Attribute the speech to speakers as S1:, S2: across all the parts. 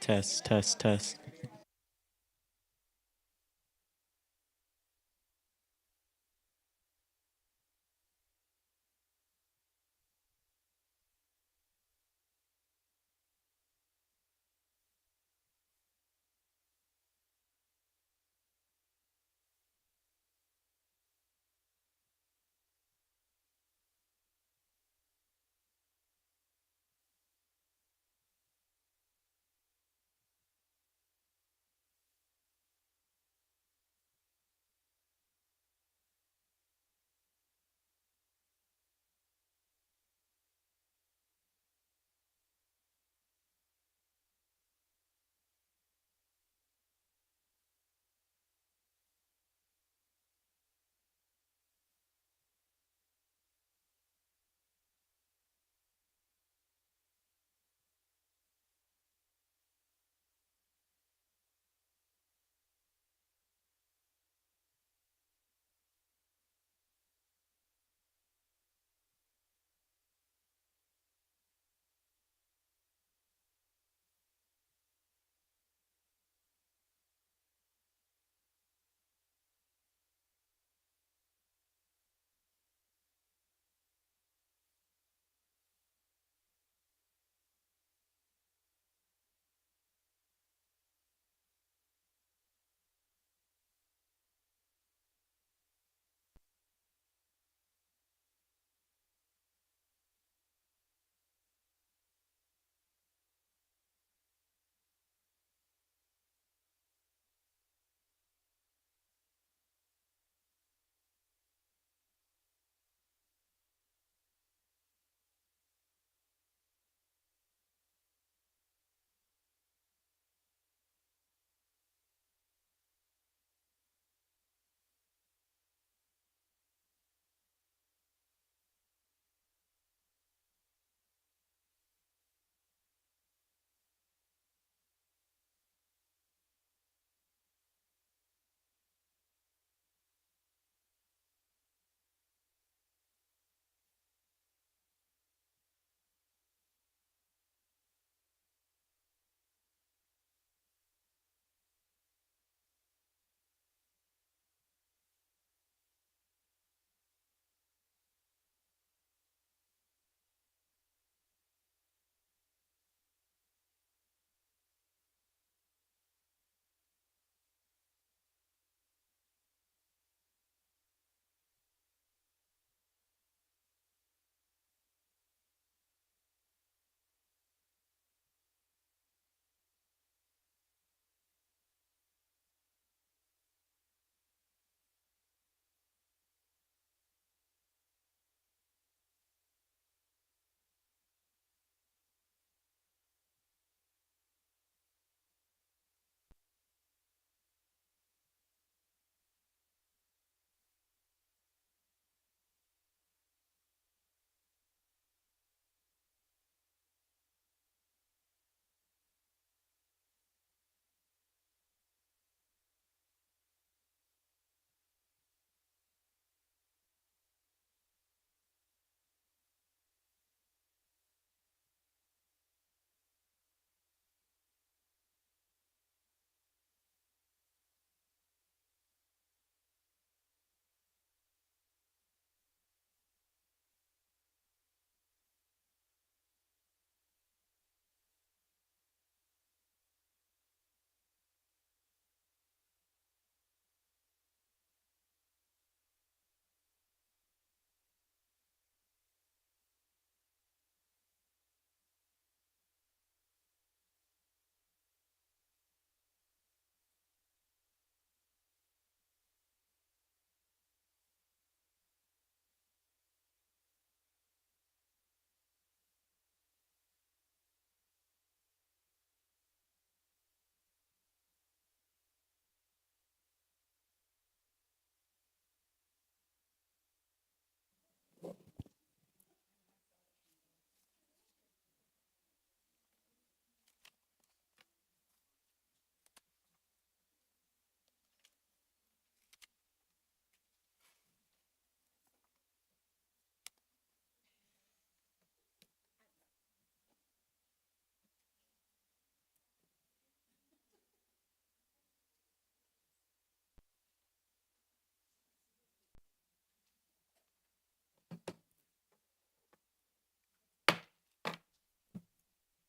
S1: Test, test, test.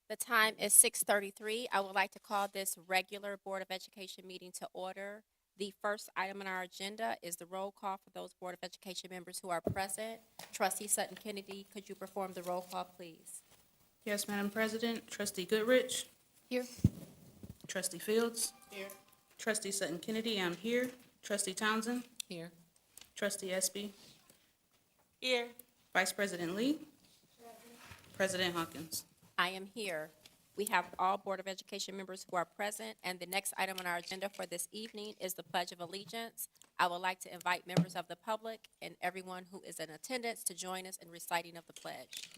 S1: The time is 6:33. I would like to call this regular Board of Education meeting to order. The first item on our agenda is the roll call for those Board of Education members who are present. Trustee Sutton Kennedy, could you perform the roll call, please?
S2: Yes, Madam President. Trustee Goodrich.
S1: Here.
S2: Trustee Fields.
S1: Here.
S2: Trustee Sutton Kennedy, I'm here. Trustee Townsend.
S1: Here.
S2: Trustee Espy.
S1: Here.
S2: Vice President Lee. President Hawkins.
S1: I am here. We have all Board of Education members who are present, and the next item on our agenda for this evening is the Pledge of Allegiance. I would like to invite members of the public and everyone who is in attendance to join us in reciting of the pledge.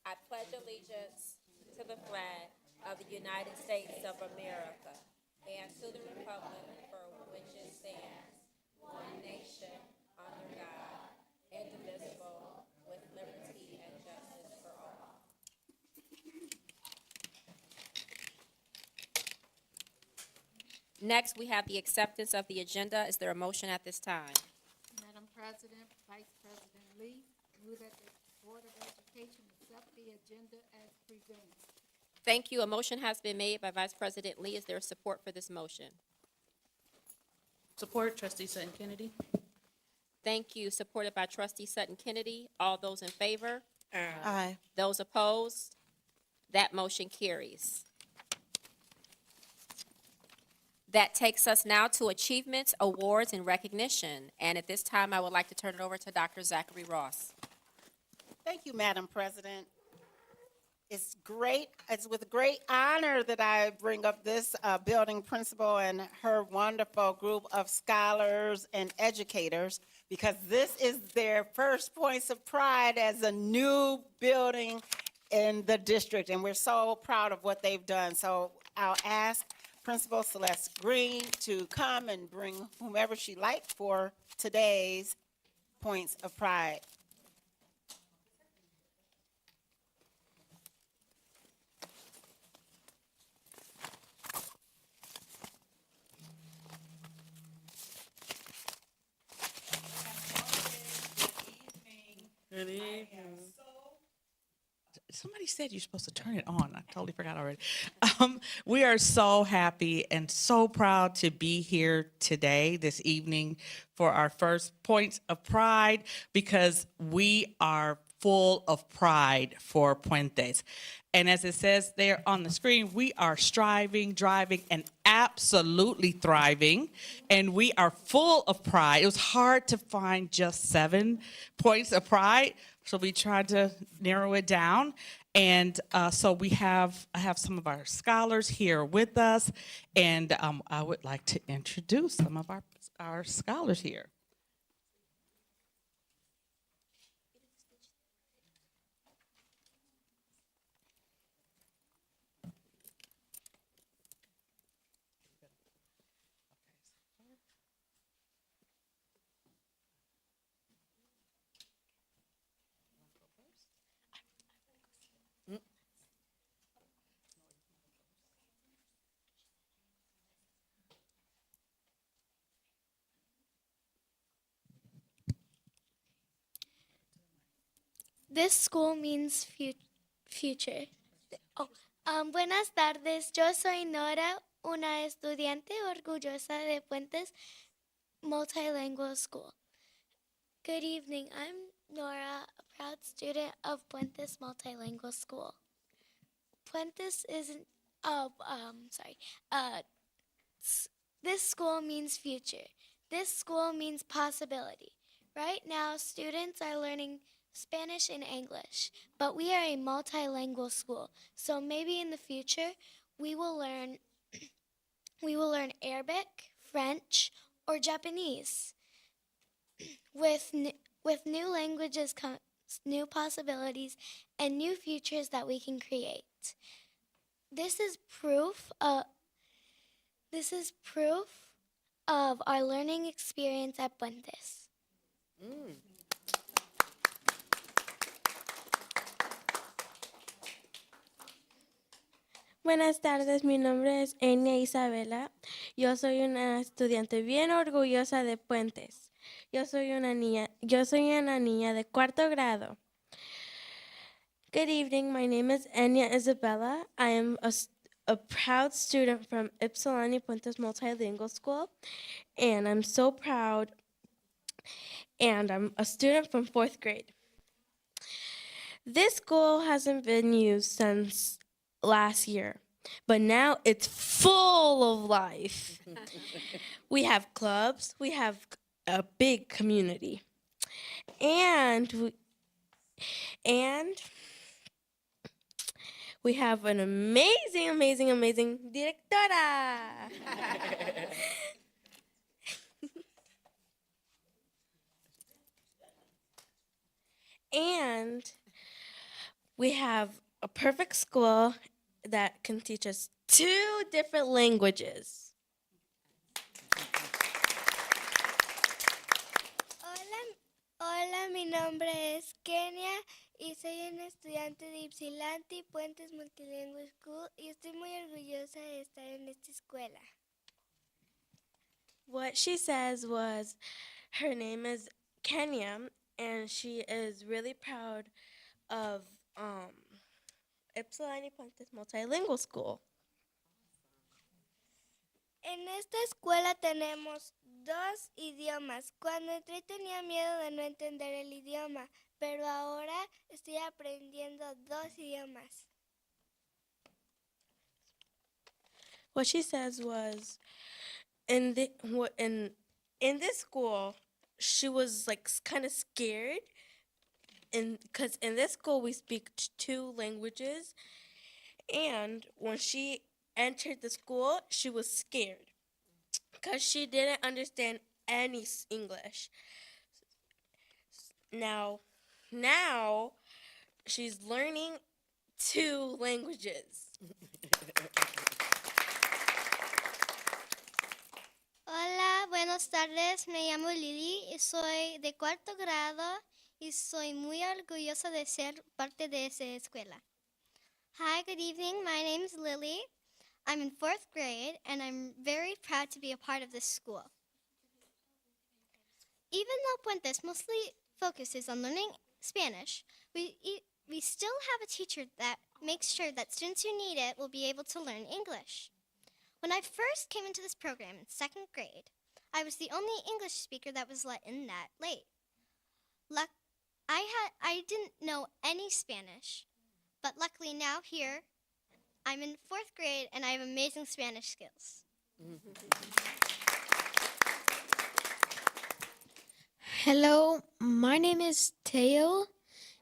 S1: I pledge allegiance to the flag of the United States of America and to the republic for which it stands, one nation, under God, indivisible, with liberty and justice for all. Next, we have the acceptance of the agenda. Is there a motion at this time?
S3: Madam President, Vice President Lee, move that the Board of Education accept the agenda as presented.
S1: Thank you. A motion has been made by Vice President Lee. Is there support for this motion?
S2: Support, Trustee Sutton Kennedy.
S1: Thank you. Supported by Trustee Sutton Kennedy. All those in favor?
S4: Aye.
S1: Those opposed? That motion carries. That takes us now to achievements, awards, and recognition. And at this time, I would like to turn it over to Dr. Zachary Ross.
S4: Thank you, Madam President. It's with great honor that I bring up this building principal and her wonderful group of scholars and educators, because this is their first points of pride as a new building in the district, and we're so proud of what they've done. So I'll ask Principal Celeste Green to come and bring whomever she likes for today's points of pride.
S2: Good evening.
S5: Somebody said you're supposed to turn it on. I totally forgot already. We are so happy and so proud to be here today, this evening, for our first Points of Pride, because we are full of pride for Puentes. And as it says there on the screen, we are striving, driving, and absolutely thriving. And we are full of pride. It was hard to find just 7 points of pride, so we tried to narrow it down. And so I have some of our scholars here with us, and I would like to introduce some of our scholars here.
S6: This school means future. Buenas tardes, yo soy Nora, una estudiante orgullosa de Puentes Multilingual School. Good evening, I'm Nora, a proud student of Puentes Multilingual School. Puentes isn't, this school means future. This school means possibility. Right now, students are learning Spanish and English, but we are a multilingual school. So maybe in the future, we will learn Arabic, French, or Japanese. With new languages comes new possibilities and new futures that we can create. This is proof of our learning experience at Puentes.
S7: Buenas tardes, mi nombre es Enya Isabela. Yo soy una estudiante bien orgullosa de Puentes. Yo soy una niña de cuarto grado. Good evening. My name is Enya Isabella. I am a proud student from Ypsilanti Puentes Multilingual School, and I'm so proud. And I'm a student from 4th grade. This school hasn't been used since last year, but now it's full of life. We have clubs, we have a big community, and we have an amazing directora. And we have a perfect school that can teach us 2 different languages.
S6: Hola, mi nombre es Kenia y soy una estudiante de Ypsilanti Puentes Multilingual School y estoy muy orgullosa de estar en esta escuela.
S7: What she says was her name is Kenya and she is really proud of Ypsilanti Puentes Multilingual School.
S6: En esta escuela tenemos 2 idiomas. Cuando entré tenía miedo de no entender el idioma, pero ahora estoy aprendiendo 2 idiomas.
S7: What she says was in this school she was like kind of scared, because in this school we speak 2 languages, and when she entered the school she was scared because she didn't understand any English. Now she's learning 2 languages.
S6: Hola, buenas tardes. Me llamo Lily y soy de 4º grado y soy muy orgullosa de ser parte de esa escuela. Hi, good evening. My name is Lily. I'm in 4th grade and I'm very proud to be a part of this school. Even though Puentes mostly focuses on learning Spanish, we still have a teacher that makes sure that students who need it will be able to learn English. When I first came into this program in 2nd grade, I was the only English speaker that was let in that late. I didn't know any Spanish, but luckily now here, I'm in 4th grade and I have amazing Spanish skills.
S8: Hello, my name is Teo,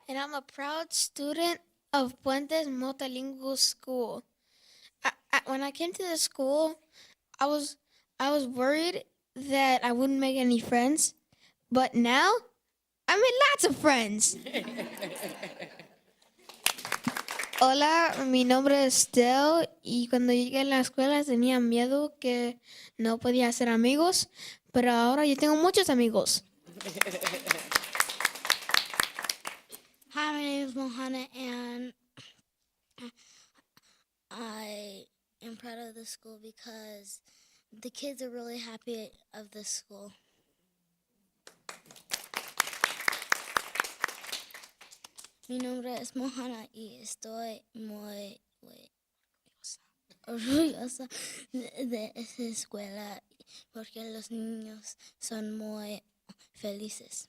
S8: and I'm a proud student of Puentes Multilingual School. When I came to the school, I was worried that I wouldn't make any friends, but now I made lots of friends. Hola, mi nombre es Teo y cuando llegué a la escuela tenía miedo que no podía hacer amigos, pero ahora yo tengo muchos amigos.
S6: Hi, my name is Mohana, and I am proud of the school because the kids are really happy of this school. Mi nombre es Mohana y estoy muy orgullosa de esa escuela porque los niños son muy felices.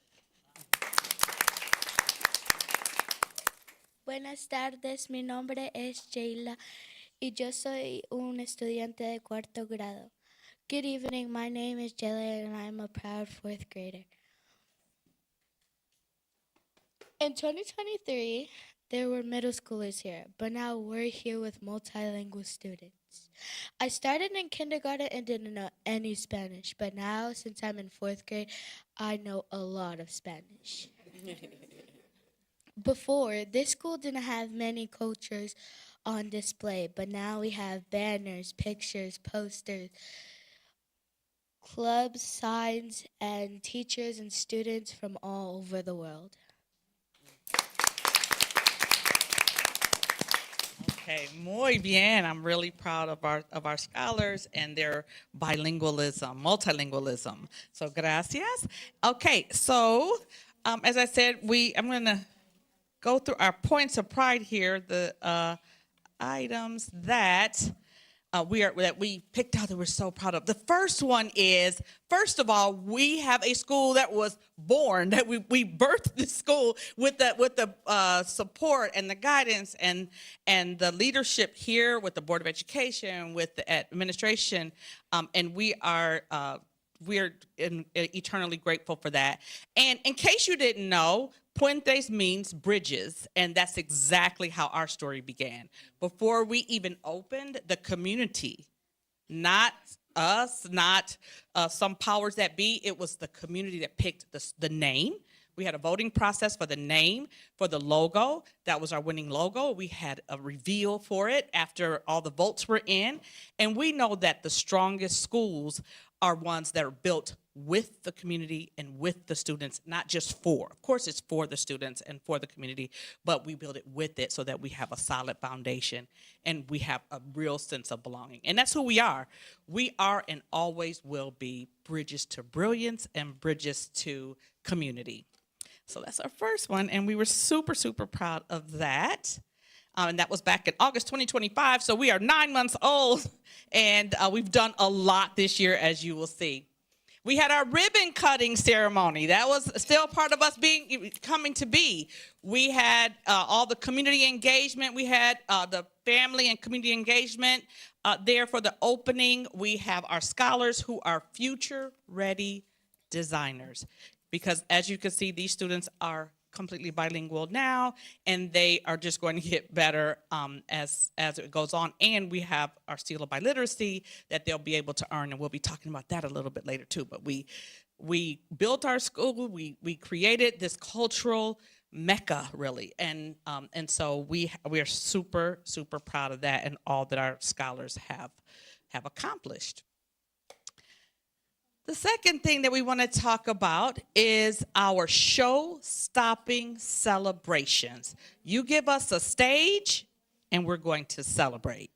S7: Buenas tardes, mi nombre es Jayla y yo soy un estudiante de 4º grado. Good evening, my name is Jayla and I'm a proud 4th grader. In 2023, there were middle schoolers here, but now we're here with multilingual students. I started in kindergarten and didn't know any Spanish, but now, since I'm in 4th grade, I know a lot of Spanish. Before, this school didn't have many cultures on display, but now we have banners, pictures, posters, clubs, signs, and teachers and students from all over the world.
S5: Okay, muy bien. I'm really proud of our scholars and their bilingualism, multilingualism. So gracias. Okay, so as I said, I'm going to go through our points of pride here. The items that we picked out that we're so proud of. The first one is, first of all, we have a school that was born, that we birthed this school with the support and the guidance and the leadership here with the Board of Education, with the administration, and we're eternally grateful for that. And in case you didn't know, Puentes means bridges, and that's exactly how our story began. Before we even opened, the community, not us, not some powers that be, it was the community that picked the name. We had a voting process for the name, for the logo. That was our winning logo. We had a reveal for it after all the votes were in. And we know that the strongest schools are ones that are built with the community and with the students, not just for. Of course, it's for the students and for the community, but we build it with it so that we have a solid foundation and we have a real sense of belonging. And that's who we are. We are and always will be bridges to brilliance and bridges to community. So that's our first one, and we were super, super proud of that. And that was back in August 2025, so we are 9 months old, and we've done a lot this year, as you will see. We had our ribbon cutting ceremony. That was still part of us coming to be. We had all the community engagement. We had the family and community engagement there for the opening. We have our scholars who are future-ready designers. Because as you can see, these students are completely bilingual now, and they are just going to get better as it goes on. And we have our seal of biliteracy that they'll be able to earn, and we'll be talking about that a little bit later too. But we built our school, we created this cultural mecca, really, and so we are super, super proud of that and all that our scholars have accomplished. The second thing that we want to talk about is our show-stopping celebrations. You give us a stage, and we're going to celebrate.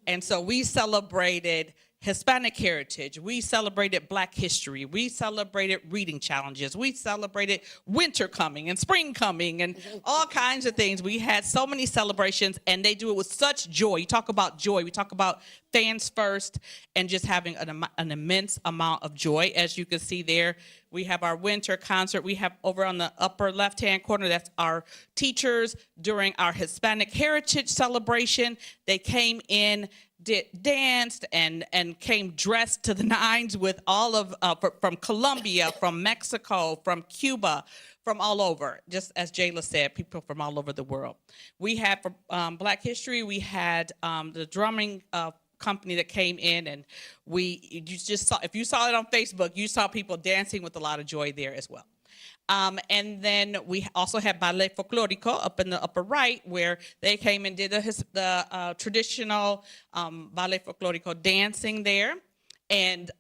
S5: And so we celebrated Hispanic heritage. We celebrated Black history. We celebrated reading challenges. We celebrated winter coming and spring coming and all kinds of things. We had so many celebrations, and they do it with such joy. You talk about joy. We talk about fans first and just having an immense amount of joy. As you can see there, we have our winter concert. We have over on the upper left-hand corner, that's our teachers during our Hispanic heritage celebration. They came in, danced and came dressed to the nines with all of from Colombia, from Mexico, from Cuba, from all over. Just as Jayla said, people from all over the world. We had for Black History, we had the drumming company that came in, and you just saw, if you saw it on Facebook, you saw people dancing with a lot of joy there as well. And then we also had Ballet Folklorico up in the upper right, where they came and did the traditional Ballet Folklorico dancing there. And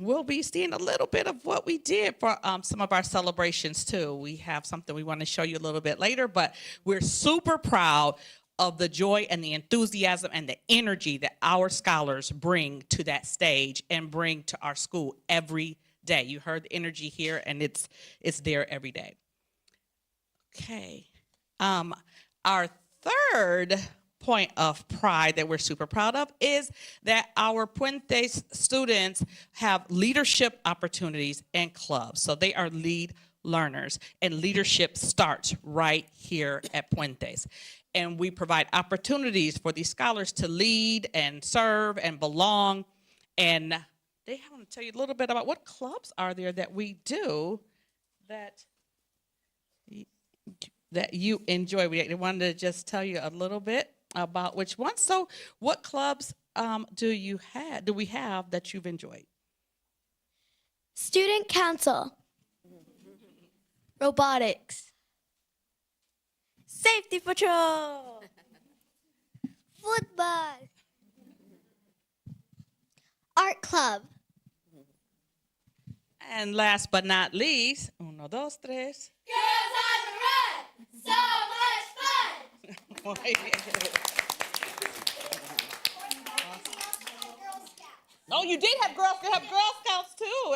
S5: we'll be seeing a little bit of what we did for some of our celebrations too. We have something we want to show you a little bit later, but we're super proud of the joy and the enthusiasm and the energy that our scholars bring to that stage and bring to our school every day. You heard the energy here, and it's there every day. Okay. Our third point of pride that we're super proud of is that our Puentes students have leadership opportunities and clubs. So they are lead learners, and leadership starts right here at Puentes. And we provide opportunities for these scholars to lead and serve and belong. And they want to tell you a little bit about what clubs are there that we do that you enjoy. We wanted to just tell you a little bit about which ones. So what clubs do we have that you've enjoyed?
S6: Student council, robotics, safety patrol, football, art club.
S5: And last but not least, 1, 2, 3.
S6: Girls on the run! So much fun!
S5: Oh, you did have Girl Scouts too,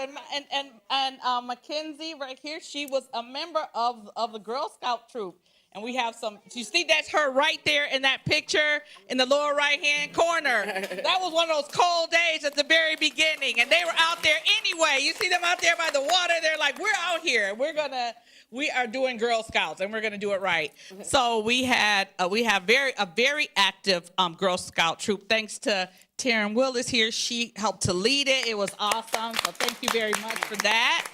S5: and Mackenzie right here. She was a member of the Girl Scout troop, and we have some. You see, that's her right there in that picture in the lower right hand corner. That was one of those cold days at the very beginning, and they were out there anyway. You see them out there by the water. They're like, we're out here. We are doing Girl Scouts, and we're gonna do it right. So we have a very active Girl Scout troop. Thanks to Taryn Willis here. She helped to lead it. It was awesome. So thank you very much for that.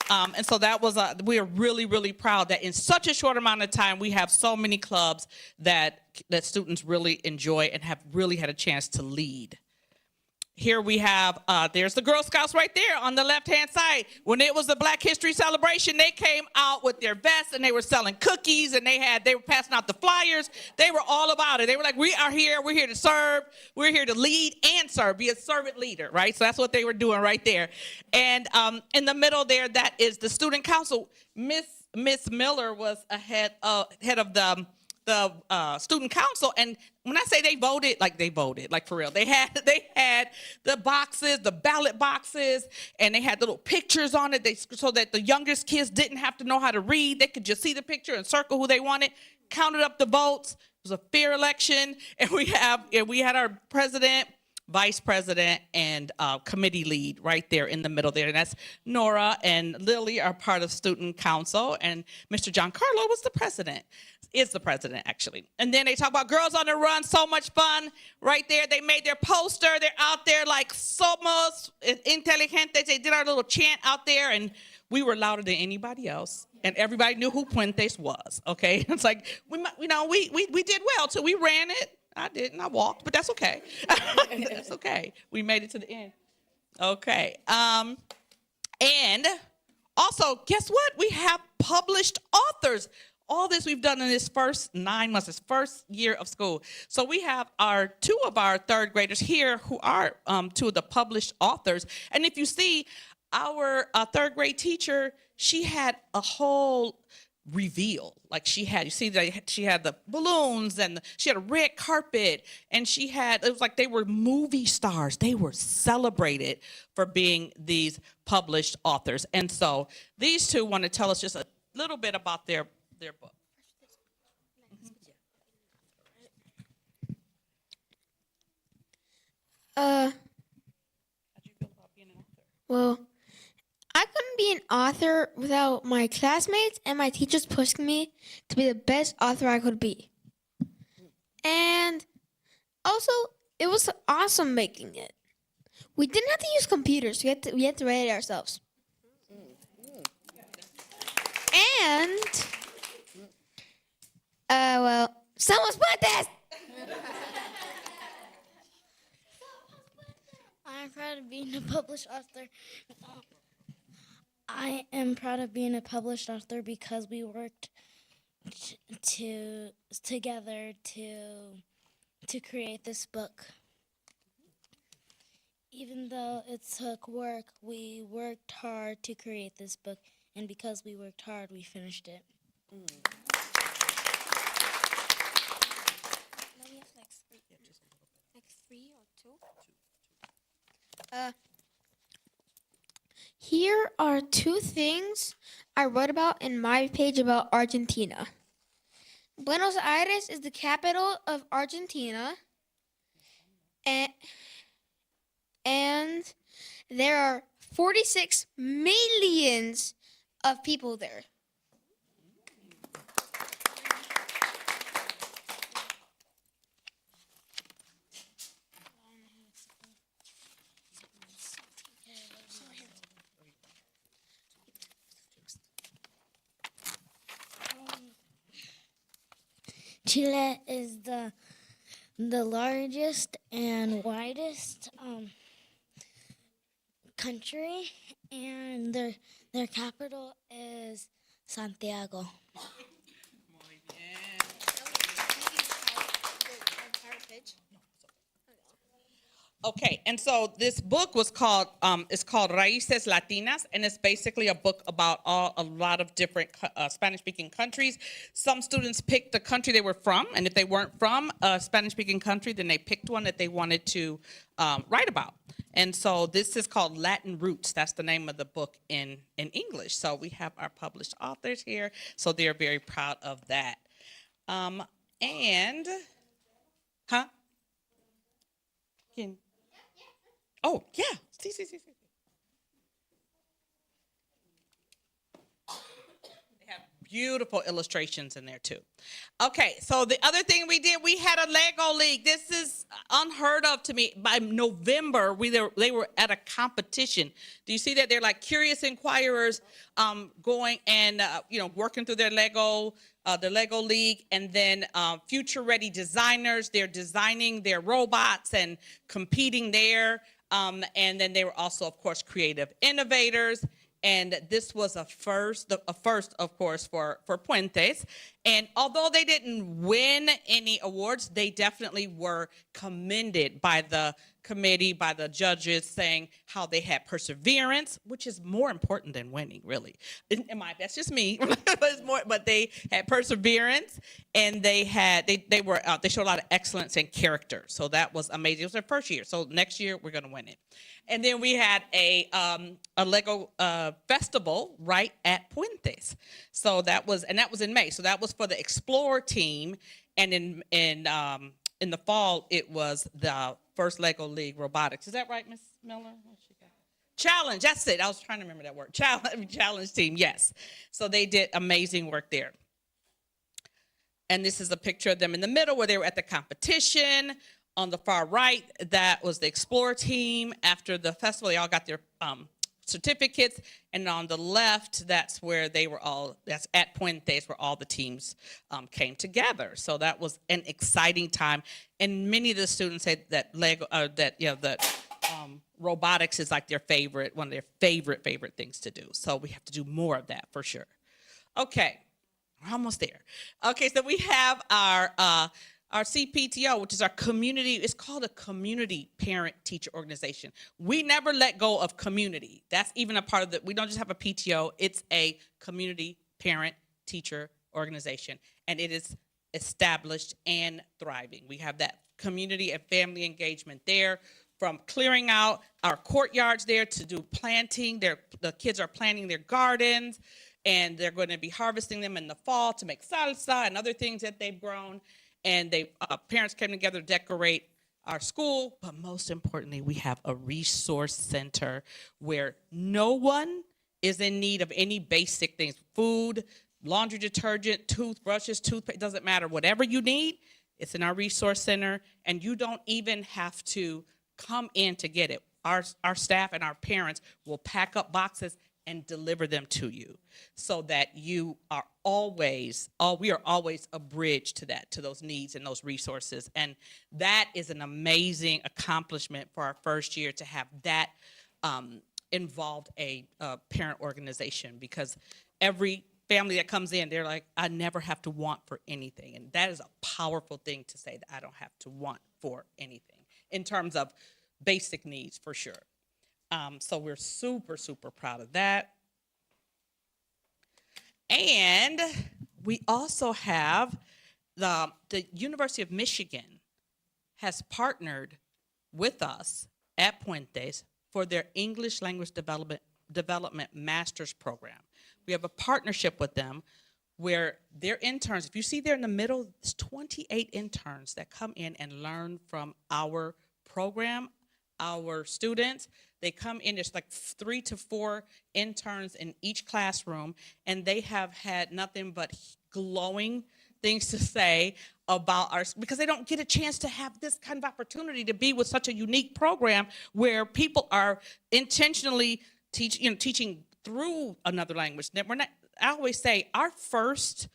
S5: And so that was we are really, really proud that in such a short amount of time, we have so many clubs that students really enjoy and have really had a chance to lead. Here we have, there's the Girl Scouts right there on the left-hand side. When it was the Black History Celebration, they came out with their vests and they were selling cookies and they were passing out the flyers. They were all about it. They were like, we're here to serve, we're here to lead and serve, be a servant leader, right? So that's what they were doing right there. And in the middle there, that is the Student Council. Miss Miller was head of the student council, and when I say they voted like for real. They had the boxes, the ballot boxes, and they had little pictures on it so that the youngest kids didn't have to know how to read. They could just see the picture and circle who they wanted, counted up the votes. It was a fair election, and we had our president, vice president, and committee lead right there in the middle there. And that's Nora and Lily are part of student council, and Mr. Giancarlo is the president actually. And then they talk about Girls on the Run, so much fun right there. They made their poster. They're out there like Somos Inteligentes. They did our little chant out there, and we were louder than anybody else. And everybody knew who Puentes was, okay? It's like, we did well too. We ran it. I didn't. I walked, but that's okay. That's okay. We made it to the end. Okay. And also, guess what? We have published authors. All this we've done in this first 9 months, this first year of school. So we have two of our third graders here who are two of the published authors. And if you see, our third grade teacher, she had a whole reveal. Like she had the balloons and she had a red carpet, and it was like they were movie stars. They were celebrated for being these published authors. And so these two want to tell us just a little bit about their book.
S8: How'd you feel about being an author? Well, I couldn't be an author without my classmates and my teachers pushing me to be the best author I could be. And also, it was awesome making it. We didn't have to use computers. We had to write it ourselves. And well, Somos Puentes!
S6: I'm proud of being a published author. I am proud of being a published author because we worked together to create this book. Even though it took work, we worked hard to create this book, and because we worked hard, we finished it.
S8: Here are 2 things I wrote about in my page about Argentina. Buenos Aires is the capital of Argentina, and there are 46 millions of people there.
S6: Chile is the largest and widest country, and their capital is Santiago.
S5: Okay, and so this book was called, it's called Raíces Latinas, and it's basically a book about a lot of different Spanish-speaking countries. Some students picked the country they were from, and if they weren't from a Spanish-speaking country, then they picked one that they wanted to write about. And so this is called Latin Roots. That's the name of the book in English. So we have our published authors here. So they're very proud of that. And, huh? Oh, yeah. See. They have beautiful illustrations in there too. Okay, so the other thing we did, we had a Lego League. This is unheard of to me. By November, they were at a competition. Do you see that? They're like curious inquirers going and working through their Lego League, and then future ready designers. They're designing their robots and competing there. And then they were also, of course, creative innovators. And this was a first, of course, for Puentes. And although they didn't win any awards, they definitely were commended by the committee, by the judges, saying how they had perseverance, which is more important than winning, really. That's just me. But they had perseverance, and they showed a lot of excellence and character. So that was amazing. It was their first year. So next year we're going to win it. And then we had a Lego festival right at Puentes. So that was in May. So that was for the Explore team, and in the fall it was the first Lego League Robotics. Is that right, Ms. Miller? Challenge. That's it. I was trying to remember that word. Challenge team. Yes. So they did amazing work there. And this is a picture of them in the middle where they were at the competition. On the far right, that was the Explore team. After the festival, they all got their certificates. And on the left, that's at Puentes, where all the teams came together. So that was an exciting time. And many of the students said that robotics is like one of their favorite things to do. So we have to do more of that for sure. Okay, we're almost there. Okay, so we have our CPTO, which is our community. It's called a community parent teacher organization. We never let go of community. That's even a part of we don't just have a PTO, it's a community parent teacher organization. And it is established and thriving. We have that community and family engagement there, from clearing out our courtyards there to do planting. The kids are planting their gardens, and they're going to be harvesting them in the fall to make salsa and other things that they've grown. And parents came together to decorate our school. But most importantly, we have a resource center where no one is in need of any basic things. Food, laundry detergent, toothbrushes, toothpaste, doesn't matter. Whatever you need, it's in our resource center. And you don't even have to come in to get it. Our staff and our parents will pack up boxes and deliver them to you, so that we are always a bridge to those needs and those resources. And that is an amazing accomplishment for our first year, to have that involved a parent organization, because every family that comes in, they're like, I never have to want for anything. And that is a powerful thing to say, that I don't have to want for anything in terms of basic needs, for sure. So we're super, super proud of that. And we also have the University of Michigan has partnered with us at Puentes for their English Language Development Master's Program. We have a partnership with them where their interns, if you see there in the middle, there's 28 interns that come in and learn from our program, our students. They come in, there's like 3 to 4 interns in each classroom, and they have had nothing but glowing things to say about because they don't get a chance to have this kind of opportunity to be with such a unique program where people are intentionally teaching through another language. I always say our first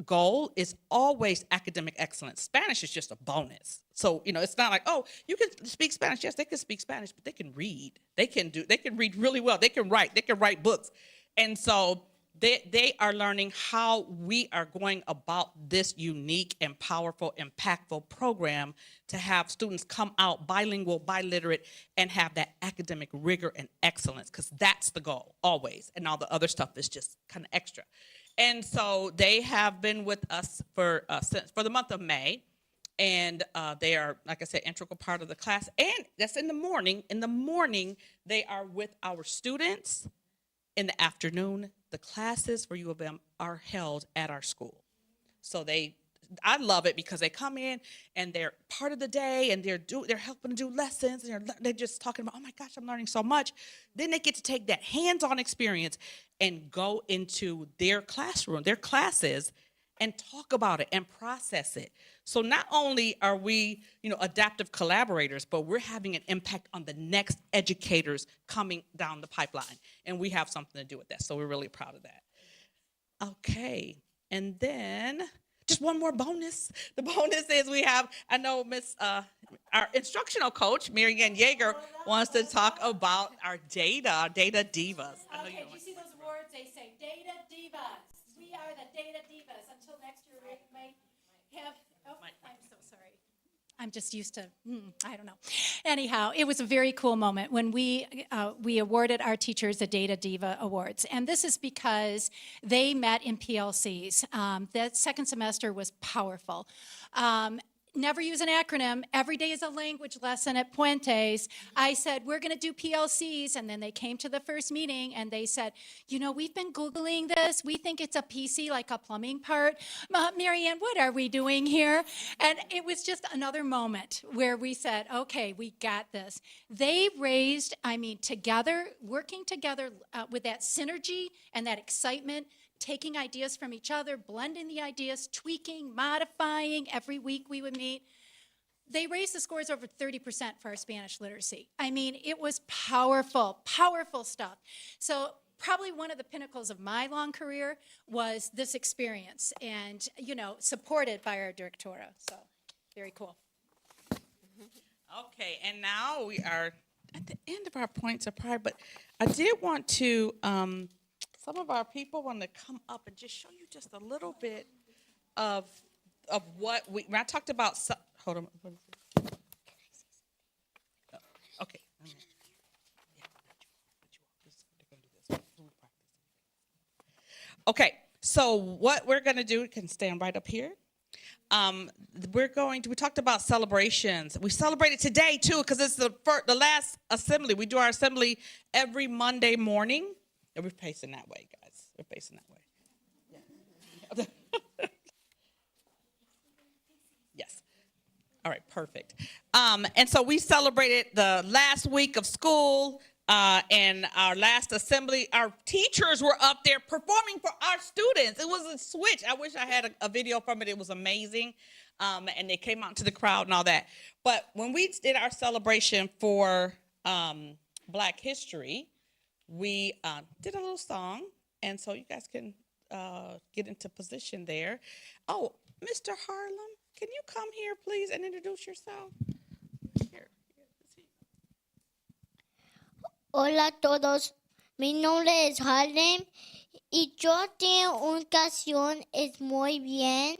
S5: goal is always academic excellence. Spanish is just a bonus. So, it's not like, oh, you can speak Spanish. Yes, they can speak Spanish, but they can read. They can read really well. They can write books. And so they are learning how we are going about this unique and powerful, impactful program to have students come out bilingual, biliterate, and have that academic rigor and excellence, because that's the goal always. And all the other stuff is just kind of extra. And so they have been with us for the month of May. And they are, like I said, integral part of the class. And that's in the morning. In the morning, they are with our students. In the afternoon, the classes for U of M are held at our school. So I love it because they come in and they're part of the day and they're helping to do lessons and they're just talking about, oh my gosh, I'm learning so much. Then they get to take that hands-on experience and go into their classroom, their classes, and talk about it and process it. So not only are we, adaptive collaborators, but we're having an impact on the next educators coming down the pipeline. And we have something to do with that. So we're really proud of that. Okay. And then just one more bonus. The bonus is I know our instructional coach, Mary Ann Yeager, wants to talk about our data divas. I know
S9: Okay, do you see those awards? They say Data Divas. We are the Data Divas. Until next year, we might have, I'm so sorry. I'm just used to, I don't know. Anyhow, it was a very cool moment when we awarded our teachers the Data Diva Awards. And this is because they met in PLCs. That second semester was powerful. Never use an acronym. Every day is a language lesson at Puentes. I said, we're going to do PLCs. And then they came to the first meeting and they said, we've been Googling this. We think it's a PC, like a plumbing part. Marianne, what are we doing here? And it was just another moment where we said, okay, we got this. They raised, together, working together with that synergy and that excitement, taking ideas from each other, blending the ideas, tweaking, modifying. Every week we would meet. They raised the scores over 30% for our Spanish literacy. It was powerful, powerful stuff. So probably one of the pinnacles of my long career was this experience and, supported by our directora. So very cool.
S5: Okay, and now we are at the end of our points of pride, but I did want to, some of our people want to come up and just show you just a little bit of what when I talked about, hold on. Okay. Okay, so what we're going to do, you can stand right up here. We talked about celebrations. We celebrated today too, because it's the last assembly. We do our assembly every Monday morning. And we're facing that way, guys. We're facing that way. Yeah. Yes. All right, perfect. And so we celebrated the last week of school and our last assembly. Our teachers were up there performing for our students. It was a switch. I wish I had a video from it. It was amazing. And they came out to the crowd and all that. But when we did our celebration for Black History, we did a little song, and so you guys can get into position there. Oh, Mr. Harlem, can you come here, please, and introduce yourself? Here.
S8: Hola a todos, mi nombre es Harlem y yo tengo una canción es muy bien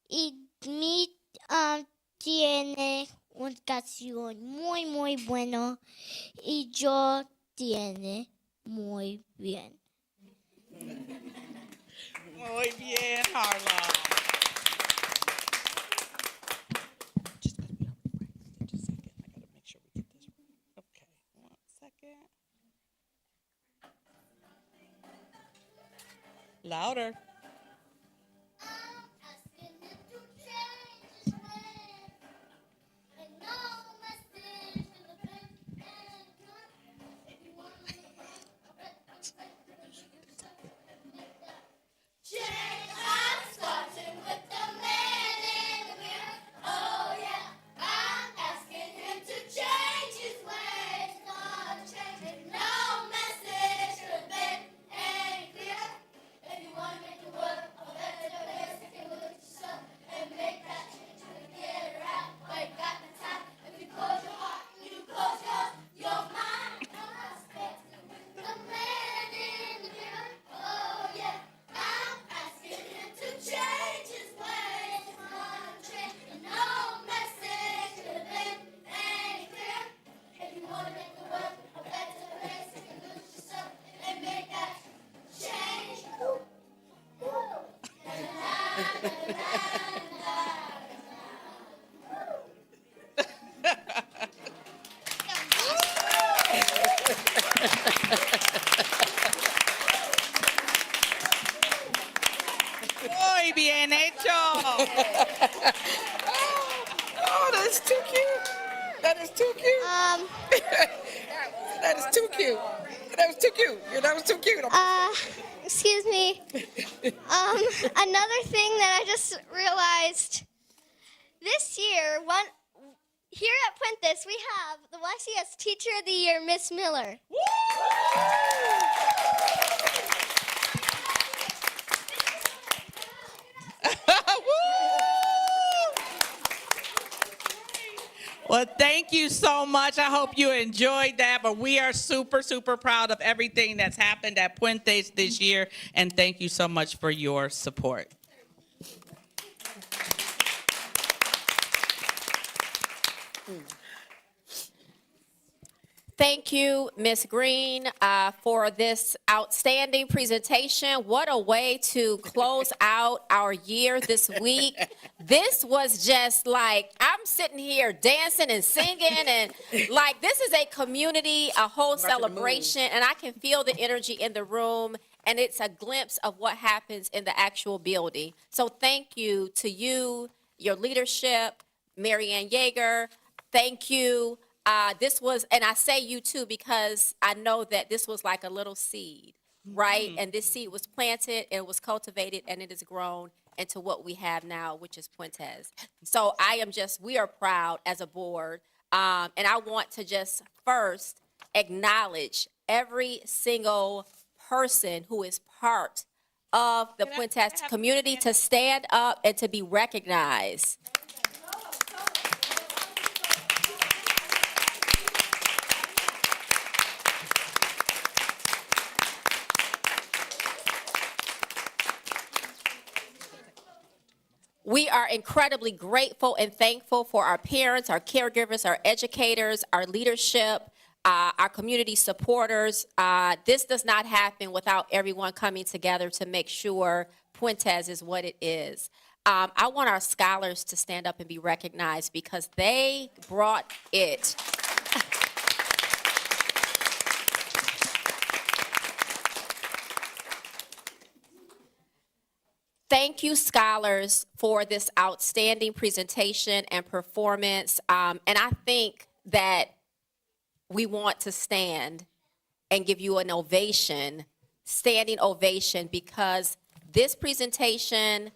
S8: y mi tiene una canción muy muy bueno y yo tiene muy bien.
S5: Muy bien, Harlem. Just gonna be right. Just a second. I gotta make sure we get this right. Okay, 1 second. Louder. Muy bien hecho.
S10: Oh, that's too cute. That is too cute. That is too cute. That was too cute. That was too cute.
S8: Excuse me. Another thing that I just realized this year, here at Puentes, we have the YCS Teacher of the Year, Miss Miller.
S5: Well, thank you so much. I hope you enjoyed that. But we are super, super proud of everything that's happened at Puentes this year. And thank you so much for your support.
S1: Thank you, Ms. Green, for this outstanding presentation. What a way to close out our year this week. This was just like, I'm sitting here dancing and singing, and like, this is a community, a whole celebration, and I can feel the energy in the room, and it's a glimpse of what happens in the actual building. So thank you to you, your leadership, Marianne Yeager. Thank you. This was, and I say you too, because I know that this was like a little seed, right? And this seed was planted and was cultivated, and it has grown into what we have now, which is Puentes. So we are proud as a board. And I want to just first acknowledge every single person who is part of the Puentes community to stand up and to be recognized. We are incredibly grateful and thankful for our parents, our caregivers, our educators, our leadership, our community supporters. This does not happen without everyone coming together to make sure Puentes is what it is. I want our scholars to stand up and be recognized because they brought it. Thank you, scholars, for this outstanding presentation and performance. And I think that we want to stand and give you an ovation, standing ovation, because this presentation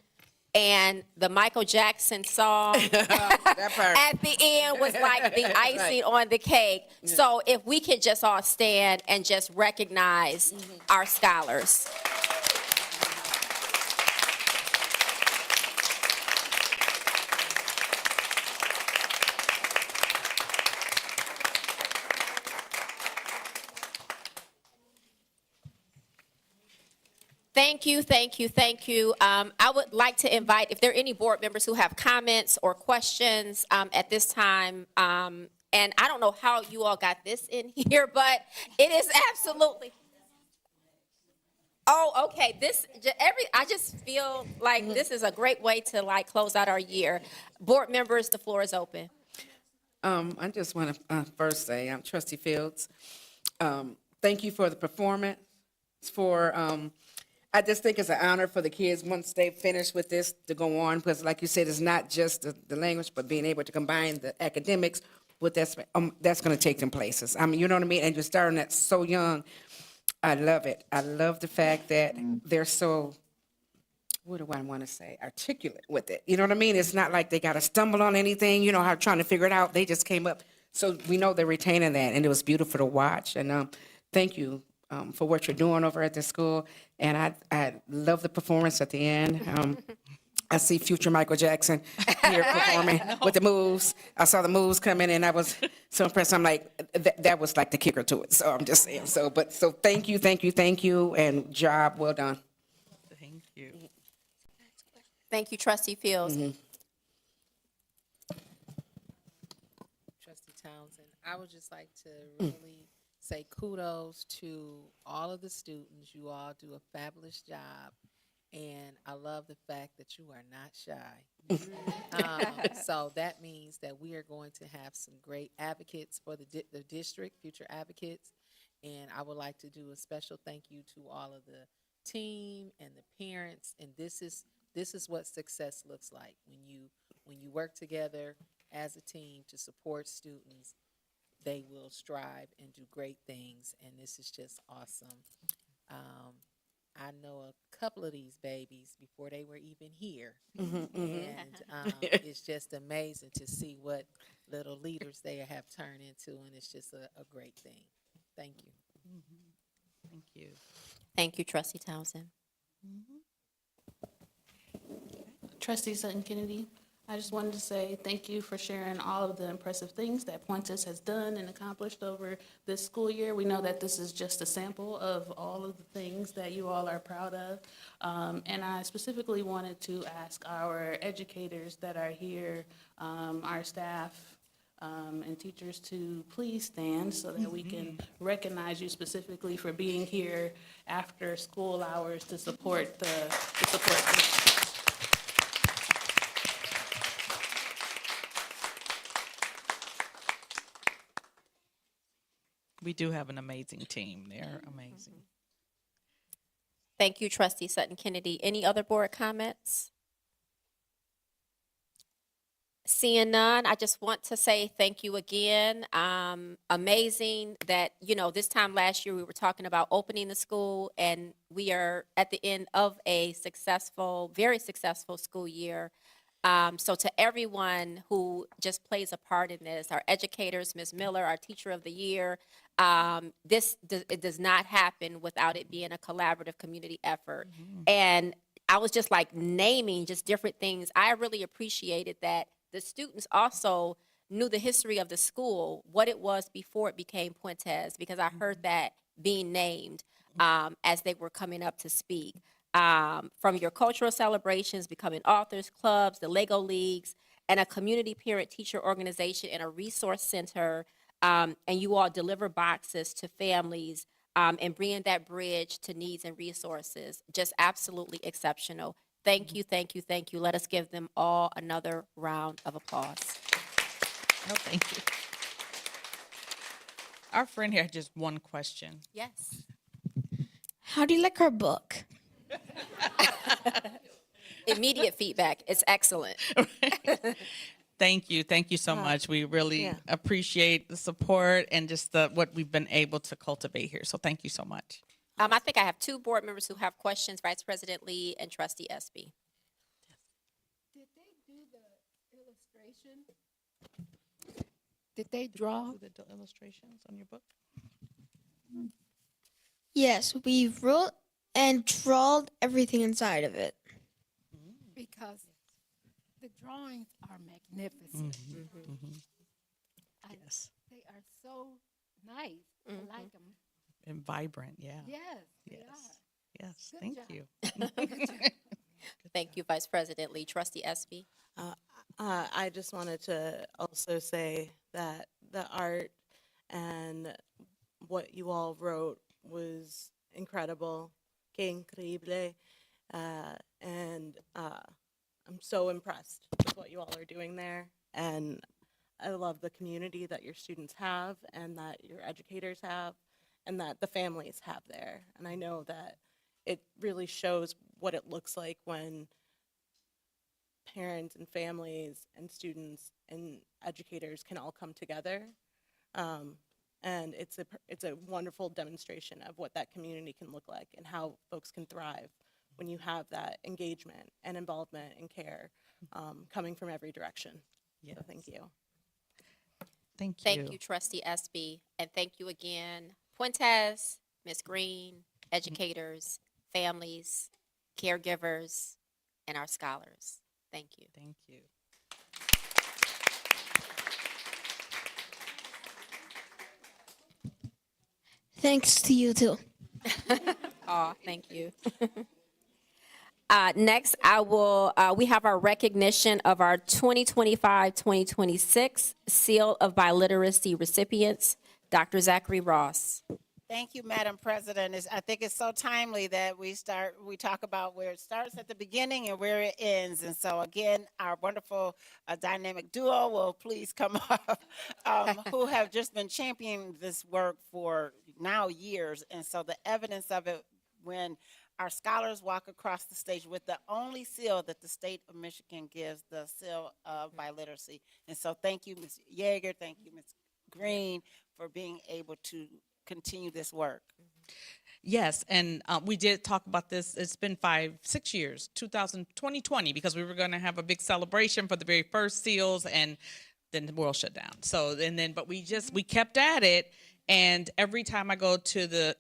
S1: and the Michael Jackson song at the end was like the icing on the cake. So if we could just all stand and just recognize our scholars. Thank you, thank you, thank you. I would like to invite, if there are any board members who have comments or questions at this time, and I don't know how you all got this in here, but it is absolutely. Oh, okay. I just feel like this is a great way to like close out our year. Board members, the floor is open.
S10: I just want to first say, I'm Trustee Fields. Thank you for the performance. I just think it's an honor for the kids, once they finish with this, to go on, because like you said, it's not just the language, but being able to combine the academics with that's going to take them places. I mean, you know what I mean? And you're starting at so young. I love it. I love the fact that they're so, what do I want to say, articulate with it. You know what I mean? It's not like they got to stumble on anything, how trying to figure it out. They just came up. So we know they're retaining that, and it was beautiful to watch. And thank you for what you're doing over at the school. And I love the performance at the end. I see future Michael Jackson here performing with the moves. I saw the moves come in, and I was so impressed. I'm like, that was like the kicker to it. So I'm just saying. So thank you, and job well done.
S5: Thank you.
S1: Thank you, Trustee Fields.
S11: Trustee Townsend, I would just like to really say kudos to all of the students. You all do a fabulous job. And I love the fact that you are not shy. So that means that we are going to have some great advocates for the district, future advocates. And I would like to do a special thank you to all of the team and the parents. And this is what success looks like when you work together as a team to support students. They will strive and do great things, and this is just awesome. I know a couple of these babies before they were even here, and it's just amazing to see what little leaders they have turned into, and it's just a great thing. Thank you.
S5: Thank you.
S1: Thank you, Trustee Townsend.
S2: Trustee Sutton Kennedy, I just wanted to say thank you for sharing all of the impressive things that Puentes has done and accomplished over this school year. We know that this is just a sample of all of the things that you all are proud of. And I specifically wanted to ask our educators that are here, our staff, and teachers to please stand so that we can recognize you specifically for being here after school hours to support the
S5: We do have an amazing team. They're amazing.
S1: Thank you, Trustee Sutton Kennedy. Any other board comments? Seeing none, I just want to say thank you again. Amazing that, this time last year we were talking about opening the school, and we are at the end of a successful, very successful school year. So to everyone who just plays a part in this, our educators, Ms. Miller, our Teacher of the Year, it does not happen without it being a collaborative community effort. And I was just like naming just different things. I really appreciated that the students also knew the history of the school, what it was before it became Puentes, because I heard that being named as they were coming up to speak. From your cultural celebrations, becoming authors clubs, the Lego leagues, and a community parent teacher organization and a resource center. And you all deliver boxes to families and bringing that bridge to needs and resources. Just absolutely exceptional. Thank you, thank you, thank you. Let us give them all another round of applause.
S5: No, thank you. Our friend here had just one question.
S1: Yes.
S8: How do you like our book?
S1: Immediate feedback. It's excellent.
S5: Thank you. Thank you so much. We really appreciate the support and just what we've been able to cultivate here. So thank you so much.
S1: I think I have two board members who have questions, Vice President Lee and Trustee Espy.
S3: Did they do the illustration? Did they draw?
S5: The illustrations on your book?
S8: Yes, we wrote and drawed everything inside of it.
S3: Because the drawings are magnificent.
S5: Yes.
S3: They are so nice. I like them.
S5: And vibrant, yeah.
S3: Yes, they
S5: Yes.
S3: are.
S5: Yes,
S3: Good
S5: thank
S3: job.
S5: you.
S3: Good job.
S1: Thank you, Vice President Lee. Trustee Espy.
S12: I just wanted to also say that the art and what you all wrote was incredible, que increíble, and I'm so impressed with what you all are doing there. And I love the community that your students have and that your educators have and that the families have there. And I know that it really shows what it looks like when parents and families and students and educators can all come together. And it's a wonderful demonstration of what that community can look like and how folks can thrive when you have that engagement and involvement and care coming from every direction.
S5: Yes.
S12: So thank you.
S5: Thank you.
S1: Thank you, Trustee Espy. And thank you again, Puentes, Ms. Green, educators, families, caregivers, and our scholars. Thank you.
S5: Thank you.
S8: Thanks to you too.
S1: Oh, thank you. Next, we have our recognition of our 2025-2026 Seal of Biliteracy recipients, Dr. Zachary Ross.
S4: Thank you, Madam President. I think it's so timely that we talk about where it starts at the beginning and where it ends. And so again, our wonderful dynamic duo will please come up, who have just been championing this work for now years. And so the evidence of it when our scholars walk across the stage with the only seal that the state of Michigan gives, the seal of biliteracy. And so thank you, Ms. Yeager, thank you, Ms. Green, for being able to continue this work.
S5: Yes, and we did talk about this. It's been 5-6 years, 2020, because we were going to have a big celebration for the very first seals, and then the world shut down. So, but we kept at it, and every time I go to the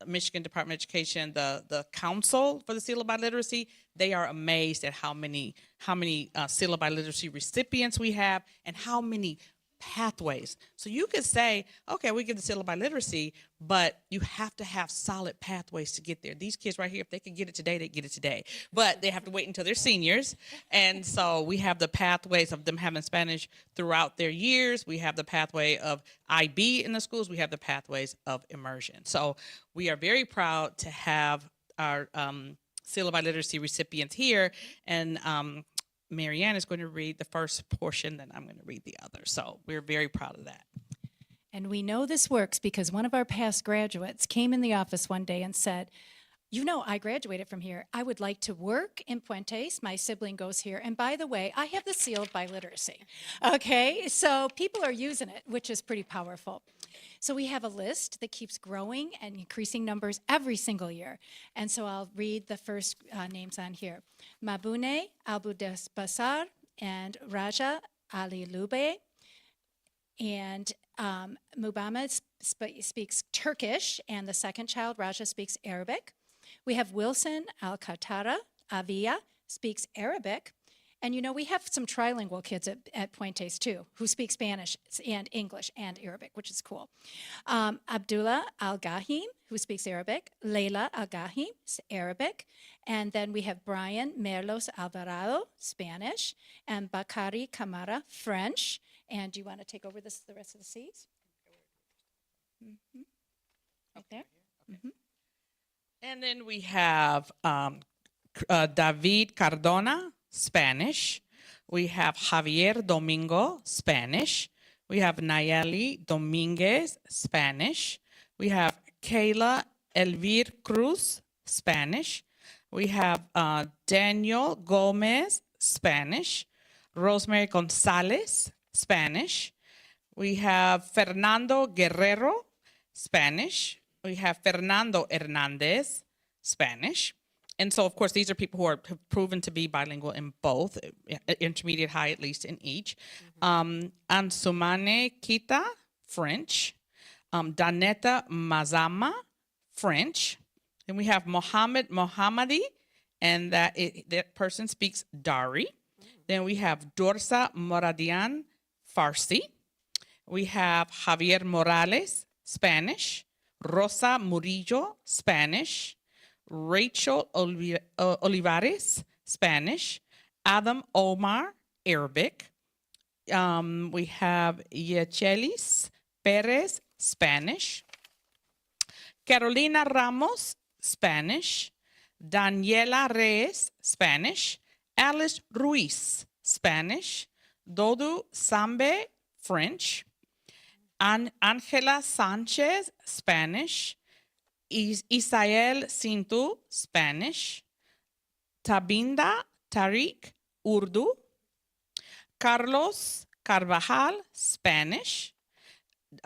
S5: Michigan Department of Education, the council for the Seal of Biliteracy, they are amazed at how many Seal of Biliteracy recipients we have and how many pathways. So you could say, okay, we get the Seal of Biliteracy, but you have to have solid pathways to get there. These kids right here, if they could get it today, they get it today. But they have to wait until they're seniors. And so we have the pathways of them having Spanish throughout their years. We have the pathway of IB in the schools. We have the pathways of immersion. So we are very proud to have our Seal of Biliteracy recipients here. And Marianne is going to read the first portion, then I'm going to read the other. So we're very proud of that.
S9: And we know this works because one of our past graduates came in the office one day and said, you know, I graduated from here. I would like to work in Puentes. My sibling goes here. And by the way, I have the Seal of Biliteracy. Okay, so people are using it, which is pretty powerful. So we have a list that keeps growing and increasing numbers every single year. And so I'll read the first names on here. Mabune Albudesbasar and Raja Ali Lube. And Mubama speaks Turkish, and the second child, Raja, speaks Arabic. We have Wilson Alcantara Avia, speaks Arabic. And you know, we have some trilingual kids at Puentes too, who speak Spanish and English and Arabic, which is cool. Abdullah Al-Gahim, who speaks Arabic. Leila Al-Gahim, Arabic. And then we have Brian Merlos Alvarado, Spanish. And Bakari Kamara, French. And do you want to take over the rest of the C's? Mm-hmm. Right there. Mm-hmm.
S5: And then we have David Cardona, Spanish. We have Javier Domingo, Spanish. We have Nayeli Dominguez, Spanish. We have Kayla Elvir Cruz, Spanish. We have Daniel Gomez, Spanish. Rosemary Gonzalez, Spanish. We have Fernando Guerrero, Spanish. We have Fernando Hernandez, Spanish. And so, of course, these are people who have proven to be bilingual in both, intermediate, high, at least in each. Ansumane Kita, French. Daneta Mazama, French. Then we have Mohammed Mohammadi, and that person speaks Dari. Then we have Dorsa Moradian, Farsi. We have Javier Morales, Spanish. Rosa Murillo, Spanish. Rachel Olivares, Spanish. Adam Omar, Arabic. We have Yechelis Perez, Spanish. Carolina Ramos, Spanish. Daniela Reyes, Spanish. Alice Ruiz, Spanish. Dodu Sambe, French. Angela Sanchez, Spanish. Isael Sintu, Spanish. Tabinda Tariq, Urdu. Carlos Carvajal, Spanish.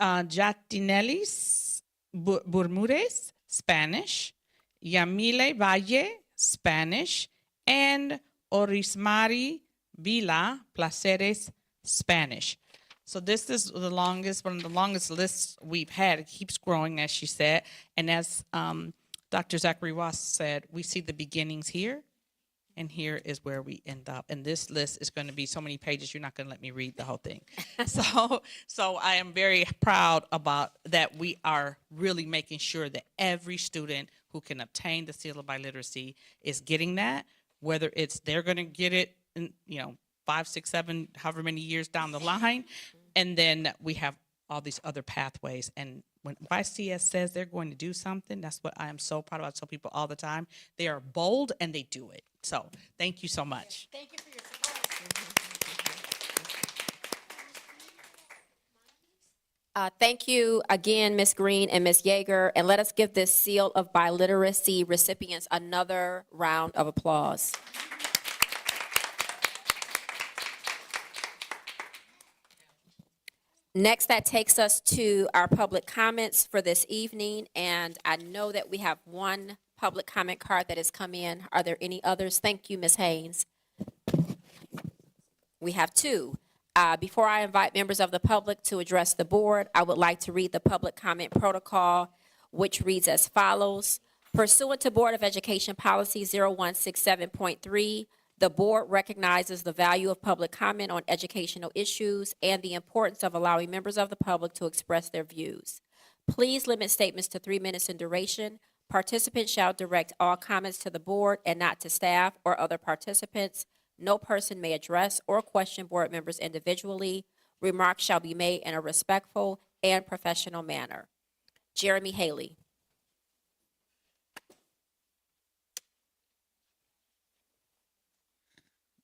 S5: Jatinelis Bermudez, Spanish. Yamile Valle, Spanish. And Orismari Vila Placeres, Spanish. So this is one of the longest lists we've had. It keeps growing, as she said. And as Dr. Zachary Ross said, we see the beginnings here, and here is where we end up. And this list is going to be so many pages, you're not going to let me read the whole thing. So I am very proud about that we are really making sure that every student who can obtain the Seal of Biliteracy is getting that, whether it's they're going to get it in, 5, 6, 7, however many years down the line. And then we have all these other pathways. And when YCS says they're going to do something, that's what I am so proud of. I tell people all the time, they are bold and they do it. So thank you so much.
S9: Thank you for your support.
S1: Thank you again, Ms. Green and Ms. Yeager, and let us give this Seal of Biliteracy recipients another round of applause. Next, that takes us to our public comments for this evening, and I know that we have one public comment card that has come in. Are there any others? Thank you, Ms. Haynes. We have two. Before I invite members of the public to address the board, I would like to read the public comment protocol, which reads as follows. Pursuant to Board of Education Policy 0167.3, the board recognizes the value of public comment on educational issues and the importance of allowing members of the public to express their views. Please limit statements to 3 minutes in duration. Participants shall direct all comments to the board and not to staff or other participants. No person may address or question board members individually. Remarks shall be made in a respectful and professional manner. Jeremy Haley.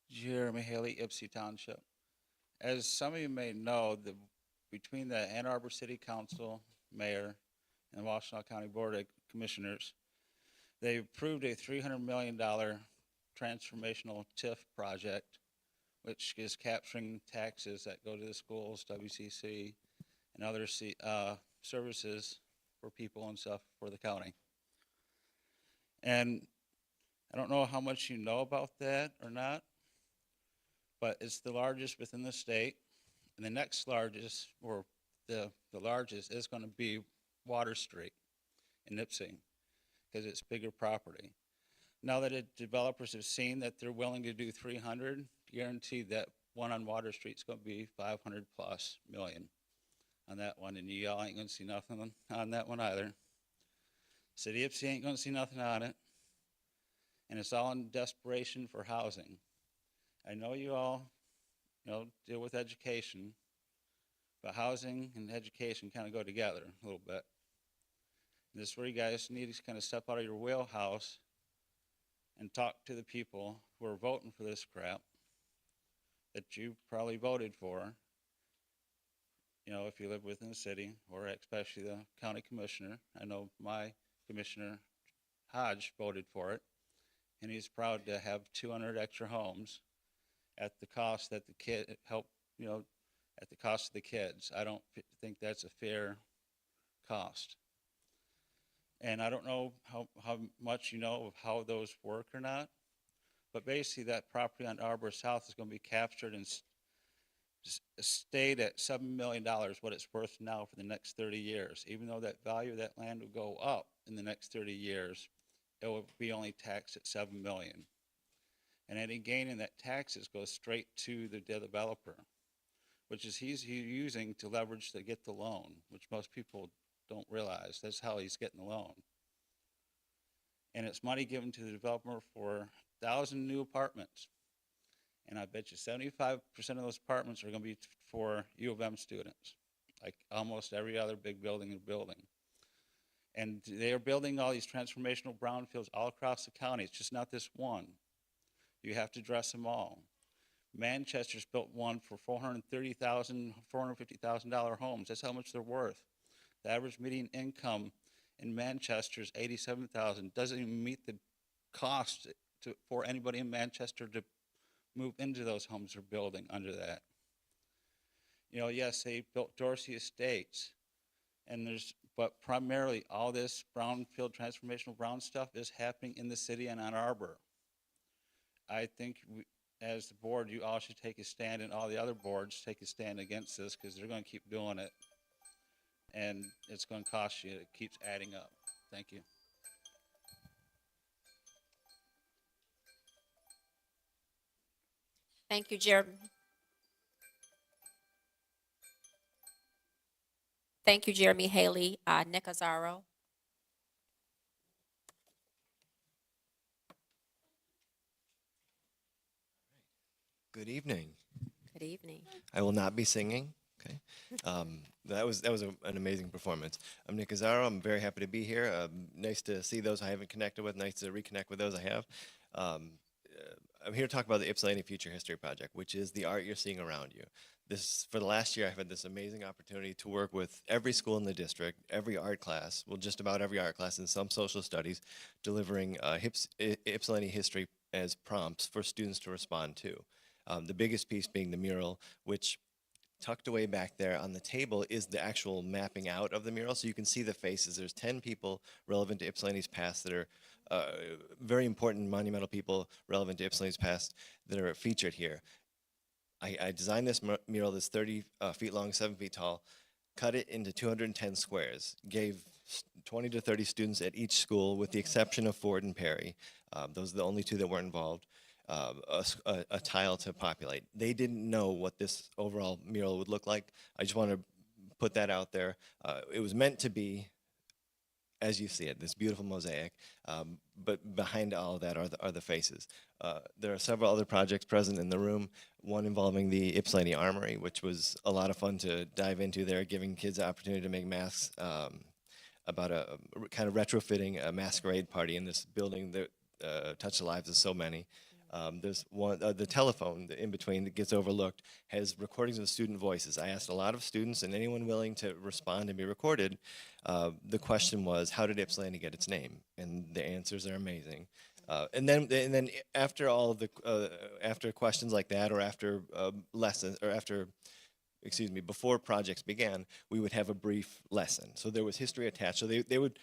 S13: Jeremy Haley, Ypsi Township. As some of you may know, between the Ann Arbor City Council, Mayor, and the Washtenaw County Board of Commissioners, they approved a $300 million transformational TIF project, which is capturing taxes that go to the schools, WCC, and other services for people and stuff for the county. And I don't know how much you know about that or not, but it's the largest within the state. And the next largest, or the largest, is going to be Water Street in Ypsi, because it's bigger property. Now that developers have seen that they're willing to do 300, guaranteed that one on Water Street is going to be 500+ million on that one, and y'all ain't going to see nothing on that one either. City of Ypsi ain't going to see nothing on it, and it's all in desperation for housing. I know you all, deal with education, but housing and education kind of go together a little bit. And this is where you guys need to kind of step out of your wheelhouse and talk to the people who are voting for this crap that you probably voted for, if you live within the city, or especially the county commissioner. I know my Commissioner Hodge voted for it, and he's proud to have 200 extra homes at the cost that the kid at the cost of the kids. I don't think that's a fair cost. And I don't know how much you know of how those work or not, but basically that property on Arbor South is going to be captured and stayed at $7 million, what it's worth now for the next 30 years. Even though that value of that land will go up in the next 30 years, it will be only taxed at $7 million. And any gain in that taxes goes straight to the developer, which is he's using to leverage to get the loan, which most people don't realize. That's how he's getting the loan. And it's money given to the developer for 1,000 new apartments. And I bet you 75% of those apartments are going to be for U of M students, like almost every other big building in building. And they are building all these transformational brownfields all across the county. It's just not this one. You have to address them all. Manchester's built one for $430,000, $450,000 homes. That's how much they're worth. The average median income in Manchester is $87,000. Doesn't even meet the cost for anybody in Manchester to move into those homes they're building under that. Yes, they built Dorsey Estates, but primarily all this brownfield transformational brown stuff is happening in the city and Ann Arbor. I think as the board, you all should take a stand, and all the other boards take a stand against this, because they're going to keep doing it, and it's going to cost you. It keeps adding up. Thank you.
S1: Thank you, Jeremy. Thank you, Jeremy Haley. Nick Azaro.
S14: Good evening.
S1: Good evening.
S14: I will not be singing Okay. That was an amazing performance. I'm Nick Azaro. I'm very happy to be here. Nice to see those I haven't connected with. Nice to reconnect with those I have. I'm here to talk about the Ypsilanti Future History Project, which is the art you're seeing around you. For the last year, I've had this amazing opportunity to work with every school in the district, every art class, well, just about every art class, and some social studies, delivering Ypsilanti history as prompts for students to respond to. The biggest piece being the mural, which tucked away back there on the table is the actual mapping out of the mural, so you can see the faces. There's 10 people relevant to Ypsilanti's past that are very important monumental people relevant to Ypsilanti's past that are featured here. I designed this mural that's 30 feet long, 7 feet tall, cut it into 210 squares, gave 20 to 30 students at each school, with the exception of Ford and Perry. Those are the only two that weren't involved. A tile to populate. They didn't know what this overall mural would look like. I just want to put that out there. It was meant to be, as you see it, this beautiful mosaic, but behind all of that are the faces. There are several other projects present in the room, one involving the Ypsilanti Armory, which was a lot of fun to dive into there, giving kids the opportunity to make masks, about a kind of retrofitting a masquerade party in this building that touched the lives of so many. There's one, the telephone in between that gets overlooked has recordings of student voices. I asked a lot of students and anyone willing to respond and be recorded. The question was, how did Ypsilanti get its name? And the answers are amazing. And then after all of the after questions like that, or after lessons, or after, excuse me, before projects began, we would have a brief lesson. So there was history attached. So they would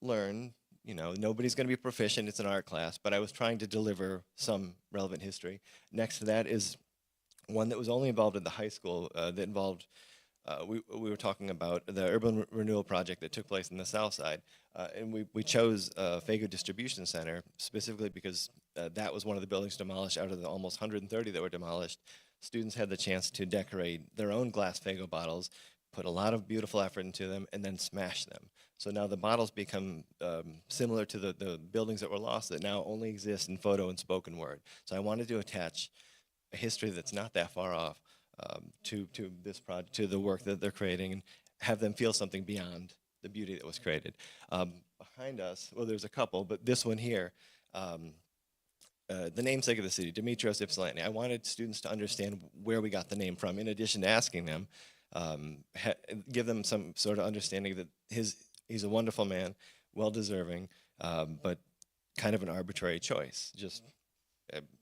S14: learn. You know, nobody's going to be proficient. It's an art class, but I was trying to deliver some relevant history. Next to that is one that was only involved at the high school, that involved, we were talking about the urban renewal project that took place in the south side. And we chose Fago Distribution Center specifically because that was one of the buildings demolished. Out of the almost 130 that were demolished, students had the chance to decorate their own glass Fago bottles, put a lot of beautiful effort into them, and then smash them. So now the bottles become similar to the buildings that were lost that now only exist in photo and spoken word. So I wanted to attach a history that's not that far off to this project, to the work that they're creating, and have them feel something beyond the beauty that was created. Behind us, well, there's a couple, but this one here, the namesake of the city, Dimitrios Ypsilanti. I wanted students to understand where we got the name from, in addition to asking them, give them some sort of understanding that he's a wonderful man, well-deserving, but kind of an arbitrary choice. Just,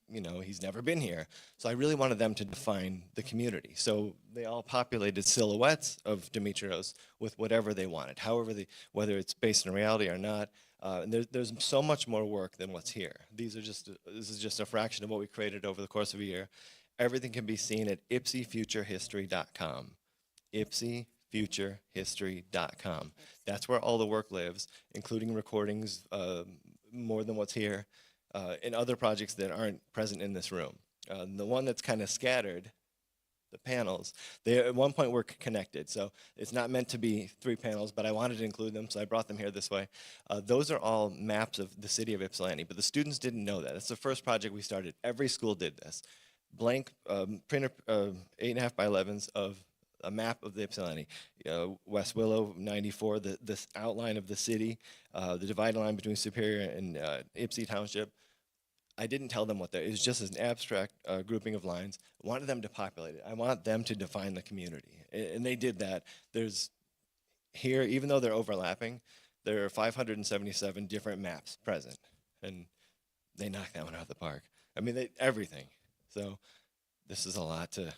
S14: you know, he's never been here. So I really wanted them to define the community. So they all populated silhouettes of Dimitrios with whatever they wanted, whether it's based in reality or not. And there's so much more work than what's here. This is just a fraction of what we created over the course of a year. Everything can be seen at ipsifuturehistory.com. ipsifuturehistory.com. That's where all the work lives, including recordings, more than what's here, and other projects that aren't present in this room. The one that's kind of scattered, the panels, they at one point were connected, so it's not meant to be 3 panels, but I wanted to include them, so I brought them here this way. Those are all maps of the city of Ypsilanti, but the students didn't know that. That's the first project we started. Every school did this. Blank printer, 8.5 by 11s of a map of the Ypsilanti. West Willow, 94, this outline of the city, the dividing line between Superior and Ypsi Township. I didn't tell them what that is. It was just an abstract grouping of lines. I wanted them to populate it. I want them to define the community. And they did that. There's here, even though they're overlapping, there are 577 different maps present. And they knocked that one out of the park. I mean, everything. So this is a lot to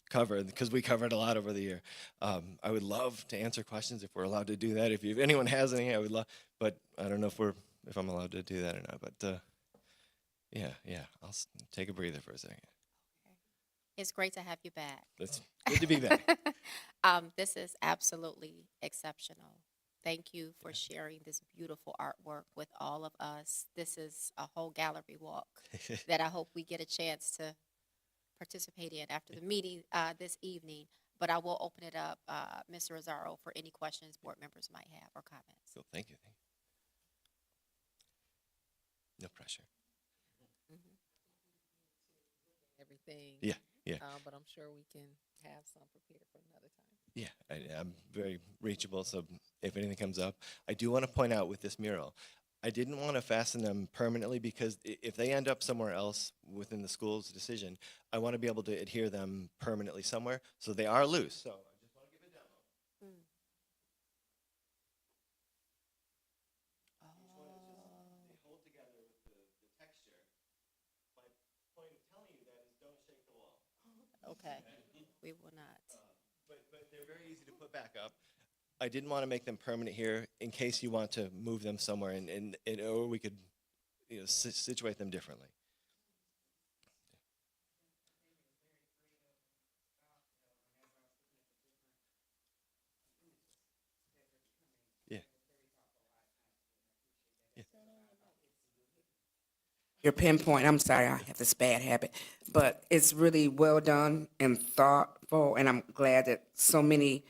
S14: cover, because we covered a lot over the year. I would love to answer questions if we're allowed to do that. If anyone has any, I would love, but I don't know if I'm allowed to do that or not. But yeah, I'll take a breather for a second.
S15: It's great to have you back.
S14: It's good to be back.
S15: This is absolutely exceptional. Thank you for sharing this beautiful artwork with all of us. This is a whole gallery walk that I hope we get a chance to participate in after the meeting this evening. But I will open it up, Mr. Azaro, for any questions board members might have or comments.
S14: So thank you. No pressure.
S11: Everything.
S14: Yeah.
S11: But I'm sure we can have some prepared for another time.
S14: Yeah, I'm very reachable, so if anything comes up. I do want to point out with this mural, I didn't want to fasten them permanently because if they end up somewhere else within the school's decision, I want to be able to adhere them permanently somewhere, so they are loose. So I just want to give a demo. They hold together with the texture. My point of telling you that is don't shake the wall.
S15: Okay, we will not.
S14: But they're very easy to put back up. I didn't want to make them permanent here in case you want to move them somewhere and or we could situate them differently. Yeah.
S10: Your pinpoint, I'm sorry, I have this bad habit, but it's really well done and thoughtful, and I'm glad that so many,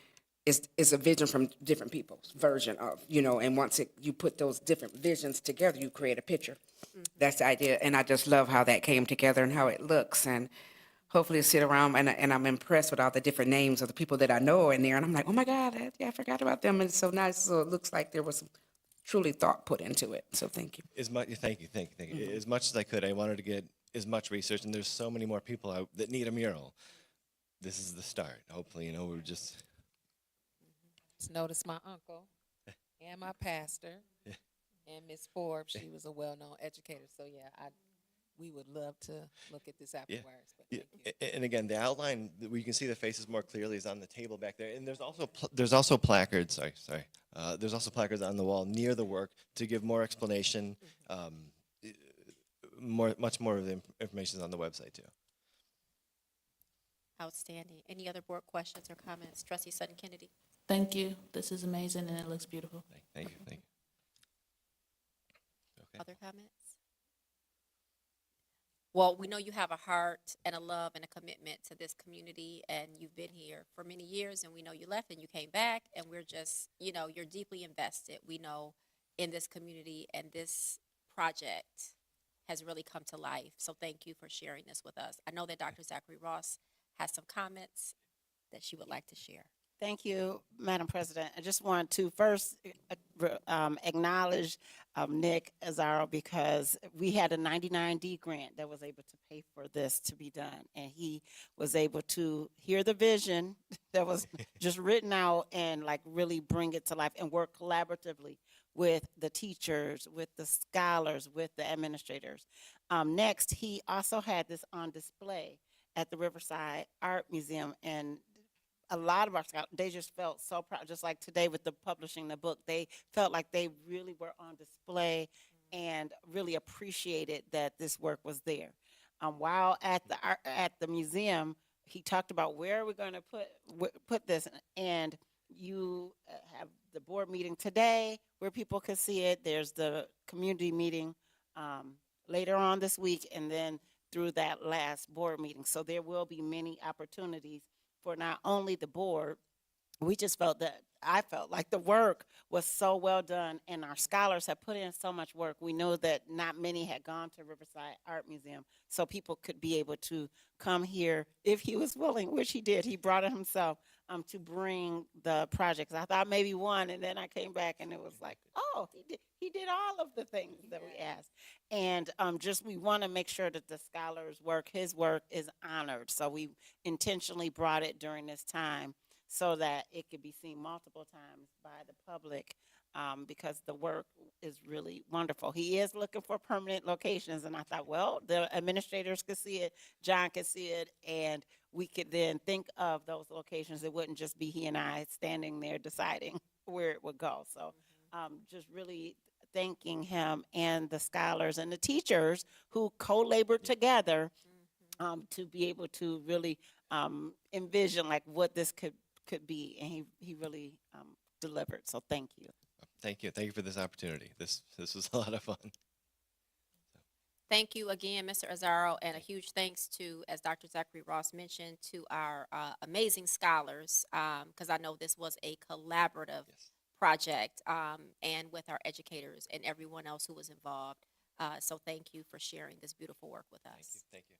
S10: it's a vision from different people's version of, and once you put those different visions together, you create a picture. That's the idea, and I just love how that came together and how it looks, and hopefully sit around, and I'm impressed with all the different names of the people that I know in there, and I'm like, oh my God, I forgot about them, and it's so nice, so it looks like there was some truly thought put into it, so thank you.
S14: Thank you. As much as I could, I wanted to get as much research, and there's so many more people out that need a mural. This is the start. Hopefully, we're just.
S11: Just notice my uncle and my pastor and Miss Forbes. She was a well-known educator. So yeah, we would love to look at this afterwards. But
S14: Yeah.
S11: thank you.
S14: And again, the outline where you can see the faces more clearly is on the table back there. And there's also placards. Sorry. There's also placards on the wall near the work to give more explanation. Much more of the information is on the website too.
S15: Outstanding. Any other board questions or comments? Trustee Sutton Kennedy.
S2: Thank you. This is amazing and it looks beautiful.
S14: Thank you. Okay.
S15: Other comments? Well, we know you have a heart and a love and a commitment to this community, and you've been here for many years, and we know you left and you came back, and we're just, you're deeply invested, we know, in this community, and this project has really come to life. So thank you for sharing this with us. I know that Dr. Zachary Ross has some comments that she would like to share.
S4: Thank you, Madam President. I just want to first acknowledge Nick Azaro because we had a 99D grant that was able to pay for this to be done. And he was able to hear the vision that was just written out and really bring it to life and work collaboratively with the teachers, with the scholars, with the administrators. Next, he also had this on display at the Riverside Art Museum, and a lot of our scholars, they just felt so proud, just like today with the publishing the book, they felt like they really were on display and really appreciated that this work was there. While at the museum, he talked about where we're going to put this, and you have the board meeting today where people can see it. There's the community meeting later on this week, and then through that last board meeting. So there will be many opportunities for not only the board, I felt like the work was so well done, and our scholars have put in so much work. We know that not many had gone to Riverside Art Museum, so people could be able to come here if he was willing, which he did. He brought it himself to bring the projects. I thought maybe one, and then I came back and it was like, oh, he did all of the things that we asked. And we want to make sure that the scholars' work, his work, is honored. So we intentionally brought it during this time so that it could be seen multiple times by the public because the work is really wonderful. He is looking for permanent locations, and I thought, well, the administrators could see it, John could see it, and we could then think of those locations. It wouldn't just be he and I standing there deciding where it would go. So just really thanking him and the scholars and the teachers who co-labored together to be able to really envision what this could be, and he really delivered. So thank you.
S14: Thank you for this opportunity. This was a lot of fun.
S15: Thank you again, Mr. Azaro, and a huge thanks to, as Dr. Zachary Ross mentioned, to our amazing scholars, because I know this was a collaborative project, and with our educators and everyone else who was involved. So thank you for sharing this beautiful work with us.
S14: Thank you.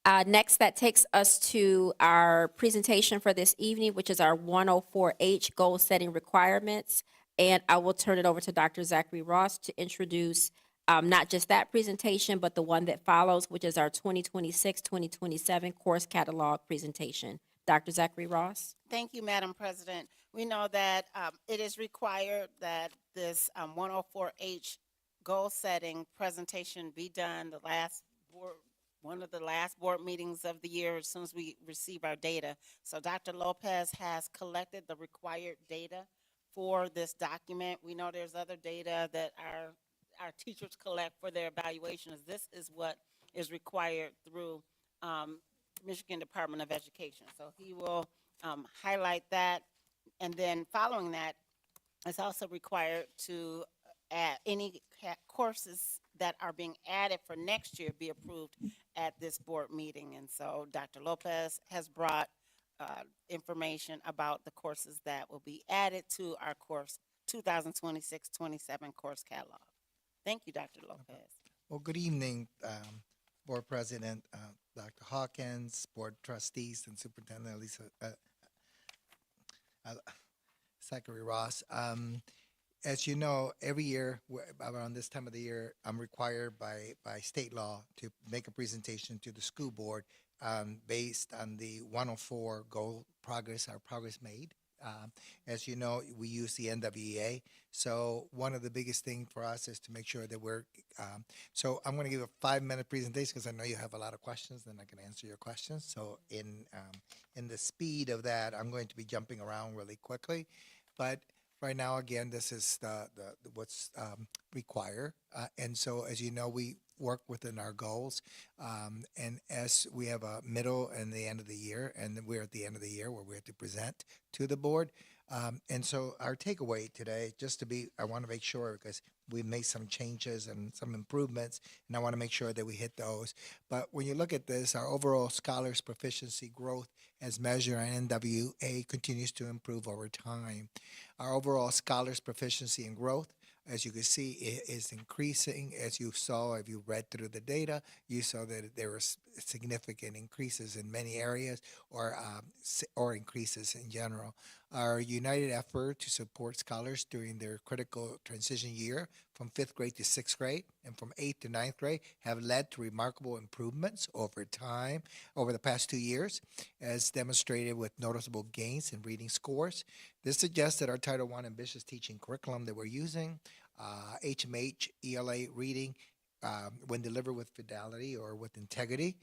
S1: Next, that takes us to our presentation for this evening, which is our 104H Goal Setting Requirements. And I will turn it over to Dr. Zachary Ross to introduce not just that presentation, but the one that follows, which is our 2026-2027 Course Catalog presentation. Dr. Zachary Ross.
S4: Thank you, Madam President. We know that it is required that this 104H goal setting presentation be done one of the last board meetings of the year as soon as we receive our data. So Dr. Lopez has collected the required data for this document. We know there's other data that our teachers collect for their evaluations. This is what is required through Michigan Department of Education. So he will highlight that. And then following that, it's also required to add any courses that are being added for next year be approved at this board meeting. And so Dr. Lopez has brought information about the courses that will be added to our course 2026-27 course catalog. Thank you, Dr. Lopez.
S16: Well, good evening, Board President Dr. Hawkins, Board Trustees, and Superintendent Lisa Zachary Ross. As you know, every year around this time of the year, I'm required by state law to make a presentation to the school board based on the 104 goal progress, our progress made. As you know, we use the NWEA. So one of the biggest things for us is to make sure that we're, so I'm going to give a 5-minute presentation because I know you have a lot of questions and I can answer your questions. So in the speed of that, I'm going to be jumping around really quickly. But right now, again, this is what's required. And so, as you know, we work within our goals. And as we have a middle and the end of the year, and we're at the end of the year where we have to present to the board. And so our takeaway today, I want to make sure because we made some changes and some improvements, and I want to make sure that we hit those. But when you look at this, our overall scholars proficiency growth as measured on NWA continues to improve over time. Our overall scholars proficiency and growth, as you can see, it is increasing. As you saw, if you read through the data, you saw that there were significant increases in many areas or increases in general. Our united effort to support scholars during their critical transition year from 5th grade to 6th grade and from 8th to 9th grade have led to remarkable improvements over time, over the past 2 years, as demonstrated with noticeable gains in reading scores. This suggests that our Title I ambitious teaching curriculum that we're using, HMH, ELA reading, when delivered with fidelity or with integrity,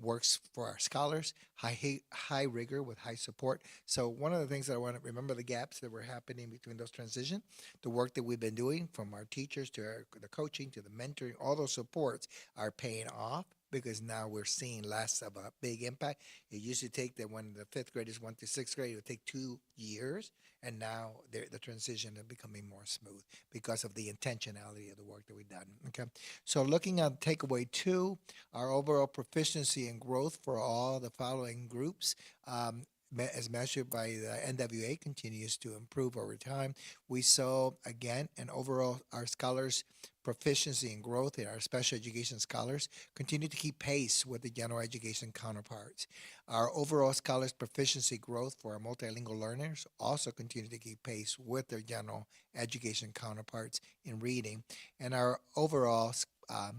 S16: works for our scholars, high rigor with high support. So one of the things that I want to remember the gaps that were happening between those transitions, the work that we've been doing from our teachers to the coaching to the mentoring, all those supports are paying off because now we're seeing less of a big impact. It used to take that when the 5th graders went to 6th grade, it would take 2 years. And now the transition is becoming more smooth because of the intentionality of the work that we've done. Okay, so looking at takeaway 2, our overall proficiency and growth for all the following groups, as measured by the NWA, continues to improve over time. We saw, again, an overall, our scholars' proficiency and growth in our special education scholars continue to keep pace with the general education counterparts. Our overall scholars' proficiency growth for our multilingual learners also continue to keep pace with their general education counterparts in reading. And our overall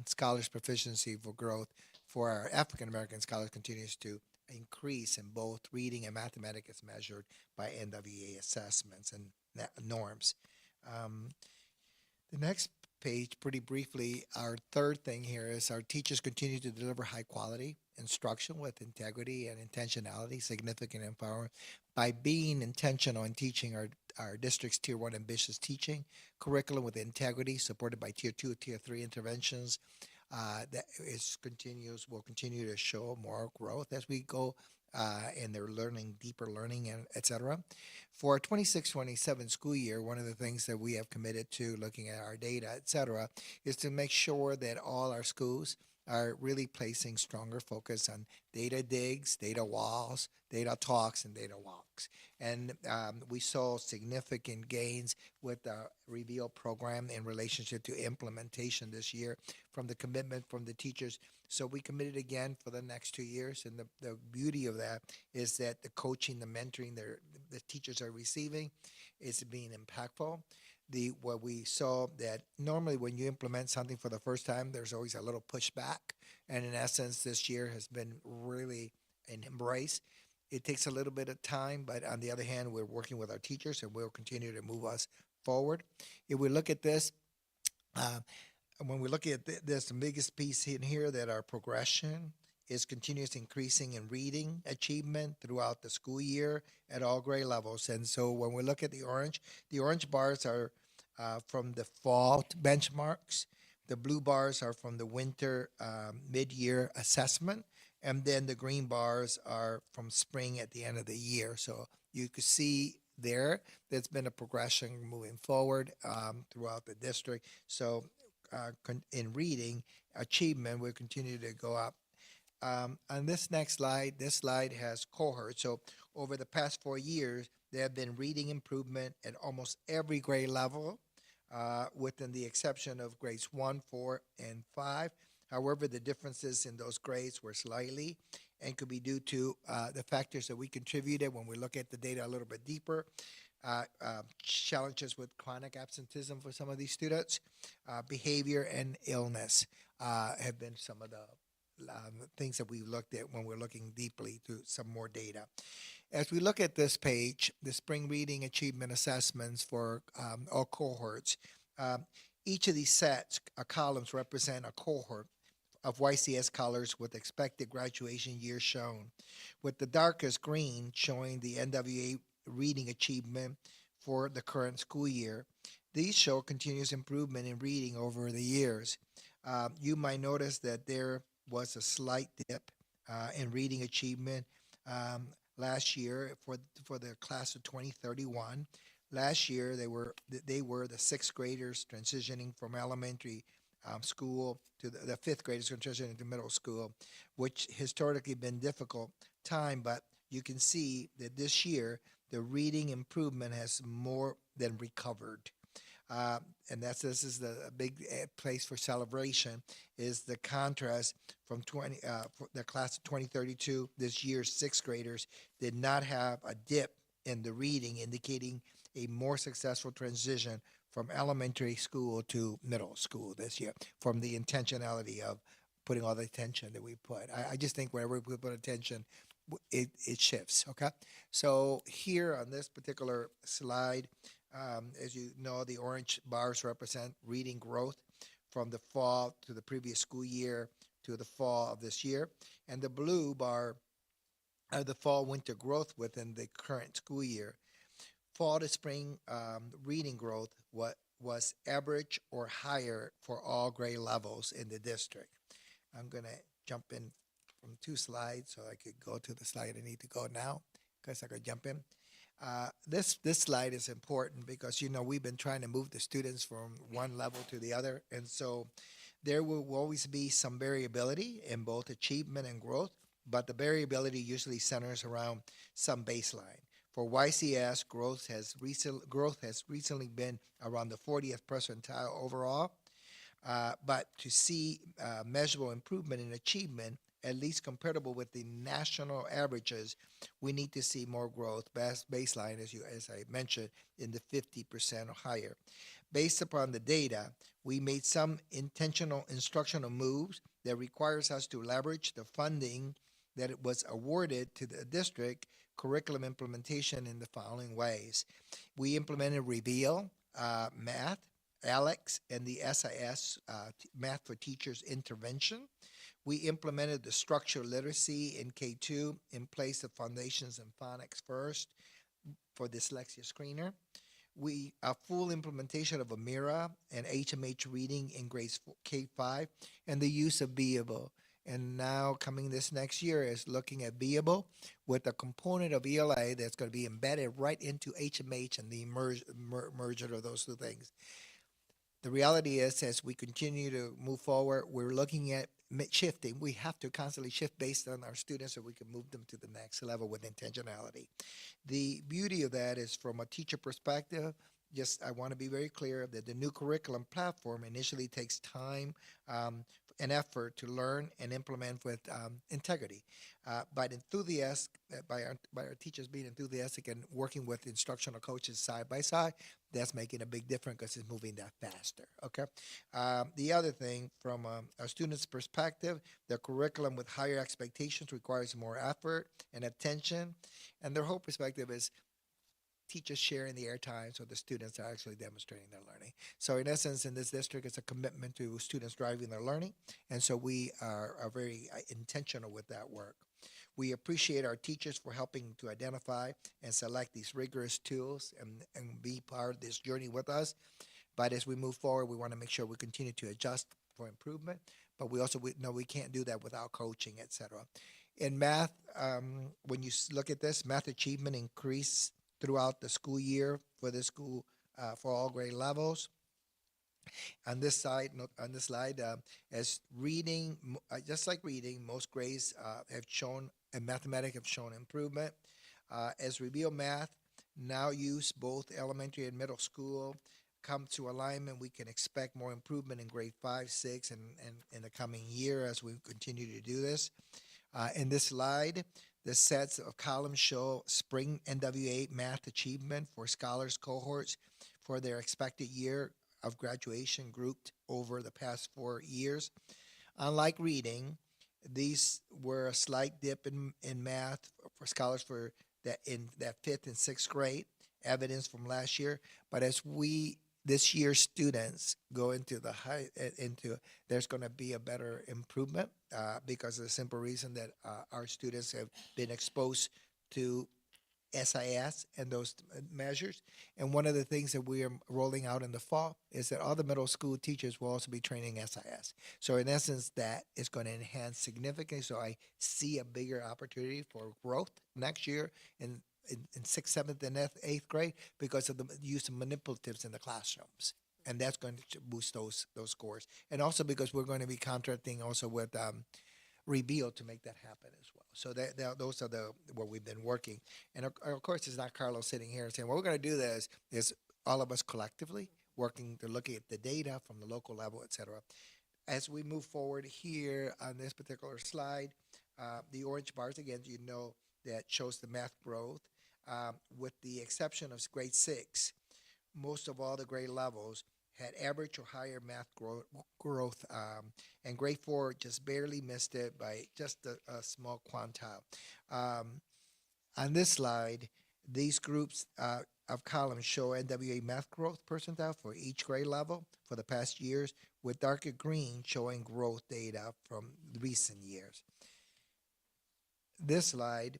S16: scholars' proficiency for growth for our African American scholars continues to increase in both reading and mathematics as measured by NWEA assessments and norms. The next page, pretty briefly, our third thing here is our teachers continue to deliver high quality instruction with integrity and intentionality, significant empowerment by being intentional in teaching our district's Tier 1 ambitious teaching curriculum with integrity supported by Tier 2, Tier 3 interventions. That will continue to show more growth as we go in their learning, deeper learning, and et cetera. For our 26-27 school year, one of the things that we have committed to looking at our data, et cetera, is to make sure that all our schools are really placing stronger focus on data digs, data walls, data talks, and data walks. And we saw significant gains with the Reveal program in relationship to implementation this year from the commitment from the teachers. So we committed again for the next 2 years. And the beauty of that is that the coaching, the mentoring the teachers are receiving is being impactful. What we saw that normally when you implement something for the first time, there's always a little pushback. And in essence, this year has been really an embrace. It takes a little bit of time, but on the other hand, we're working with our teachers and we'll continue to move us forward. If we look at this, when we look at this, the biggest piece in here that our progression is continuous increasing in reading achievement throughout the school year at all grade levels. And so when we look at the orange bars are from the fall benchmarks. The blue bars are from the winter mid-year assessment. And then the green bars are from spring at the end of the year. So you could see there's been a progression moving forward throughout the district. So in reading, achievement will continue to go up. On this next slide, this slide has cohorts. So over the past 4 years, there have been reading improvement at almost every grade level, within the exception of grades 1, 4, and 5. However, the differences in those grades were slightly and could be due to the factors that we contributed when we look at the data a little bit deeper. Challenges with chronic absenteeism for some of these students, behavior and illness have been some of the things that we've looked at when we're looking deeply to some more data. As we look at this page, the spring reading achievement assessments for all cohorts, each of these columns represent a cohort of YCS colors with expected graduation year shown, with the darkest green showing the NWA reading achievement for the current school year. These show continuous improvement in reading over the years. You might notice that there was a slight dip in reading achievement last year for the class of 2031. Last year, they were the sixth graders transitioning from elementary school to the fifth graders transitioning to middle school, which historically been difficult time. But you can see that this year the reading improvement has more than recovered, and this is the big place for celebration. Is the contrast from for the class of 2032? This year's sixth graders did not have a dip in the reading, indicating a more successful transition from elementary school to middle school this year, from the intentionality of putting all the attention that we put. I just think wherever we put attention, it shifts, okay? So here on this particular slide, as you know, the orange bars represent reading growth from the fall to the previous school year to the fall of this year. And the blue bar are the fall-winter growth within the current school year. Fall to spring reading growth was average or higher for all grade levels in the district. I'm going to jump in from 2 slides so I could go to the slide I need to go now because I could jump in. This slide is important because, you know, we've been trying to move the students from one level to the other. And so there will always be some variability in both achievement and growth, but the variability usually centers around some baseline. For YCS, growth has recently been around the 40th percentile overall, but to see measurable improvement in achievement, at least comparable with the national averages, we need to see more growth. Baseline, as I mentioned, in the 50% or higher. Based upon the data, we made some intentional instructional moves that requires us to leverage the funding that it was awarded to the district curriculum implementation in the following ways. We implemented Reveal, Math, ALEX, and the SIS, Math for Teachers intervention. We implemented the structured literacy in K2 in place of Foundations and Phonics First for dyslexia screener. A full implementation of Amira and HMH reading in grades K5 and the use of Beable. And now coming this next year is looking at Beable with a component of ELA that's going to be embedded right into HMH and the merger of those two things. The reality is, as we continue to move forward, we're looking at shifting. We have to constantly shift based on our students so we can move them to the next level with intentionality. The beauty of that is from a teacher perspective, I want to be very clear that the new curriculum platform initially takes time an effort to learn and implement with integrity. By our teachers being enthusiastic and working with instructional coaches side by side, that's making a big difference because it's moving that faster. Okay. The other thing, from a student's perspective, the curriculum with higher expectations requires more effort and attention, and their whole perspective is teachers sharing the airtime so the students are actually demonstrating their learning. So in essence, in this district, it's a commitment to students driving their learning, and so we are very intentional with that work. We appreciate our teachers for helping to identify and select these rigorous tools and be part of this journey with us. But as we move forward, we want to make sure we continue to adjust for improvement, but we also know we can't do that without coaching, et cetera. In math, when you look at this, math achievement increased throughout the school year for the school for all grade levels. On this slide, as reading, just like reading, most grades have shown, and mathematics have shown improvement. As Reveal Math now use both elementary and middle school come to alignment, we can expect more improvement in grade 5, 6, and in the coming year as we continue to do this. In this slide, the sets of columns show spring NWA math achievement for scholars cohorts for their expected year of graduation grouped over the past 4 years. Unlike reading, these were a slight dip in math for scholars for that in that 5th and 6th grade, evidence from last year. But as this year's students go into there's going to be a better improvement because of the simple reason that our students have been exposed to SIS and those measures. And one of the things that we are rolling out in the fall is that all the middle school teachers will also be training SIS. So in essence, that is going to enhance significantly. So I see a bigger opportunity for growth next year in 6th, 7th, and 8th grade because of the use of manipulatives in the classrooms. And that's going to boost those scores. And also because we're going to be contracting also with Reveal to make that happen as well. So those are what we've been working. And of course, it's not Carlos sitting here and saying, what we're going to do is all of us collectively working to look at the data from the local level, et cetera. As we move forward here on this particular slide, the orange bars, again, that shows the math growth. With the exception of grade 6, most of all the grade levels had average or higher math growth, and grade 4 just barely missed it by just a small quantile. On this slide, these groups of columns show NWA math growth percentile for each grade level for the past years, with darker green showing growth data from recent years. This slide,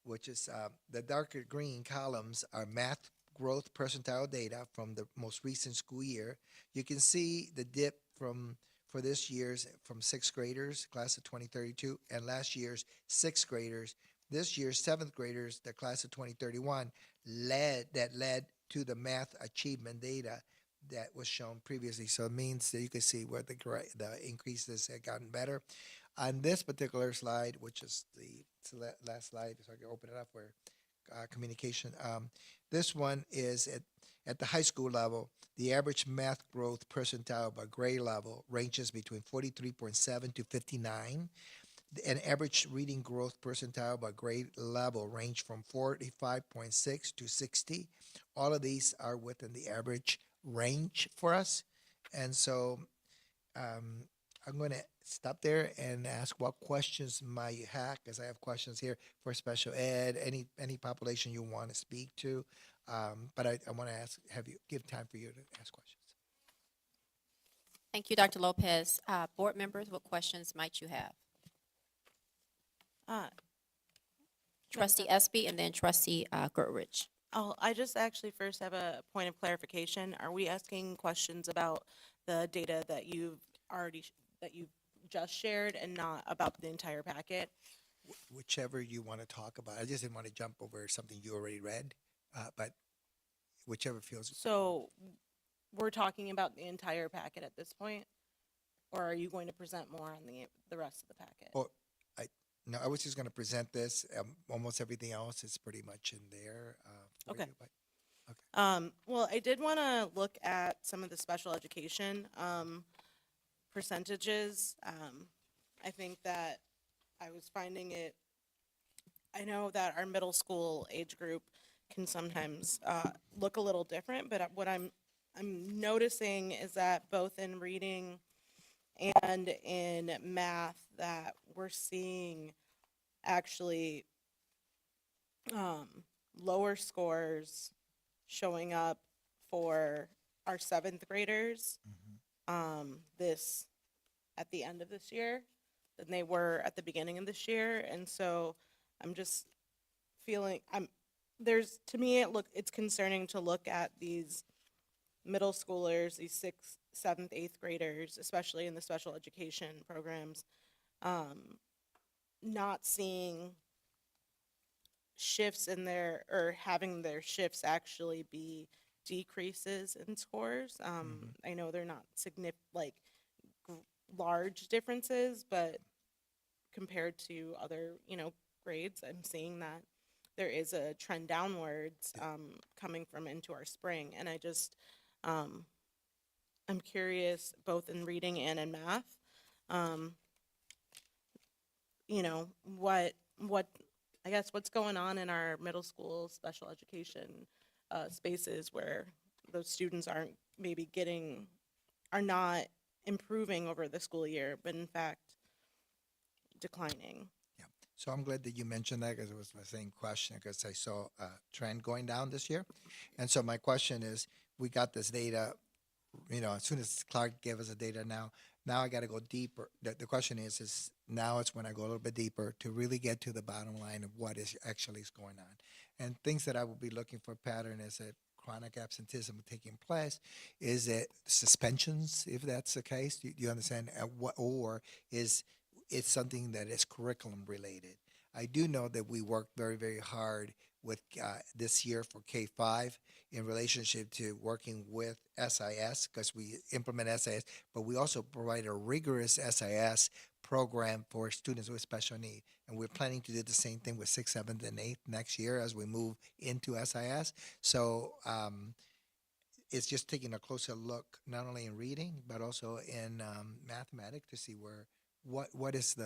S16: which is the darker green columns, are math growth percentile data from the most recent school year. You can see the dip for this year's from 6th graders, class of 2032, and last year's 6th graders. This year's 7th graders, the class of 2031, led to the math achievement data that was shown previously. So it means that you can see where the increases have gotten better. On this particular slide, which is the last slide, so I can open it up for communication. This one is at the high school level. The average math growth percentile by grade level ranges between 43.7 to 59. An average reading growth percentile by grade level range from 45.6 to 60. All of these are within the average range for us. And so I'm going to stop there and ask what questions might you have, because I have questions here for special ed, any population you want to speak to. But I want to give time for you to ask questions.
S15: Thank you, Dr. Lopez. Board members, what questions might you have? Trustee Espy and then Trustee Goodrich.
S12: I just actually first have a point of clarification. Are we asking questions about the data that you've just shared and not about the entire packet?
S16: Whichever you want to talk about. I just didn't want to jump over something you already read, but whichever feels.
S12: So we're talking about the entire packet at this point, or are you going to present more on the rest of the packet?
S16: Well, no, I was just going to present this. Almost everything else is pretty much in there.
S12: Okay.
S16: You, okay.
S12: Well, I did want to look at some of the special education percentages. I think that I was finding it, I know that our middle school age group can sometimes look a little different, but what I'm noticing is that both in reading and in math that we're seeing actually lower scores showing up for our seventh graders this at the end of this year than they were at the beginning of this year. And so I'm just feeling to me it's concerning to look at these middle schoolers, these sixth, seventh, eighth graders, especially in the special education programs, not seeing shifts in their, or having their shifts actually be decreases in scores. I know they're not large differences, but compared to other, grades, I'm seeing that there is a trend downwards coming from into our spring. And I just, I'm curious, both in reading and in math, what I guess what's going on in our middle school special education spaces where those students aren't maybe are not improving over the school year, but in fact declining.
S16: Yeah. So I'm glad that you mentioned that because it was my same question because I saw a trend going down this year. And so my question is, we got this data, as soon as Clark gave us the data now I got to go deeper. The question is now it's when I go a little bit deeper to really get to the bottom line of what is actually going on. And things that I will be looking for pattern is that chronic absenteeism taking place, is it suspensions, if that's the case? Do you understand? Or is it something that is curriculum related? I do know that we worked very, very hard with this year for K-5 in relationship to working with SIS, because we implement SIS, but we also provide a rigorous SIS program for students with special need. And we're planning to do the same thing with 6th, 7th, and 8th next year as we move into SIS. So it's just taking a closer look, not only in reading, but also in mathematics to see what is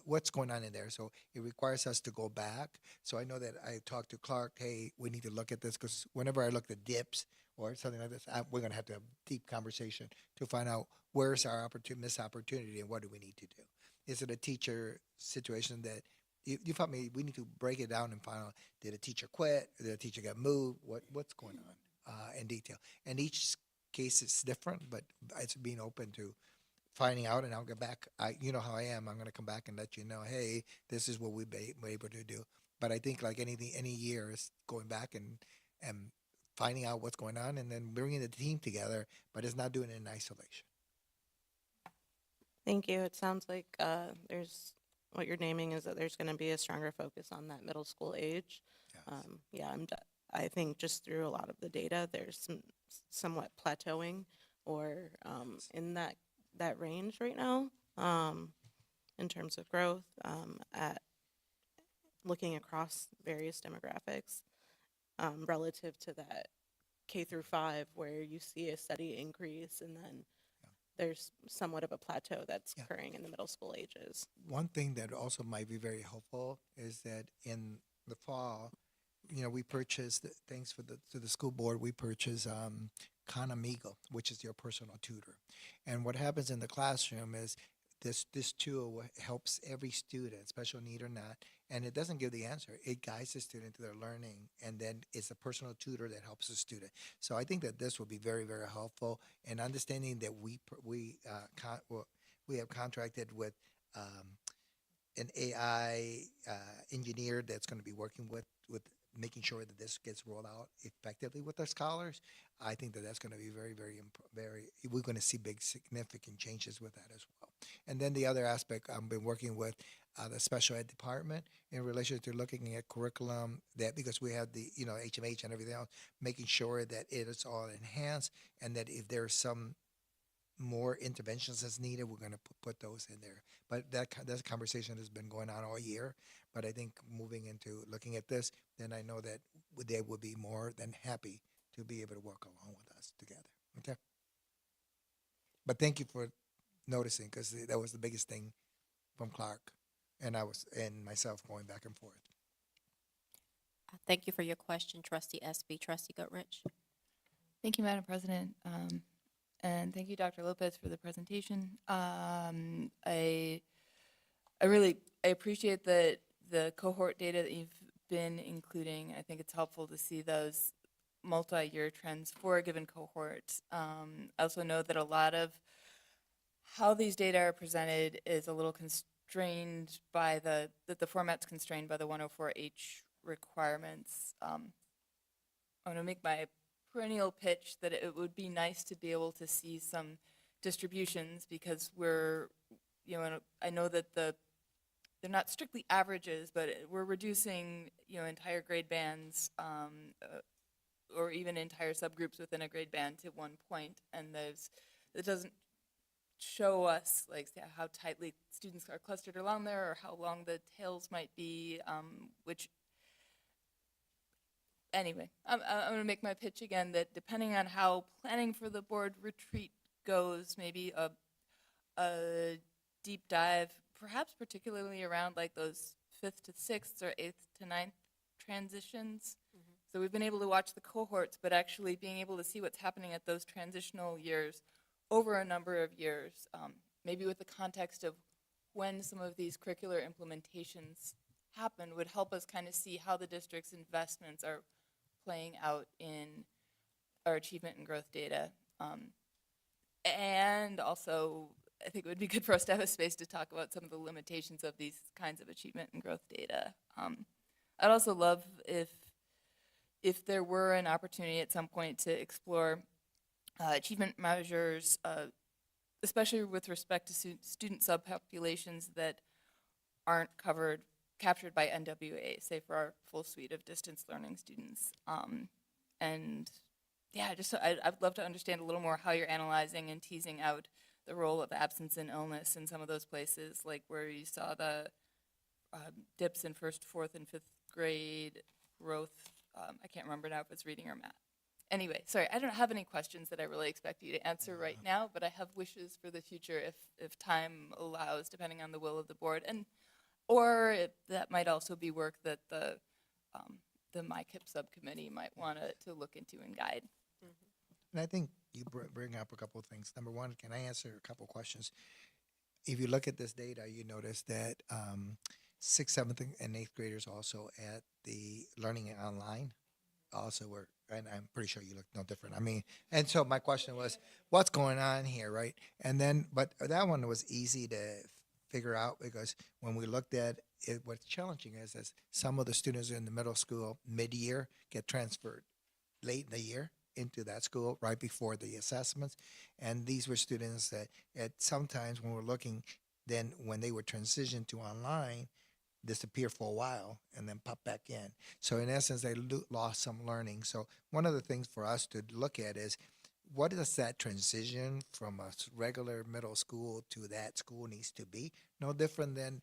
S16: what's going on in there. So it requires us to go back. So I know that I talked to Clark, hey, we need to look at this, because whenever I look at dips or something like this, we're going to have to have a deep conversation to find out where's our missed opportunity and what do we need to do. Is it a teacher situation that you thought we need to break it down and find out, did a teacher quit? Did a teacher get moved? What's going on in detail? And each case is different, but it's being open to finding out, and I'll get back. You know how I am. I'm going to come back and let you know, hey, this is what we've been able to do. But I think like anything, any year is going back and finding out what's going on and then bringing the team together, but it's not doing it in isolation.
S12: Thank you. It sounds like there's what you're naming is that there's going to be a stronger focus on that middle school age.
S16: Yes.
S12: I think just through a lot of the data, there's some somewhat plateauing or in that range right now in terms of growth at looking across various demographics relative to that K through 5 where you see a steady increase and then there's somewhat of a plateau that's occurring in the middle school ages.
S16: One thing that also might be very helpful is that in the fall, we purchased, thanks to the school board, we purchased Khan Amigo, which is your personal tutor. And what happens in the classroom is this tool helps every student, special need or not, and it doesn't give the answer. It guides the student to their learning, and then it's a personal tutor that helps the student. So I think that this will be very, very helpful in understanding that we have contracted with an AI engineer that's going to be working with making sure that this gets rolled out effectively with our scholars. I think that that's going to be very, very, we're going to see big, significant changes with that as well. And then the other aspect, I've been working with the special ed department in relation to looking at curriculum that, because we have the, HMH and everything else, making sure that it is all enhanced and that if there's some more interventions that's needed, we're going to put those in there. But that conversation has been going on all year. But I think moving into looking at this, then I know that they would be more than happy to be able to work along with us together. Okay. But thank you for noticing because that was the biggest thing from Clark, and myself going back and forth.
S15: Thank you for your question, Trustee SB. Trustee Goodrich.
S17: Thank you, Madam President. And thank you, Dr. Lopez, for the presentation. I appreciate the cohort data that you've been including. I think it's helpful to see those multi-year trends for a given cohort. I also know that a lot of how these data are presented is a little constrained by the format's constrained by the 104H requirements. I'm going to make my perennial pitch that it would be nice to be able to see some distributions because we're, and I know that they're not strictly averages, but we're reducing, entire grade bands or even entire subgroups within a grade band to 1 point, and it doesn't show us like how tightly students are clustered along there or how long the tails might be, which anyway, I'm going to make my pitch again that depending on how planning for the board retreat goes, maybe a deep dive, perhaps particularly around like those 5th to 6th or 8th to 9th transitions. So we've been able to watch the cohorts, but actually being able to see what's happening at those transitional years over a number of years, maybe with the context of when some of these curricular implementations happen would help us kind of see how the district's investments are playing out in our achievement and growth data. And also, I think it would be good for us to have a space to talk about some of the limitations of these kinds of achievement and growth data. I'd also love if there were an opportunity at some point to explore achievement measures, especially with respect to student subpopulations that aren't captured by NWA, say for our full suite of distance learning students. And yeah, I'd love to understand a little more how you're analyzing and teasing out the role of absence and illness in some of those places, like where you saw the dips in 1st, 4th, and 5th grade growth. I can't remember now if it's reading or math. Anyway, sorry, I don't have any questions that I really expect you to answer right now, but I have wishes for the future if time allows, depending on the will of the board, or that might also be work that the MyKIP subcommittee might want to look into and guide.
S16: And I think you bring up a couple of things. Number one, can I answer a couple of questions? If you look at this data, you notice that 6th, 7th, and 8th graders also at the learning online also were, and I'm pretty sure you look no different. I mean, and so my question was, what's going on here, right? And then, but that one was easy to figure out because when we looked at it, what's challenging is some of the students in the middle school mid-year get transferred late in the year into that school right before the assessments. And these were students that at sometimes when we're looking, then when they would transition to online, disappear for a while and then pop back in. So in essence, they lost some learning. So one of the things for us to look at is what does that transition from a regular middle school to that school needs to be? No different than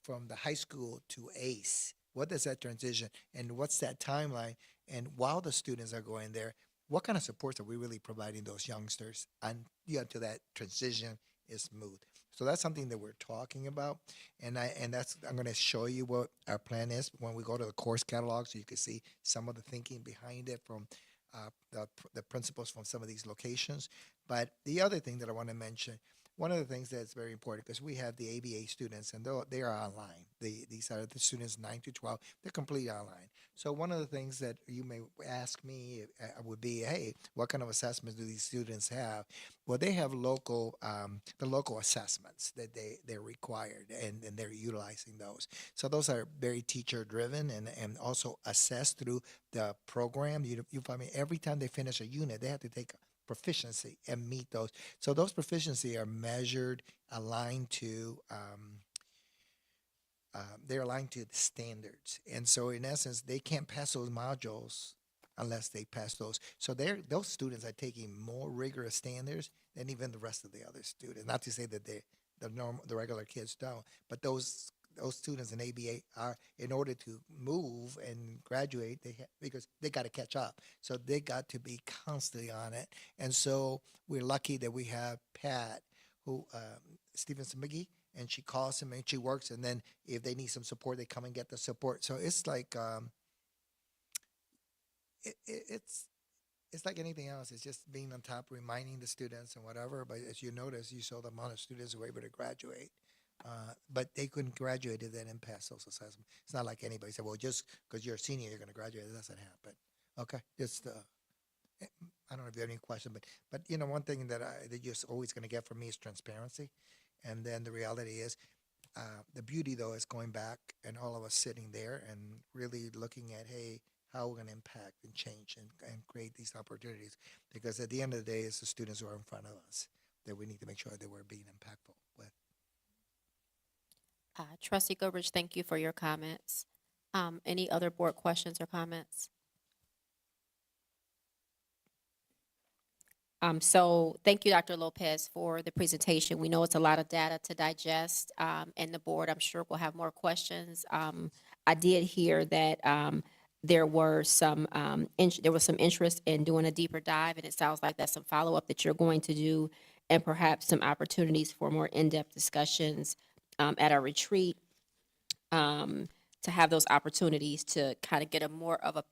S16: from the high school to ACE. What does that transition and what's that timeline? And while the students are going there, what kind of supports are we really providing those youngsters until that transition is smooth? So that's something that we're talking about, and I'm going to show you what our plan is when we go to the course catalog, so you can see some of the thinking behind it from the principals from some of these locations. But the other thing that I want to mention, one of the things that's very important, because we have the ABA students, and they are online. These are the students 9 to 12. They're completely online. So one of the things that you may ask me would be, hey, what kind of assessments do these students have? Well, they have the local assessments that they're required, and they're utilizing those. So those are very teacher-driven and also assessed through the program. You find me every time they finish a unit, they have to take proficiency and meet those. So those proficiency are measured, aligned to they're aligned to the standards. And so in essence, they can't pass those modules unless they pass those. So those students are taking more rigorous standards than even the rest of the other students. Not to say that the regular kids don't, but those students in ABA are, in order to move and graduate, because they got to catch up. So they got to be constantly on it. And so we're lucky that we have Pat, who Stevenson McGee, and she calls him and she works. And then if they need some support, they come and get the support. So it's like it's like anything else. It's just being on top, reminding the students and whatever. But as you notice, you saw the amount of students who were able to graduate. But they couldn't graduate if they didn't pass social assessment. It's not like anybody said, well, just because you're a senior, you're going to graduate. It doesn't happen. Okay, just I don't know if you have any question, but you know, one thing that you're always going to get from me is transparency, and then the reality is, the beauty though is going back and all of us sitting there and really looking at, hey, how we're going to impact and change and create these opportunities, because at the end of the day, it's the students who are in front of us that we need to make sure that we're being impactful with.
S15: Trustee Goodrich, thank you for your comments. Any other board questions or comments? So thank you, Dr. Lopez, for the presentation. We know it's a lot of data to digest, and the board, I'm sure, will have more questions. I did hear that there was some interest in doing a deeper dive, and it sounds like that's some follow-up that you're going to do, and perhaps some opportunities for more in-depth discussions at our retreat, to have those opportunities to kind of get a more of a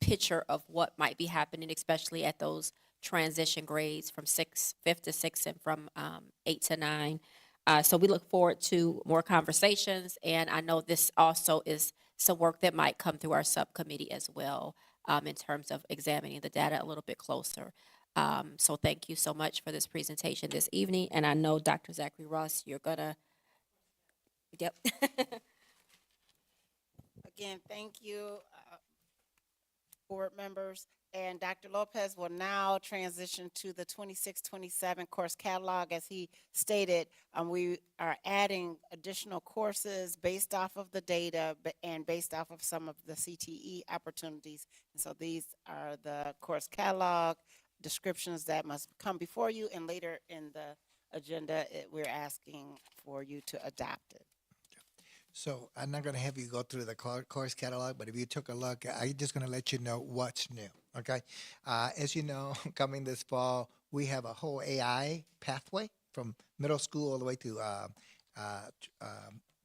S15: picture of what might be happening, especially at those transition grades from 5th to 6th and from 8 to 9. So we look forward to more conversations, and I know this also is some work that might come through our subcommittee as well, in terms of examining the data a little bit closer. So thank you so much for this presentation this evening, and I know Dr. Zachary Ross, you're gonna, yep.
S4: Again, thank you, board members. And Dr. Lopez will now transition to the 26-27 course catalog. As he stated, we are adding additional courses based off of the data and based off of some of the CTE opportunities. And so these are the course catalog descriptions that must come before you, and later in the agenda, we're asking for you to adopt it.
S16: So I'm not going to have you go through the course catalog, but if you took a look, I'm just going to let you know what's new, okay? As you know, coming this fall, we have a whole AI pathway from middle school all the way to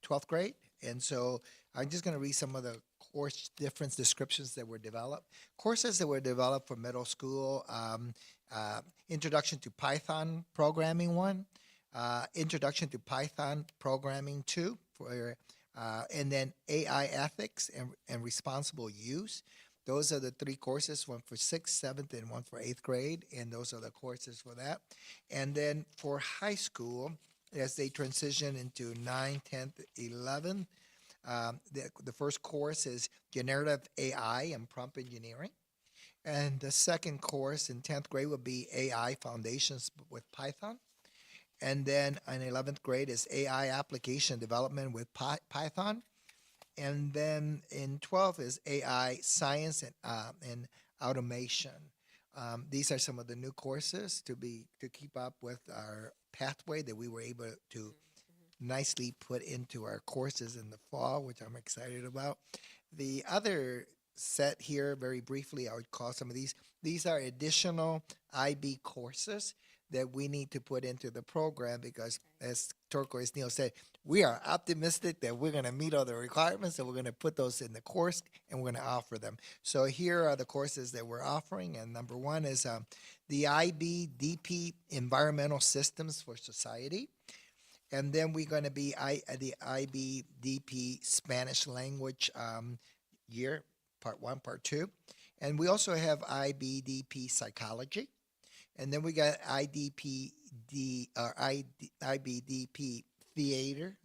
S16: 12th grade. And so I'm just going to read some of the course difference descriptions that were developed. Courses that were developed for middle school, Introduction to Python Programming 1, Introduction to Python Programming 2, and then AI Ethics and Responsible Use. Those are the 3 courses, one for 6th, 7th, and one for 8th grade, and those are the courses for that. And then for high school, as they transition into 9th, 10th, 11th, the first course is Generative AI and Prompt Engineering. And the second course in 10th grade will be AI Foundations with Python. And then in 11th grade is AI Application Development with Python. And then in 12th is AI Science and Automation. These are some of the new courses to keep up with our pathway that we were able to nicely put into our courses in the fall, which I'm excited about. The other set here, very briefly, I would call some of these are additional IB courses that we need to put into the program, because as Turquoise Neal said, we are optimistic that we're going to meet all the requirements, and we're going to put those in the course and we're going to offer them. So here are the courses that we're offering, and number one is the IBDP Environmental Systems for Society. And then we're going to be the IBDP Spanish Language year, part 1, part 2. And we also have IBDP Psychology. And then we got IBDP Theater,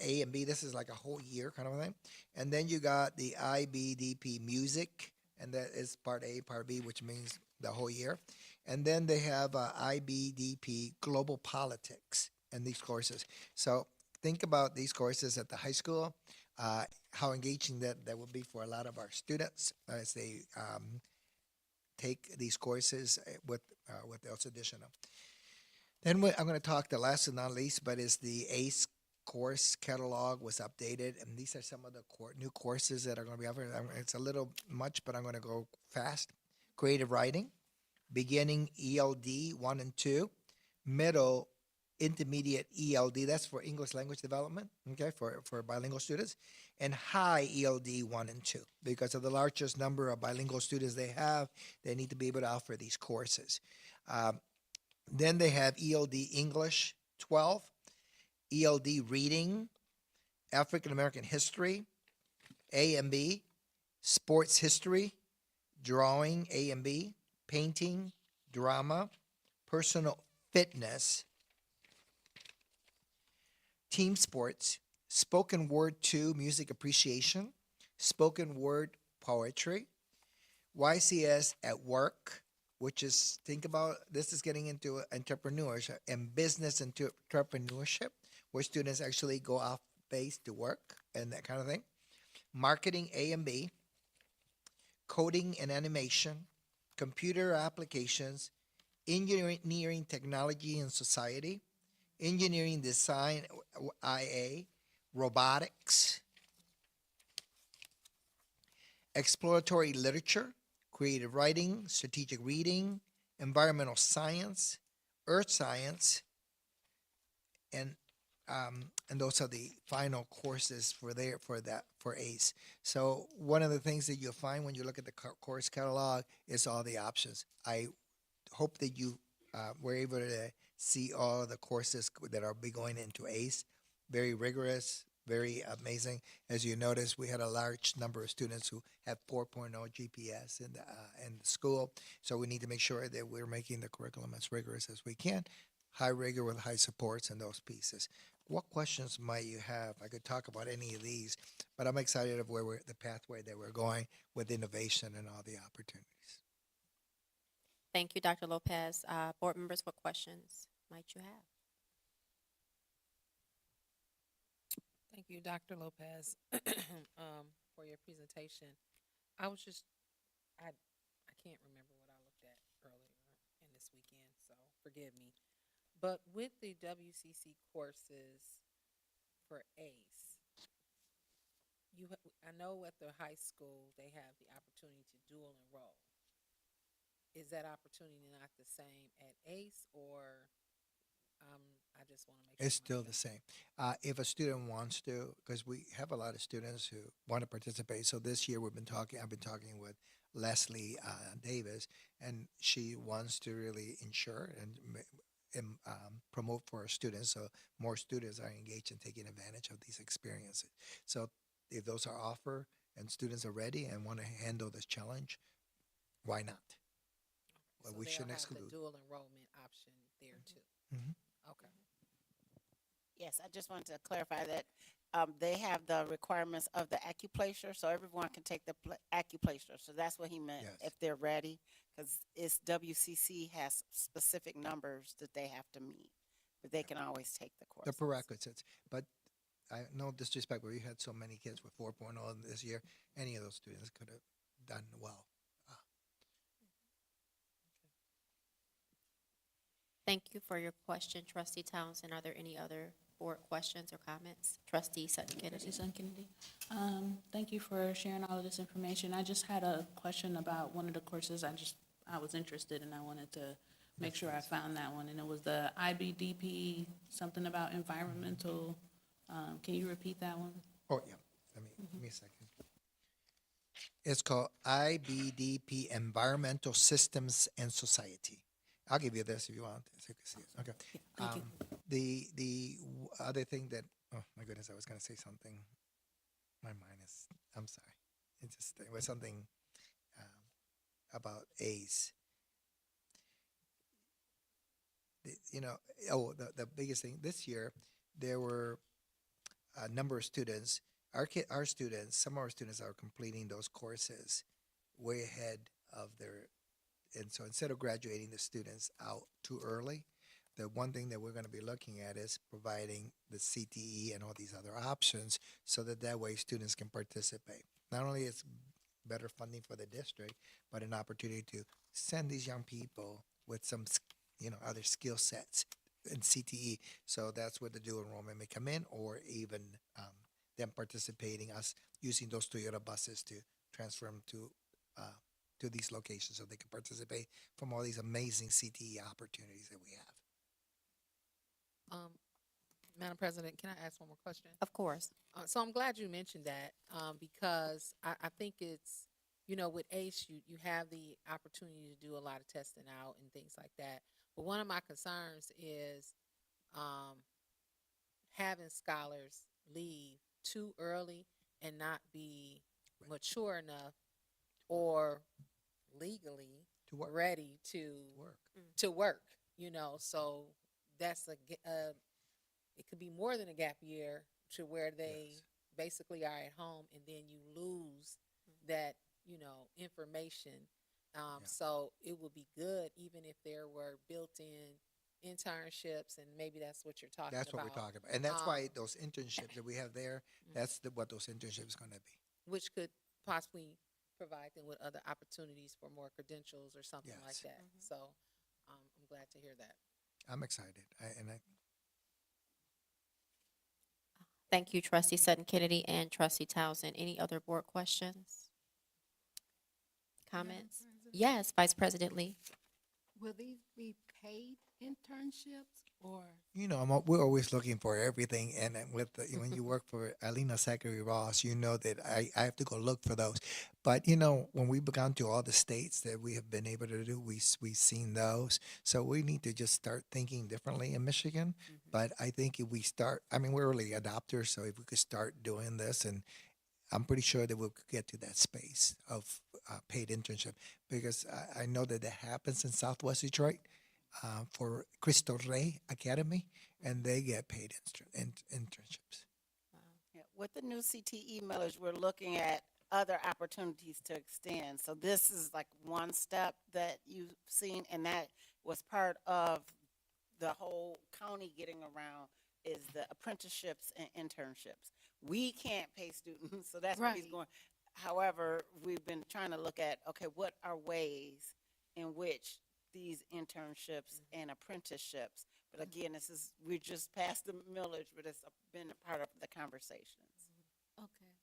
S16: A and B. This is like a whole year kind of thing. And then you got the IBDP Music, and that is part A, part B, which means the whole year. And then they have IBDP Global Politics and these courses. So think about these courses at the high school, how engaging that will be for a lot of our students as they take these courses with those additional. Then I'm going to talk, the last and not least, but is the ACE course catalog was updated, and these are some of the new courses that are going to be offered. It's a little much, but I'm going to go fast. Creative Writing, Beginning ELD 1 and 2, middle, intermediate ELD, that's for English language development, okay, for bilingual students, and high ELD 1 and 2. Because of the largest number of bilingual students they have, they need to be able to offer these courses. Then they have ELD English 12, ELD Reading, African American History, A and B, Sports History, Drawing, A and B, Painting, Drama, Personal Fitness, Team Sports, Spoken Word 2, Music Appreciation, Spoken Word Poetry, YCS at Work, which is, think about, this is getting into entrepreneurship and business entrepreneurship, where students actually go off base to work and that kind of thing. Marketing, A and B, coding and animation, computer applications, engineering, technology and society, engineering design, IA, robotics, exploratory literature, creative writing, strategic reading, environmental science, earth science, and those are the final courses for ACE. So one of the things that you'll find when you look at the course catalog is all the options. I hope that you were able to see all of the courses that are be going into ACE. Very rigorous, very amazing. As you notice, we had a large number of students who have 4.0 GPS in the school. So we need to make sure that we're making the curriculum as rigorous as we can. High rigor with high supports and those pieces. What questions might you have? I could talk about any of these, but I'm excited of the pathway that we're going with innovation and all the opportunities.
S15: Thank you, Dr. Lopez. Board members, what questions might you have?
S11: Thank you, Dr. Lopez, for your presentation. I can't remember what I looked at earlier in this weekend, so forgive me. But with the WCC courses for ACE, I know at the high school they have the opportunity to dual enroll. Is that opportunity not the same at ACE, or I just want to make sure?
S16: It's still the same. If a student wants to, because we have a lot of students who want to participate. So this year I've been talking with Leslie Davis, and she wants to really ensure and promote for our students, so more students are engaged in taking advantage of these experiences. So if those are offered and students are ready and want to handle this challenge, why not? But
S11: So
S16: we
S11: they'll
S16: shouldn't
S11: have
S16: exclude.
S11: the dual enrollment option there too.
S16: Mhm.
S11: Okay.
S4: Yes, I just wanted to clarify that they have the requirements of the acupuncture, so everyone can take the acupuncture. So that's what he meant,
S16: Yes.
S4: if they're ready, because it's WCC has specific numbers that they have to meet, but they can always take the course.
S16: The prerequisites. But I no disrespect, but we had so many kids with 4.0 this year. Any of those students could have done well.
S15: Thank you for your question, Trustee Townsend. Are there any other board questions or comments? Trustee Sutton Kennedy.
S2: Trustee Sutton Kennedy. Thank you for sharing all of this information. I just had a question about one of the courses I was interested in. I wanted to make sure I found that one, and it was the IBDP, something about environmental. Can you repeat that one?
S16: Oh, yeah. Give me a second. It's called IBDP, Environmental Systems and Society. I'll give you this if you want, so you can see it. Okay.
S2: Thank you.
S16: The other thing that, oh my goodness, I was going to say something. My mind is, I'm sorry. It was something about ACE. The biggest thing this year, there were a number of students. Our students, some of our students are completing those courses way ahead of their. And so instead of graduating the students out too early, the one thing that we're going to be looking at is providing the CTE and all these other options so that way students can participate. Not only is better funding for the district, but an opportunity to send these young people with some, other skill sets in CTE. So that's where the dual enrollment may come in, or even them participating, us using those Toyota buses to transfer them to these locations so they can participate from all these amazing CTE opportunities that we have.
S11: Madam President, can I ask one more question?
S15: Of course.
S11: So I'm glad you mentioned that because I think it's, with ACE, you have the opportunity to do a lot of testing out and things like that. But one of my concerns is having scholars leave too early and not be mature enough or legally
S16: To work.
S11: ready to work. So that's it could be more than a gap year to where they basically are at home and then you lose that, information. So it would be good even if there were built-in internships, and maybe that's what you're talking
S16: That's
S11: about.
S16: what we're talking about. And that's why those internships that we have there, that's what those internships are gonna be.
S11: Which could possibly provide them with other opportunities for more credentials or something like
S16: Yes.
S11: that. So I'm glad to hear that.
S16: I'm excited.
S15: Thank you, Trustee Sutton Kennedy and Trustee Townsend. Any other board questions? Comments? Yes, Vice President Lee.
S3: Will these be paid internships or?
S16: We're always looking for everything, and then when you work for Alina Zachary Ross, you know that I have to go look for those. But when we've gone to all the states that we have been able to do, we've seen those. So we need to just start thinking differently in Michigan. But I think if we start, we're early adopters, so if we could start doing this, and I'm pretty sure that we'll get to that space of paid internship, because I know that happens in Southwest Detroit. For Cristo Rey Academy, and they get paid internships.
S4: Yeah, with the new CTE millage, we're looking at other opportunities to extend. So this is like one step that you've seen, and that was part of the whole county getting around is the apprenticeships and internships. We can't pay students, so that's where he's
S3: Right.
S4: going. However, we've been trying to look at, okay, what are ways in which these internships and apprenticeships, but again, we're just past the millage, but it's been a part of the conversations.
S3: Okay.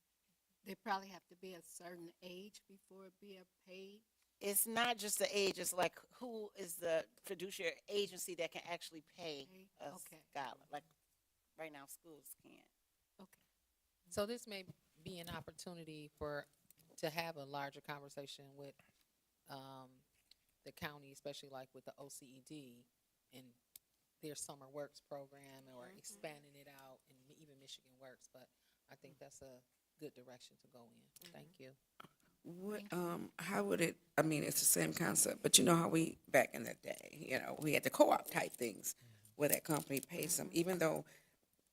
S3: They probably have to be a certain age before it be a paid.
S4: It's not just the age, it's like who is the fiduciary agency that can actually pay a
S3: Okay.
S4: scholar? Like, right now, schools can't.
S3: Okay.
S11: So this may be an opportunity to have a larger conversation with the county, especially like with the OCED and their summer works program, or expanding it out, and even Michigan Works. But I think that's a good direction to go in. Thank you.
S10: How would it, it's the same concept, but you know how back in the day, we had the co-op type things where that company pays them, even though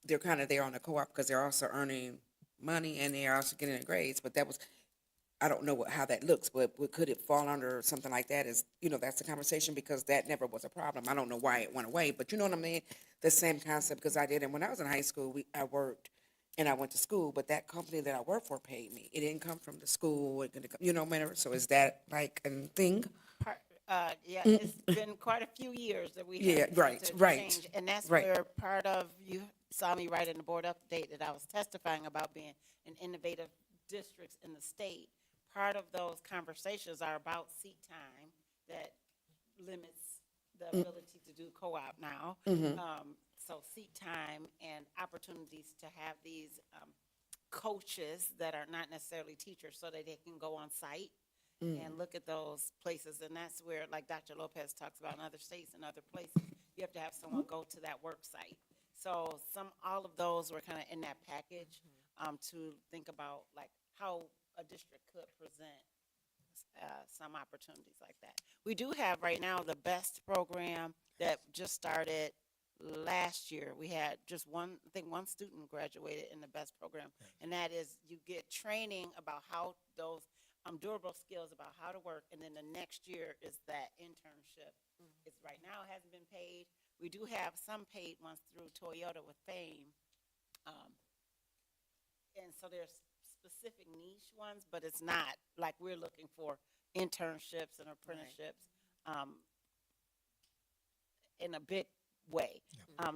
S10: they're kind of there on the co-op because they're also earning money and they're also getting the grades, but that was, I don't know how that looks, but could it fall under something like that? That's the conversation, because that never was a problem. I don't know why it went away, but you know what I mean? The same concept, because I did, and when I was in high school, I worked and I went to school, but that company that I worked for paid me. It didn't come from the school, so is that like a thing?
S4: Yeah, it's been quite a few years that we have.
S10: Yeah, right.
S4: Change, and that's
S10: Right.
S4: where part of, you saw me write in the board update that I was testifying about being an innovative districts in the state. Part of those conversations are about seat time that limits the ability to do co-op now. So seat time and opportunities to have these coaches that are not necessarily teachers, so that they can go on site and look at those places. And that's where, like Dr. Lopez talks about in other states and other places, you have to have someone go to that work site. So all of those were kind of in that package to think about like how a district could present some opportunities like that. We do have right now the BEST program that just started last year. We had just one student graduated in the BEST program, and that is you get training about how those durable skills about how to work, and then the next year is that internship. It's right now hasn't been paid. We do have some paid ones through Toyota with Fame, and so there's specific niche ones, but it's not like we're looking for internships and apprenticeships in a big way.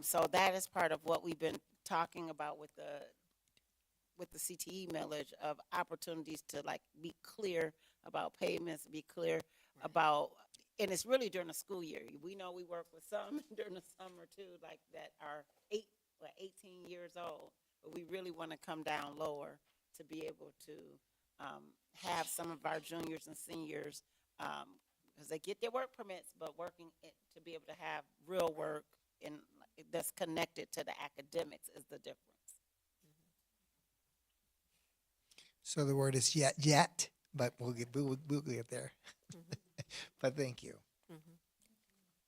S4: So that is part of what we've been talking about with the CTE millage, of opportunities to like be clear about payments, be clear about and it's really during the school year. We know we work with some during the summer too, like that are 18 years old, but we really want to come down lower to be able to have some of our juniors and seniors, because they get their work permits, but to be able to have real work and that's connected to the academics is the difference.
S16: So the word is yet, but we'll get there. But thank you.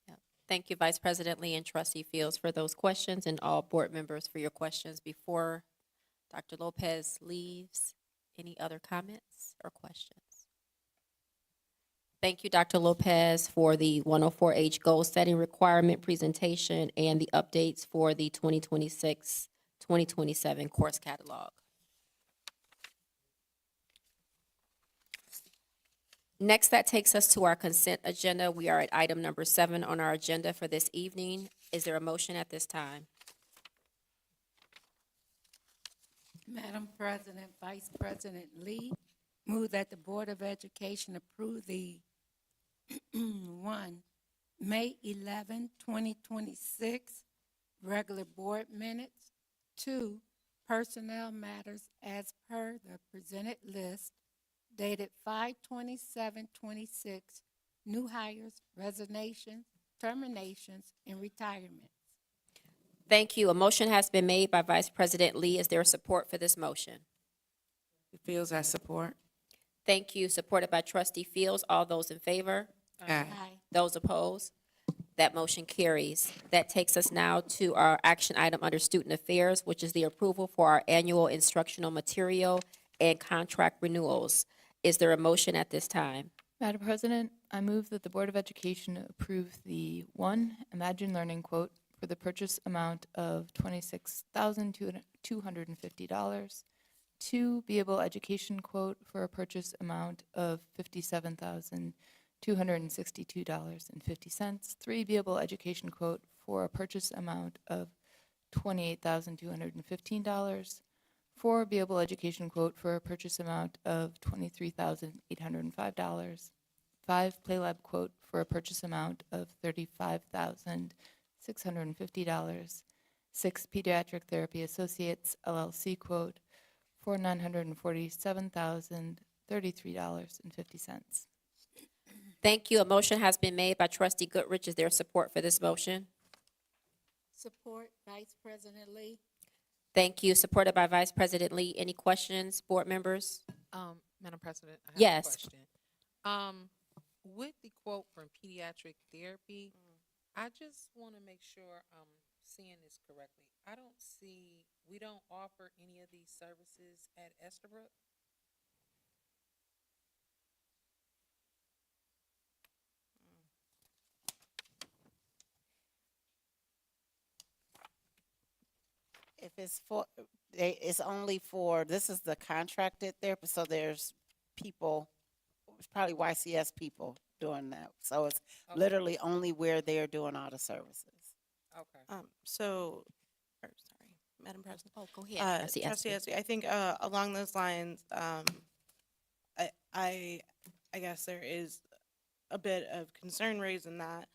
S15: Yep. Thank you, Vice President Lee and Trustee Fields, for those questions, and all board members for your questions. Before Dr. Lopez leaves, any other comments or questions? Thank you, Dr. Lopez, for the 104H goal setting requirement presentation and the updates for the 2026-2027 course catalog. Next, that takes us to our consent agenda. We are at item number 7 on our agenda for this evening. Is there a motion at this time?
S3: Madam President, Vice President Lee, move that the Board of Education approve the 1, May 11, 2026 regular board minutes. 2, personnel matters as per the presented list dated 5/27/26, new hires, resignations, terminations, and retirements.
S15: Thank you. A motion has been made by Vice President Lee. Is there support for this motion?
S10: Fields, I support.
S15: Thank you. Supported by Trustee Fields. All those in favor?
S10: Aye.
S15: Those opposed? That motion carries. That takes us now to our action item under Student Affairs, which is the approval for our annual instructional material and contract renewals. Is there a motion at this time?
S17: Madam President, I move that the Board of Education approve the 1, Imagine Learning quote for the purchase amount of $26,250. 2, Be Able Education quote for a purchase amount of $57,262.50. 3, Be Able Education quote for a purchase amount of $28,215. 4, Be Able Education quote for a purchase amount of $23,805. 5, Playlab quote for a purchase amount of $35,650. 6, Pediatric Therapy Associates LLC quote for $947,033.50.
S15: Thank you. A motion has been made by Trustee Goodrich. Is there support for this motion?
S3: Support, Vice President Lee.
S15: Thank you. Supported by Vice President Lee. Any questions, board members?
S11: Madam President, I have
S15: Yes.
S11: a question. With the quote from Pediatric Therapy, I just want to make sure I'm seeing this correctly. We don't offer any of these services at Estabrook?
S4: If it's it's only for, this is the contracted therapist, so there's people, it's probably YCS people doing that. So it's literally only where they're doing all the services.
S11: Okay.
S12: Sorry, Madam President.
S15: Oh, go ahead. Trustee
S12: Trustee
S15: Espy.
S12: Espy, I think along those lines, I guess there is a bit of concern raised in that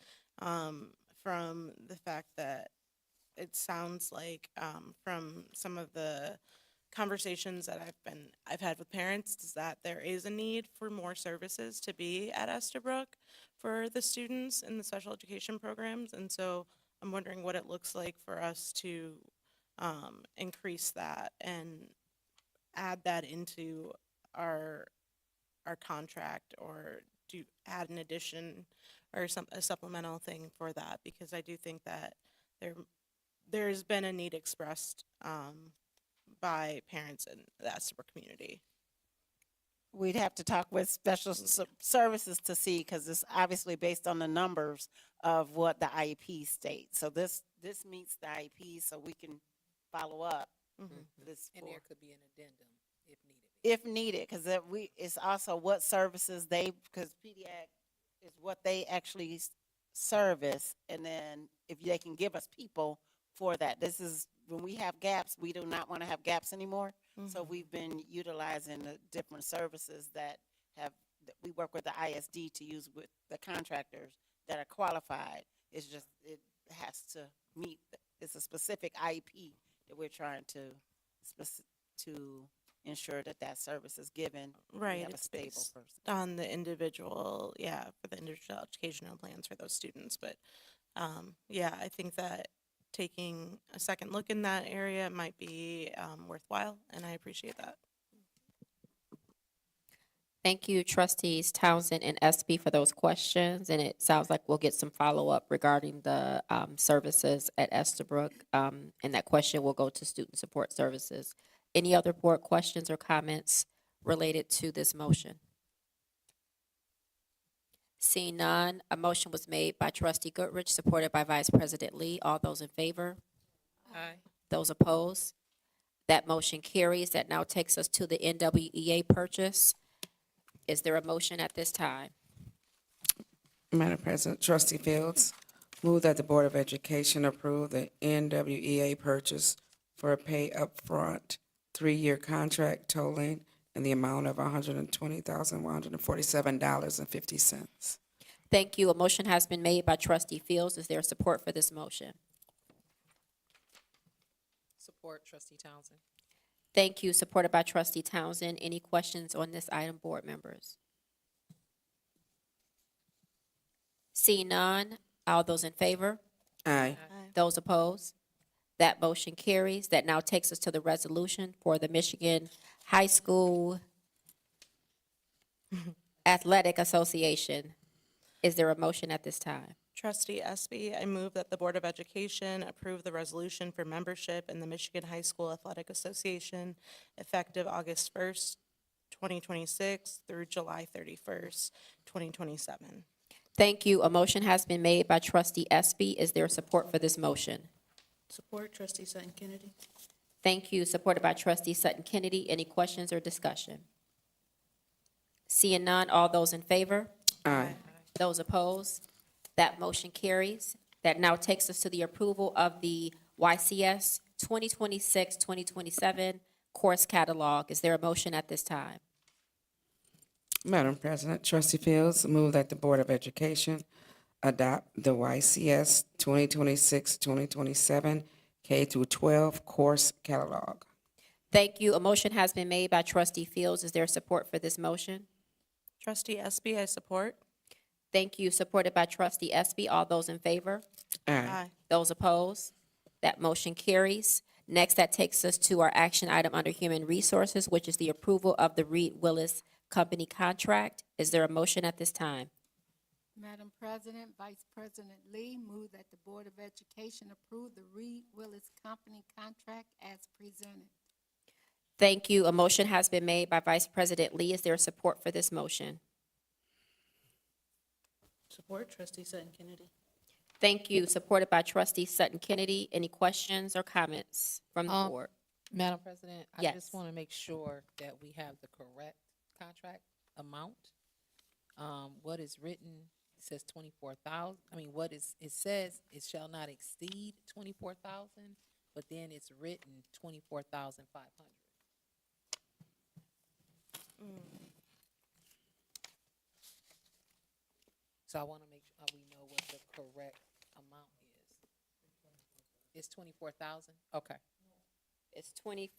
S12: from the fact that it sounds like from some of the conversations that I've had with parents is that there is a need for more services to be at Estabrook for the students in the special education programs, and so I'm wondering what it looks like for us to increase that and add that into our contract, or do add an addition or a supplemental thing for that, because I do think that there's been a need expressed by parents in the Estabrook community.
S4: We'd have to talk with special services to see, because it's obviously based on the numbers of what the IEP states. So this meets the IEP, so we can follow up. This
S11: And
S4: for-
S11: there could be an addendum if needed.
S4: if needed, because it's also what services because PDAC is what they actually service, and then if they can give us people for that. This is, when we have gaps, we do not want to have gaps anymore. So we've been utilizing the different services that have we work with the ISD to use with the contractors that are qualified. It's just, it has to meet, it's a specific IEP that we're trying to, to ensure that that service is given. We
S12: Right,
S4: have a
S12: it's
S4: stable
S12: based
S4: person.
S12: on the individual, yeah, for the individual educational plans for those students. But yeah, I think that taking a second look in that area might be worthwhile, and I appreciate that.
S15: Thank you, trustees Townsend and Espy, for those questions, and it sounds like we'll get some follow-up regarding the services at Estabrook, and that question will go to Student Support Services. Any other board questions or comments related to this motion? Seeing none, a motion was made by trustee Goodrich, supported by Vice President Lee. All those in favor?
S11: Aye.
S15: Those opposed? That motion carries. That now takes us to the NWEA purchase. Is there a motion at this time?
S10: Madam President, trustee Fields, move that the Board of Education approve the NWEA purchase for a pay upfront 3-year contract totaling in the amount of $120,147.50.
S15: Thank you. A motion has been made by trustee Fields. Is there support for this motion?
S11: Support, trustee Townsend.
S15: Thank you. Supported by trustee Townsend. Any questions on this item, board members? Seeing none, all those in favor?
S10: Aye.
S15: Those opposed? That motion carries. That now takes us to the resolution for the Michigan High School Athletic Association. Is there a motion at this time?
S12: Trustee Espy, I move that the Board of Education approve the resolution for membership in the Michigan High School Athletic Association effective August 1st, 2026 through July 31st, 2027.
S15: Thank you. A motion has been made by trustee Espy. Is there support for this motion?
S2: Support trustee Sutton Kennedy.
S15: Thank you. Supported by trustee Sutton Kennedy. Any questions or discussion? Seeing none, all those in favor?
S10: Aye.
S15: Those opposed? That motion carries. That now takes us to the approval of the YCS 2026-2027 course catalog. Is there a motion at this time?
S10: Madam President, trustee Fields, move that the Board of Education adopt the YCS 2026-2027 K-12 course catalog.
S15: Thank you. A motion has been made by trustee Fields. Is there support for this motion?
S12: Trustee Espy, I support.
S15: Thank you. Supported by trustee Espy. All those in favor?
S10: Aye.
S15: Those opposed? That motion carries. Next, that takes us to our action item under Human Resources, which is the approval of the Reed Willis Company contract. Is there a motion at this time?
S3: Madam President, Vice President Lee, move that the Board of Education approve the Reed Willis Company contract as presented.
S15: Thank you. A motion has been made by Vice President Lee. Is there support for this motion?
S2: Support trustee Sutton Kennedy.
S15: Thank you. Supported by trustee Sutton Kennedy. Any questions or comments from the board?
S11: Madam President, I
S15: Yes.
S11: just want to make sure that we have the correct contract amount. What is written says 24,000. I mean, it says it shall not exceed 24,000, but then it's written 24,500. So I want to make sure we know what the correct amount is. It's 24,000? Okay.
S15: It's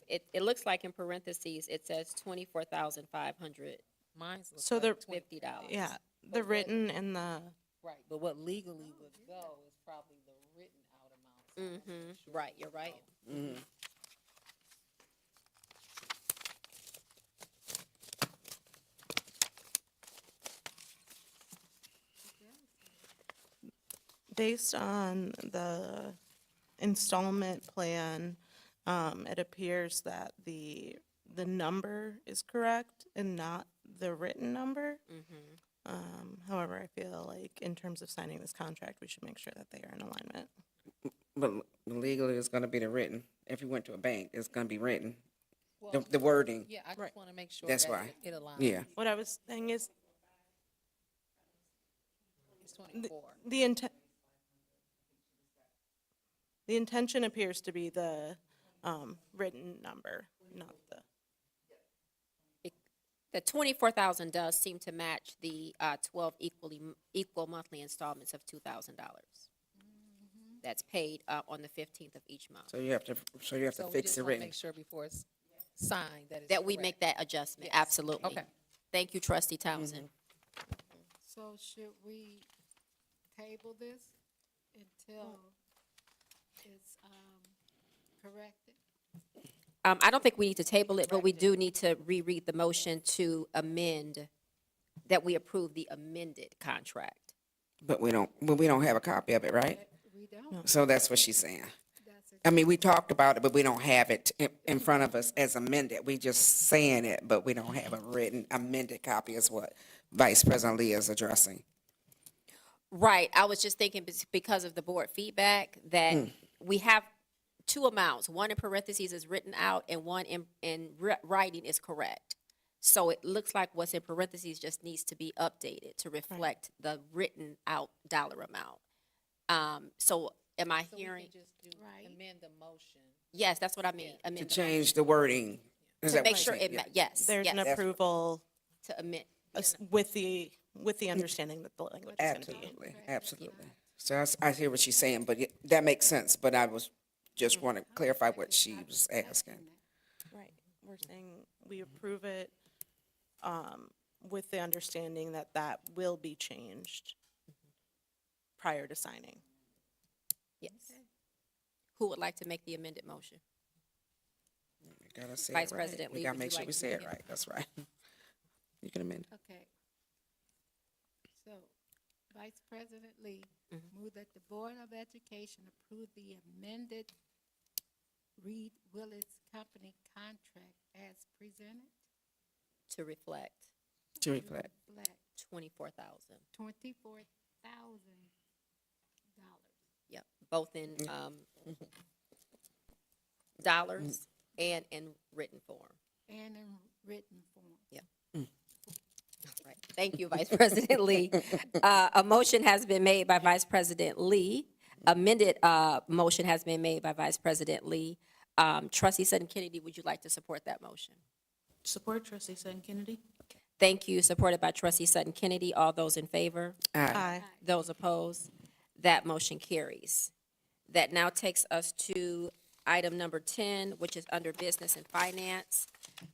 S15: it looks like in parentheses, it says 24,500.
S11: Mine's
S12: So the,
S15: $50.
S12: yeah, the written and the,
S11: Right, but what legally would go is probably the written out amount. So I wanna
S15: Mm-hmm.
S11: make sure.
S15: Right, you're right.
S12: based on the installment plan, it appears that the number is correct and not the written number. However, I feel like in terms of signing this contract, we should make sure that they are in alignment.
S10: But legally, it's gonna be the written. If you went to a bank, it's gonna be written.
S11: Well,
S10: The wording.
S11: Yeah, I just want to make sure
S10: That's
S11: that
S10: why.
S11: it aligns.
S10: Yeah.
S12: What I was saying is
S11: It's 24.
S12: the intention appears to be the written number, not the.
S15: The 24,000 does seem to match the 12 equal monthly installments of $2,000. That's paid on the 15th of each month.
S10: So you have to
S11: So we
S10: fix
S11: just
S10: the
S11: want to
S10: written.
S11: make sure before it's signed that it's
S15: That we
S11: correct.
S15: make that adjustment,
S11: Yes.
S15: absolutely.
S11: Okay.
S15: Thank you, trustee Townsend.
S3: So should we table this until it's corrected?
S15: I don't think we need to table it, but we do need to reread the motion to amend, that we approve the amended contract.
S10: But we don't have a copy of it, right?
S3: We don't.
S10: So that's what she's saying.
S3: That's
S10: I mean, we talked about it, but we don't have it in front of us as amended. We just saying it, but we don't have a written amended copy is what Vice President Lee is addressing.
S15: Right, I was just thinking because of the board feedback that we have two amounts. One in parentheses is written out and one in writing is correct. So it looks like what's in parentheses just needs to be updated to reflect the written out dollar amount. So am I
S11: So we can
S15: hearing?
S11: just amend the motion.
S15: Yes, that's what I mean.
S10: To
S15: amend the
S10: change the wording. Is
S15: To
S10: that
S15: make
S10: what
S15: sure
S10: you're
S15: it,
S10: saying?
S15: yes,
S12: There's
S15: yes,
S12: an approval
S15: to amend.
S12: with the understanding that the language is going to be.
S10: Absolutely, absolutely. So I hear what she's saying, but that makes sense, but I was, just want to clarify what she was asking.
S12: Right. We're saying we approve it with the understanding that that will be changed prior to signing.
S15: Yes. Who would like to make the amended motion?
S10: We gotta say it
S15: Vice
S10: right.
S15: President
S10: We
S15: Lee,
S10: gotta
S15: would
S10: make
S15: you
S10: sure
S15: like
S10: we
S15: to
S10: say it
S15: begin?
S10: right, that's right. You can amend.
S3: Okay. So, Vice President Lee,
S15: Mm-hmm.
S3: move that the Board of Education approve the amended Reed Willis Company contract as presented.
S15: To reflect
S10: To reflect.
S3: Reflect
S15: $24,000.
S3: $24,000.
S15: Yep, both in dollars and in written form.
S3: And in written form.
S15: Yep. Right. Thank you, Vice President Lee. A motion has been made by Vice President Lee. Amended motion has been made by Vice President Lee. Trustee Sutton Kennedy, would you like to support that motion?
S2: Support trustee Sutton Kennedy.
S15: Thank you. Supported by Trustee Sutton Kennedy. All those in favor?
S12: Aye.
S15: Those opposed? That motion carries. That now takes us to item number 10, which is under Business and Finance,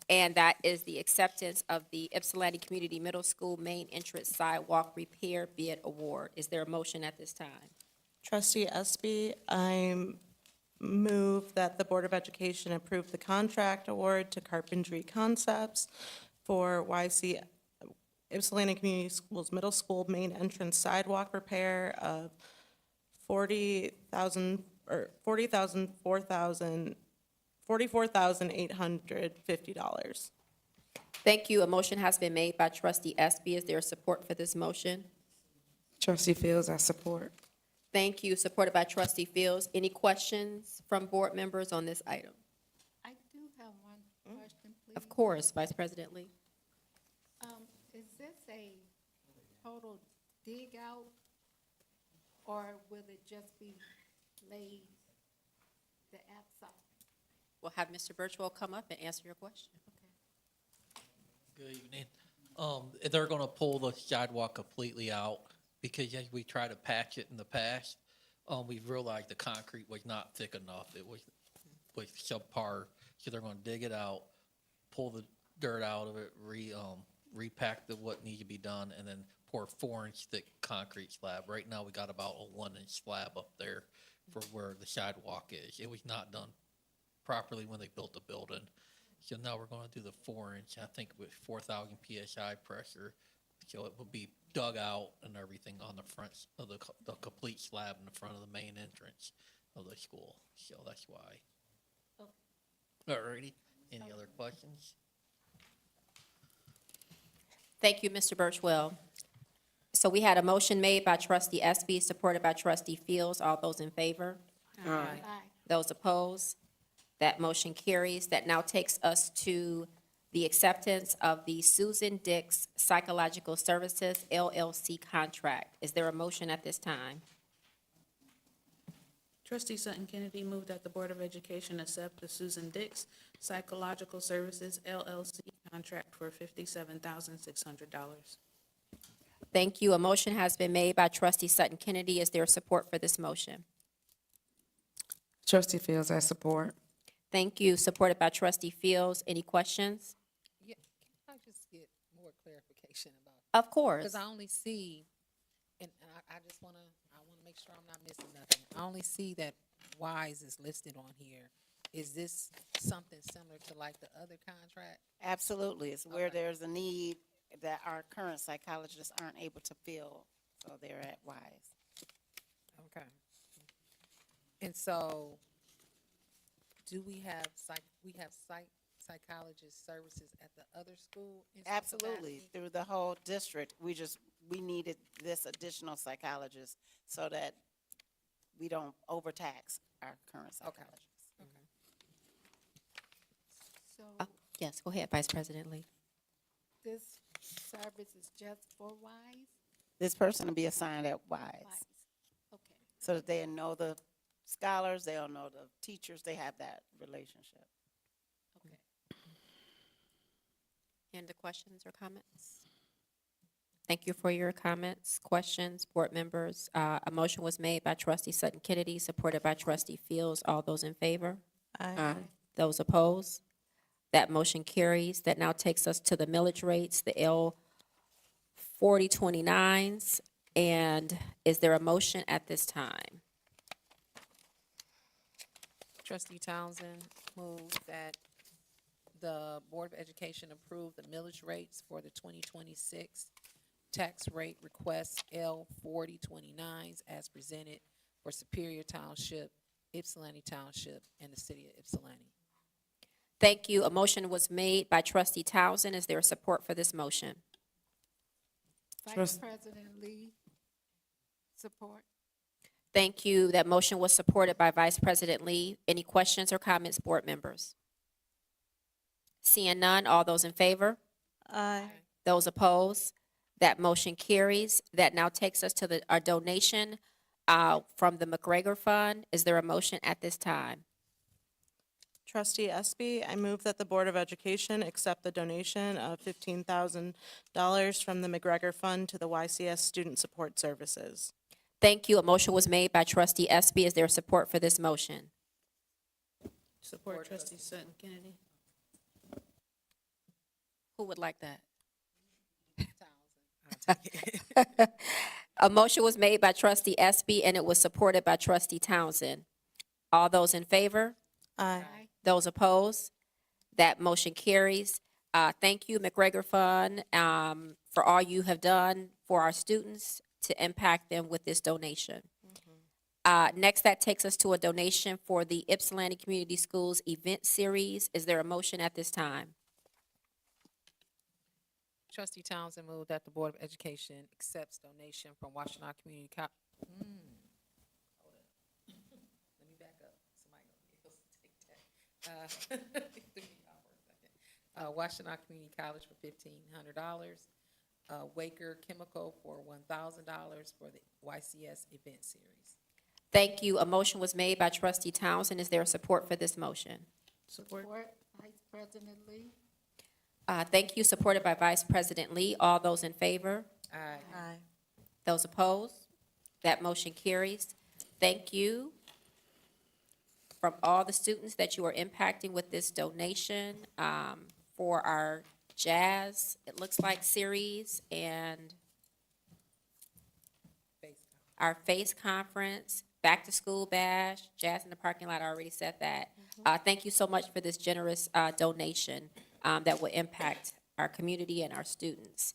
S15: and that is the acceptance of the Ypsilanti Community Middle School Main Entrance Sidewalk Repair Bid Award. Is there a motion at this time?
S12: Trustee Espy, I move that the Board of Education approve the contract award to Carpentry Concepts for YC Ypsilanti Community Schools Middle School Main Entrance Sidewalk Repair of $44,850.
S15: Thank you. A motion has been made by Trustee Espy. Is there support for this motion?
S10: Trustee Fields, I support.
S15: Thank you. Supported by Trustee Fields. Any questions from board members on this item?
S3: I do have one question, please.
S15: Of course, Vice President Lee.
S3: Is this a total dig out, or will it just be laid the outside?
S15: We'll have Mr. Birchwell come up and answer your question.
S18: Good evening. They're gonna pull the sidewalk completely out because as we tried to patch it in the past, we realized the concrete was not thick enough. It was subpar. So they're gonna dig it out, pull the dirt out of it, repack what needs to be done, and then pour 4-inch thick concrete slab. Right now, we got about a 1-inch slab up there for where the sidewalk is. It was not done properly when they built the building. So now we're gonna do the 4-inch, I think with 4,000 PSI pressure. So it will be dug out and everything on the front of the complete slab in the front of the main entrance of the school. So that's why. Alrighty, any other questions?
S15: Thank you, Mr. Birchwell. So we had a motion made by Trustee Espy, supported by Trustee Fields. All those in favor?
S3: Aye.
S15: Those opposed? That motion carries. That now takes us to the acceptance of the Susan Dix Psychological Services LLC contract. Is there a motion at this time?
S2: Trustee Sutton Kennedy moved that the Board of Education accept the Susan Dix Psychological Services LLC contract for $57,600.
S15: Thank you. A motion has been made by trustee Sutton Kennedy. Is there support for this motion?
S10: Trustee Fields, I support.
S15: Thank you. Supported by trustee Fields. Any questions?
S11: Yeah, can I just get more clarification about?
S15: Of course.
S11: Because I only see, and I just want to make sure I'm not missing nothing. I only see that WISE is listed on here. Is this something similar to like the other contract?
S4: Absolutely. It's where
S11: Okay.
S4: there's a need that our current psychologists aren't able to fill, so they're at WISE.
S11: Okay. And so, do we have psychologist services at the other school? in some
S4: Absolutely,
S11: capacity?
S4: through the whole district. We needed this additional psychologist so that we don't overtax our current psychologists.
S3: So
S15: Yes, go ahead, Vice President Lee.
S3: this service is just for WISE?
S4: This person will be assigned at WISE,
S3: WISE. Okay.
S4: so that they know the scholars, they'll know the teachers, they have that relationship.
S15: Any other questions or comments? Thank you for your comments, questions, board members. A motion was made by trustee Sutton Kennedy, supported by trustee Fields. All those in favor?
S12: Aye.
S15: Those opposed? That motion carries. That now takes us to the millage rates, the L 4029s. And is there a motion at this time?
S11: Trustee Townsend moved that the Board of Education approve the millage rates for the 2026 tax rate request L 4029s as presented for Superior Township, Ypsilanti Township, and the city of Ypsilanti.
S15: Thank you. A motion was made by trustee Townsend. Is there support for this motion?
S3: Vice
S10: Trust-
S3: President Lee, support.
S15: Thank you. That motion was supported by Vice President Lee. Any questions or comments, board members? Seeing none, all those in favor?
S12: Aye.
S15: Those opposed? That motion carries. That now takes us to our donation from the McGregor Fund. Is there a motion at this time?
S12: Trustee Espy, I move that the Board of Education accept the donation of $15,000 from the McGregor Fund to the YCS Student Support Services.
S15: Thank you. A motion was made by trustee Espy. Is there support for this motion?
S2: Support trustee Sutton Kennedy.
S15: Who would like that? A motion was made by trustee Espy and it was supported by trustee Townsend. All those in favor?
S12: Aye.
S15: Those opposed? That motion carries. Thank you, McGregor Fund, for all you have done for our students to impact them with this donation. Next, that takes us to a donation for the Ypsilanti Community Schools event series. Is there a motion at this time?
S11: Trustee Townsend moved that the Board of Education accepts donation from Washtenaw Community Hold up. Let me back up. Somebody gonna be able to take that. Threw me off for a second. Washtenaw Community College for $1,500. Waker Chemical for $1,000 for the YCS event series.
S15: Thank you. A motion was made by trustee Townsend. Is there support for this motion?
S3: Support. Vice President Lee,
S15: Thank you. Supported by Vice President Lee. All those in favor?
S11: Aye.
S12: Aye.
S15: Those opposed? That motion carries. Thank you from all the students that you are impacting with this donation for our jazz, it looks like, series and our FACE conference, back to school bash, jazz in the parking lot. I already said that. Thank you so much for this generous donation that will impact our community and our students.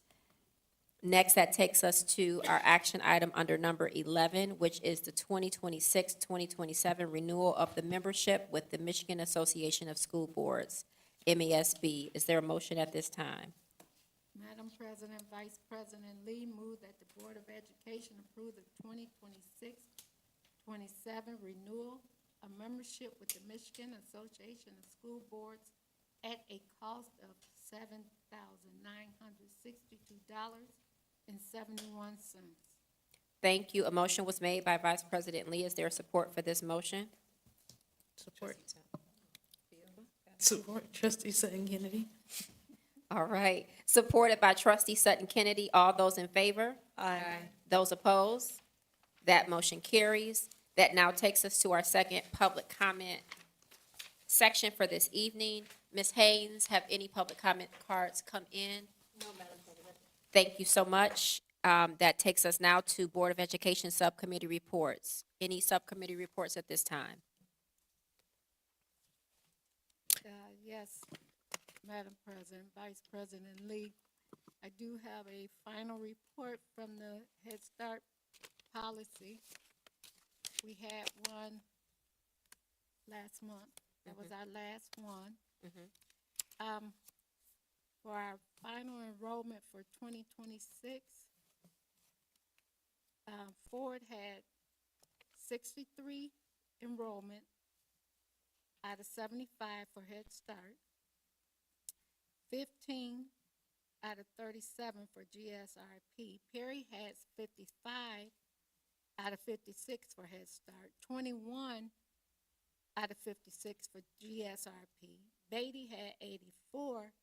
S15: Next, that takes us to our action item under number 11, which is the 2026-2027 renewal of the membership with the Michigan Association of School Boards, MESB. Is there a motion at this time?
S3: Madam President, Vice President Lee, move that the Board of Education approve the 2026-27 renewal of membership with the Michigan Association of School Boards at a cost of $7,962.71.
S15: Thank you. A motion was made by Vice President Lee. Is there support for this motion?
S2: Support. Support trustee Sutton Kennedy.
S15: All right. Supported by trustee Sutton Kennedy. All those in favor?
S12: Aye.
S15: Those opposed? That motion carries. That now takes us to our second public comment section for this evening. Ms. Haynes, have any public comment cards come in? No, Madam President. Thank you so much. That takes us now to Board of Education Subcommittee reports. Any subcommittee reports at this time?
S3: Yes, Madam President, Vice President Lee, I do have a final report from the Head Start policy. We had one last month. That was our last one. For our final enrollment for 2026, Ford had 63 enrollment out of 75 for Head Start, 15 out of 37 for GSRP. Perry has 55 out of 56 for Head Start, 21 out of 56 for GSRP. Beatty had 84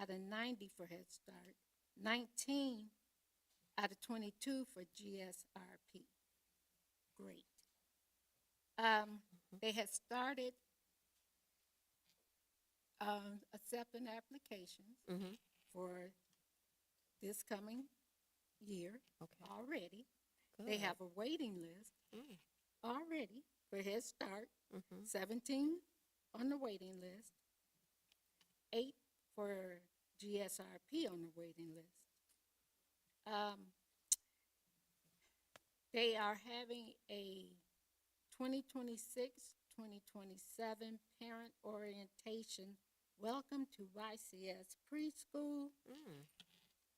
S3: out of 90 for Head Start, 19 out of 22 for GSRP. Great. They had started accepting applications for this coming year already. They have a waiting list already for Head Start, 17 on the waiting list, 8 for GSRP on the waiting list. They are having a 2026-2027 parent orientation. Welcome to YCS Preschool.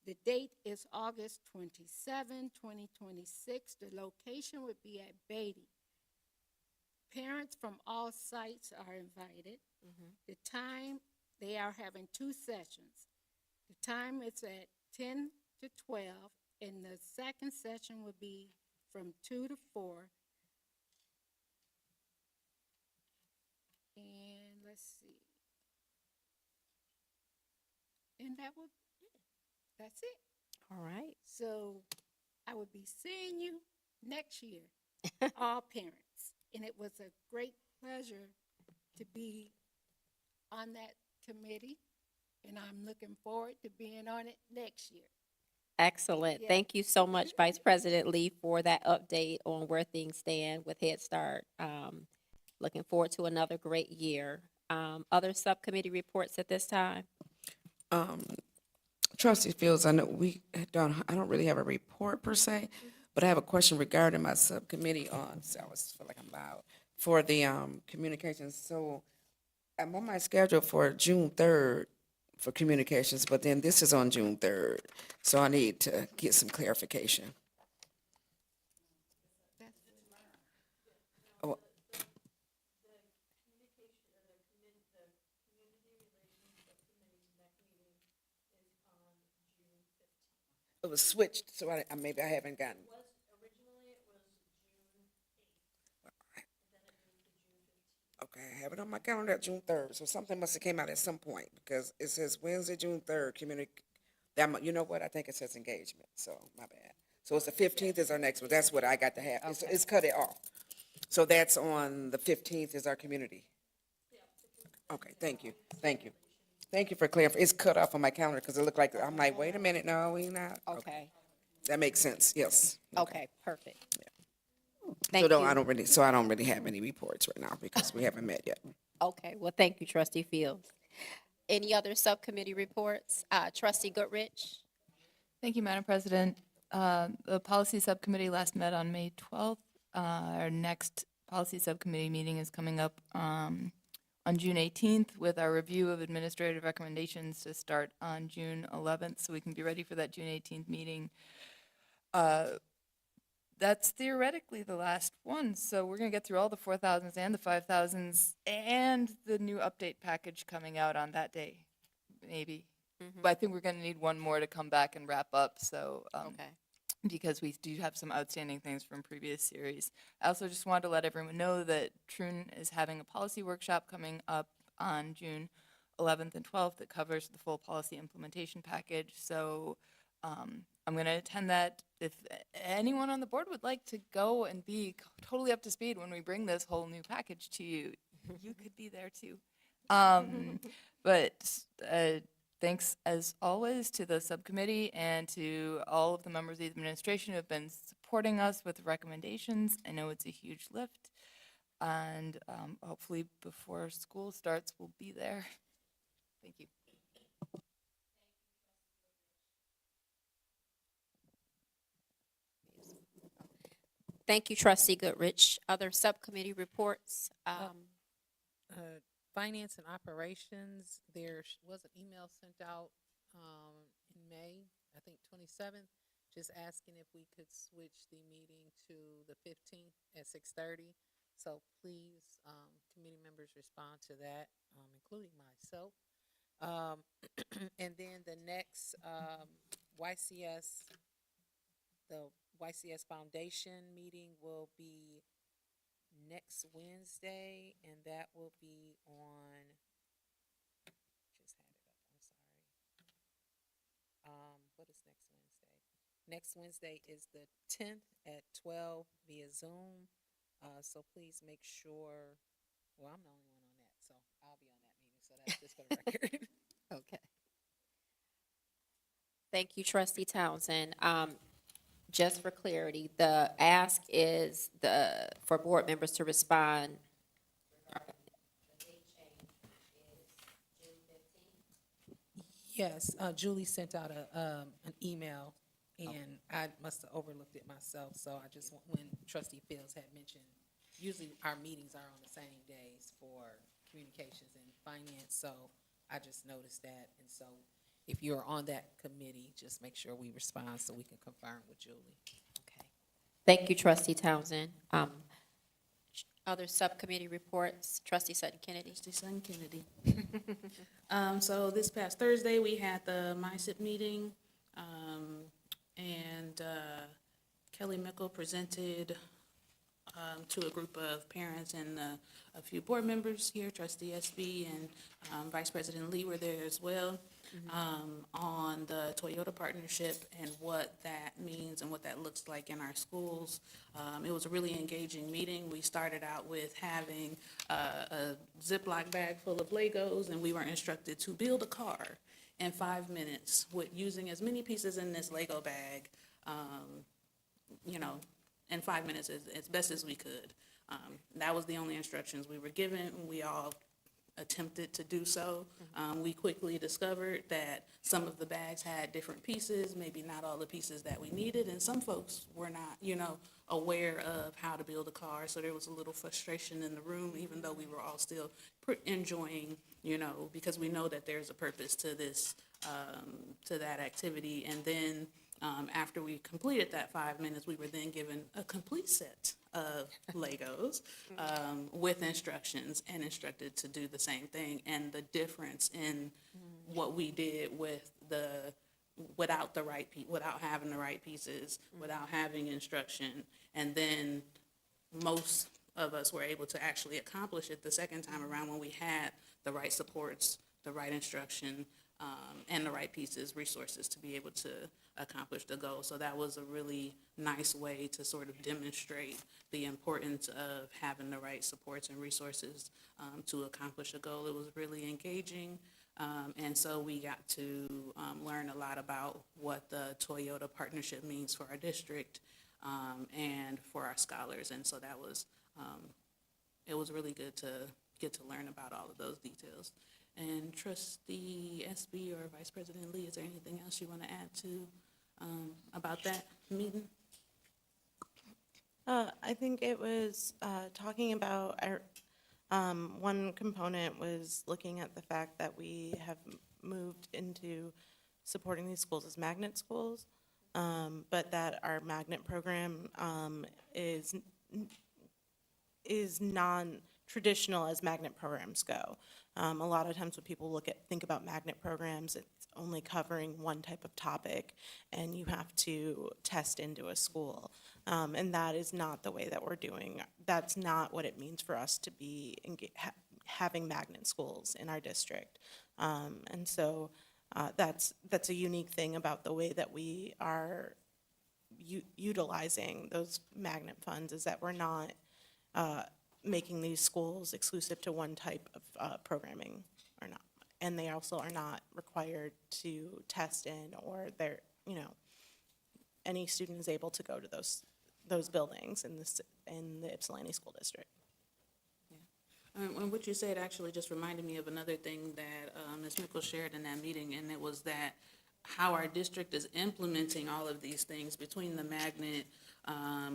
S3: The date is August 27, 2026. The location would be at Beatty. Parents from all sites are invited. The time, they are having 2 sessions. The time is at 10 to 12, and the second session will be from 2 to 4. And let's see. And that would, that's it.
S15: All right.
S3: So I will be seeing you next year, all parents. And it was a great pleasure to be on that committee, and I'm looking forward to being on it next year.
S15: Excellent.
S3: Yeah.
S15: Thank you so much, Vice President Lee, for that update on where things stand with Head Start. Looking forward to another great year. Other subcommittee reports at this time?
S10: Trustee Fields, I know I don't really have a report per se, but I have a question regarding my subcommittee on, so I always feel like I'm loud, for the communications. So I'm on my schedule for June 3rd for communications, but then this is on June 3rd, so I need to get some clarification. Oh. It was switched, so maybe I haven't gotten. Okay, I have it on my calendar at June 3rd, so something must have came out at some point, because it says Wednesday, June 3rd, you know what, I think it says engagement, so my bad. So it's the 15th is our next one, that's what I got to have, it's cut it off. So that's on the 15th is our community. Okay, thank you. Thank you for clarifying, it's cut off on my calendar, because it looked like, I'm like, wait a minute, no, we not.
S15: Okay.
S10: That makes sense, yes.
S15: Okay, perfect.
S10: So
S15: Thank you.
S10: I don't really have any reports right now, because we haven't met yet.
S15: Okay, well, thank you, Trustee Fields. Any other subcommittee reports? Trustee Goodrich?
S17: Thank you, Madam President. The Policy Subcommittee last met on May 12th. Our next Policy Subcommittee meeting is coming up on June 18th with our review of administrative recommendations to start on June 11th, so we can be ready for that June 18th meeting. That's theoretically the last one, so we're going to get through all the 4,000s and the 5,000s and the new update package coming out on that day, maybe. But I think we're going to need one more to come back and wrap up, so because we do have some outstanding things from previous series. I also just wanted to let everyone know that Troon is having a policy workshop coming up on June 11th and 12th that covers the full policy implementation package. So I'm going to attend that. If anyone on the board would like to go and be totally up to speed when we bring this whole new package to you, you could be there too. But thanks as always to the subcommittee and to all of the members of the administration who have been supporting us with recommendations. I know it's a huge lift, and hopefully before school starts, we'll be there. Thank you.
S15: Thank you, Trustee Goodrich. Other subcommittee reports?
S11: Finance and operations, there was an email sent out in May, I think 27th, just asking if we could switch the meeting to the 15th at 6:30. So please, committee members respond to that, including myself. And then the next the YCS Foundation meeting will be next Wednesday, and that will be on, just had it up, I'm sorry. What is next Wednesday? Next Wednesday is the 10th at 12 via Zoom. So please make sure, well, I'm the only one on that, so I'll be on that meeting, so that's just for the record.
S15: Okay. Thank you, Trustee Townsend. Just for clarity, the ask is for board members to respond.
S11: Yes, Julie sent out an email, and I must have overlooked it myself, so I just, when Trustee Fields had mentioned, usually our meetings are on the same days for communications and finance, so I just noticed that, and so if you're on that committee, just make sure we respond so we can confirm with Julie.
S15: Okay. Thank you, Trustee Townsend. Other subcommittee reports, Trustee Sutton Kennedy.
S2: Trustee Sutton Kennedy. So this past Thursday, we had the MySIP meeting, and Kelly Mickle presented to a group of parents and a few board members here. Trustee SB and Vice President Lee were there as well, on the Toyota partnership and what that means and what that looks like in our schools. It was a really engaging meeting. We started out with having a Ziploc bag full of Legos, and we were instructed to build a car in 5 minutes with using as many pieces in this Lego bag, in 5 minutes as best as we could. That was the only instructions we were given. We all attempted to do so. We quickly discovered that some of the bags had different pieces, maybe not all the pieces that we needed, and some folks were not, aware of how to build a car, so there was a little frustration in the room, even though we were all still enjoying, because we know that there's a purpose to this, to that activity. And then after we completed that 5 minutes, we were then given a complete set of Legos with instructions and instructed to do the same thing. And the difference in what we did without having the right pieces, without having instruction, and then most of us were able to actually accomplish it the second time around when we had the right supports, the right instruction, and the right pieces, resources to be able to accomplish the goal. So that was a really nice way to sort of demonstrate the importance of having the right supports and resources to accomplish a goal. It was really engaging. And so we got to learn a lot about what the Toyota partnership means for our district and for our scholars. And so that was, it was really good to get to learn about all of those details. And Trustee SB or Vice President Lee, is there anything else you want to add to about that meeting?
S12: I think it was talking about our, one component was looking at the fact that we have moved into supporting these schools as magnet schools, but that our magnet program is non-traditional as magnet programs go. A lot of times when people think about magnet programs, it's only covering one type of topic, and you have to test into a school. And that is not the way that we're doing. That's not what it means for us to be having magnet schools in our district. And so that's a unique thing about the way that we are utilizing those magnet funds, is that we're not making these schools exclusive to one type of programming or not. And they also are not required to test in, or they're, any student is able to go to those buildings in the Ypsilanti School District.
S2: And what you said actually just reminded me of another thing that Ms. Mickles shared in that meeting, and it was that how our district is implementing all of these things between the magnet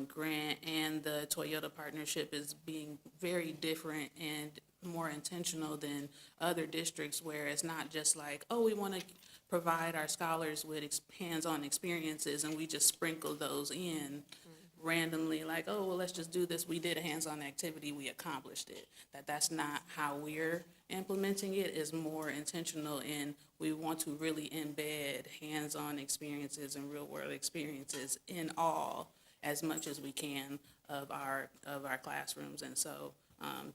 S2: grant and the Toyota partnership is being very different and more intentional than other districts, where it's not just like, oh, we want to provide our scholars with hands-on experiences and we just sprinkle those in randomly, like, oh, well, let's just do this. We did a hands-on activity, we accomplished it. That's not how we're implementing it. Is more intentional, and we want to really embed hands-on experiences and real-world experiences in all, as much as we can, of our classrooms. And so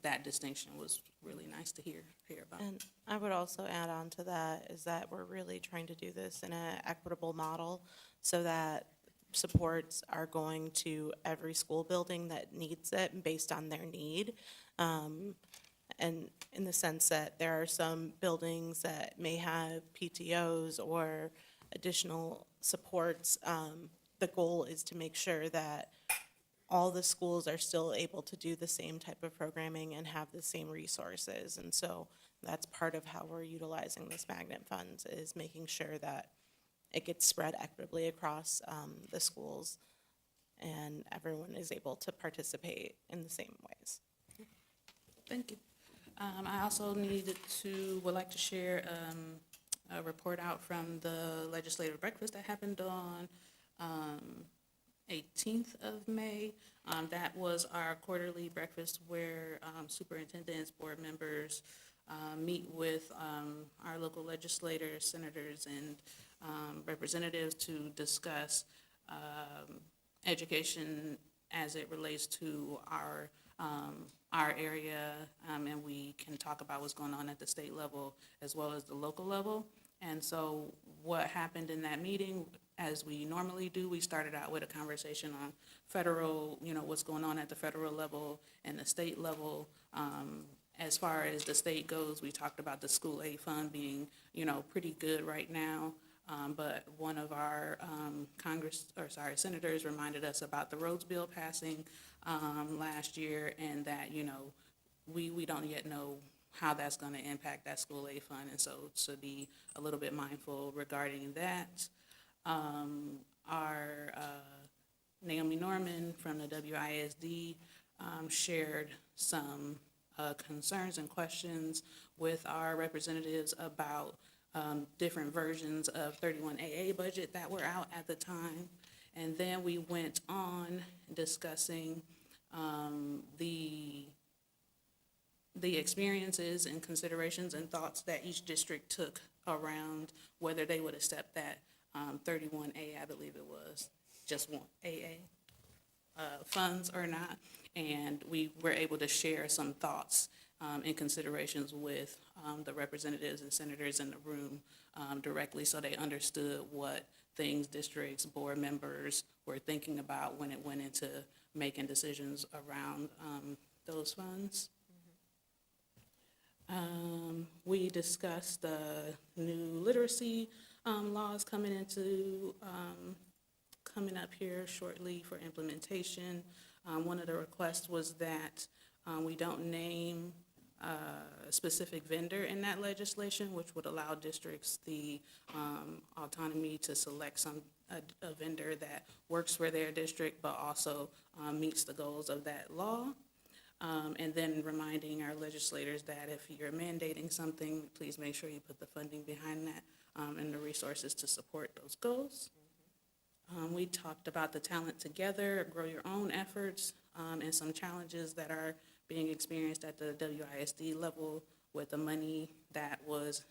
S2: that distinction was really nice to hear about.
S12: And I would also add on to that is that we're really trying to do this in an equitable model, so that supports are going to every school building that needs it based on their need. And in the sense that there are some buildings that may have PTOs or additional supports, the goal is to make sure that all the schools are still able to do the same type of programming and have the same resources. And so that's part of how we're utilizing this magnet funds, is making sure that it gets spread equitably across the schools and everyone is able to participate in the same ways.
S2: Thank you. I also would like to share a report out from the legislative breakfast that happened on 18th of May. That was our quarterly breakfast where superintendents, board members meet with our local legislators, senators, and representatives to discuss education as it relates to our area, and we can talk about what's going on at the state level as well as the local level. And so what happened in that meeting, as we normally do, we started out with a conversation on federal, what's going on at the federal level and the state level. As far as the state goes, we talked about the school aid fund being, pretty good right now. But one of our senators reminded us about the roads bill passing last year, and that, we don't yet know how that's going to impact that school aid fund, and so to be a little bit mindful regarding that. Our Naomi Norman from the WISD shared some concerns and questions with our representatives about different versions of 31AA budget that were out at the time. And then we went on discussing the experiences and considerations and thoughts that each district took around whether they would accept that 31A, I believe it was, just one AA funds or not. And we were able to share some thoughts and considerations with the representatives and senators in the room directly, so they understood what things districts, board members were thinking about when it went into making decisions around those funds. We discussed the new literacy laws coming up here shortly for implementation. One of the requests was that we don't name a specific vendor in that legislation, which would allow districts the autonomy to select a vendor that works for their district, but also meets the goals of that law. And then reminding our legislators that if you're mandating something, please make sure you put the funding behind that and the resources to support those goals. We talked about the Talent Together, Grow Your Own efforts, and some challenges that are being experienced at the WISD level with the money that was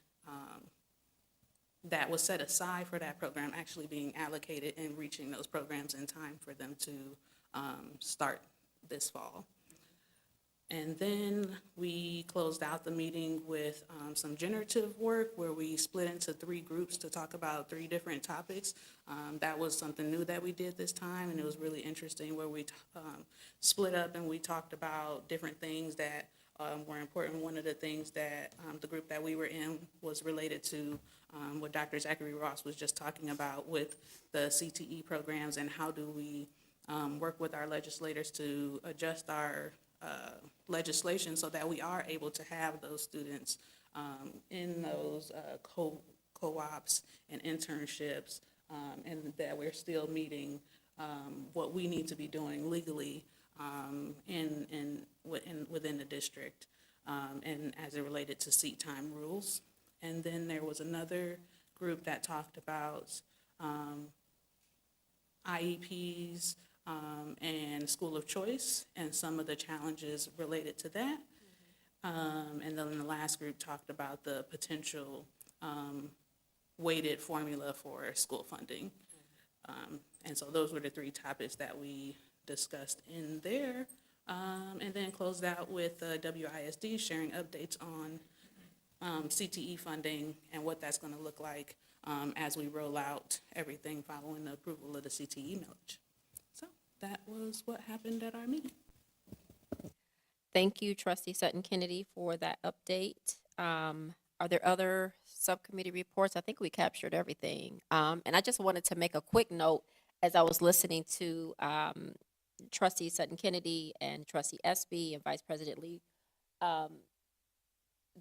S2: set aside for that program actually being allocated and reaching those programs in time for them to start this fall. And then we closed out the meeting with some generative work where we split into 3 groups to talk about 3 different topics. That was something new that we did this time, and it was really interesting where we split up and we talked about different things that were important. One of the things that the group that we were in was related to what Dr. Zachary Ross was just talking about with the CTE programs and how do we work with our legislators to adjust our legislation so that we are able to have those students in those co-ops and internships, and that we're still meeting what we need to be doing legally within the district, and as it related to seat time rules. And then there was another group that talked about IEPs, and school of choice and some of the challenges related to that. And then the last group talked about the potential weighted formula for school funding. And so those were the 3 topics that we discussed in there. And then closed out with WISD sharing updates on CTE funding and what that's going to look like as we roll out everything following the approval of the CTE millage. So that was what happened at our meeting.
S15: Thank you, Trustee Sutton Kennedy, for that update. Are there other subcommittee reports? I think we captured everything. And I just wanted to make a quick note as I was listening to Trustee Sutton Kennedy and Trustee Espy and Vice President Lee.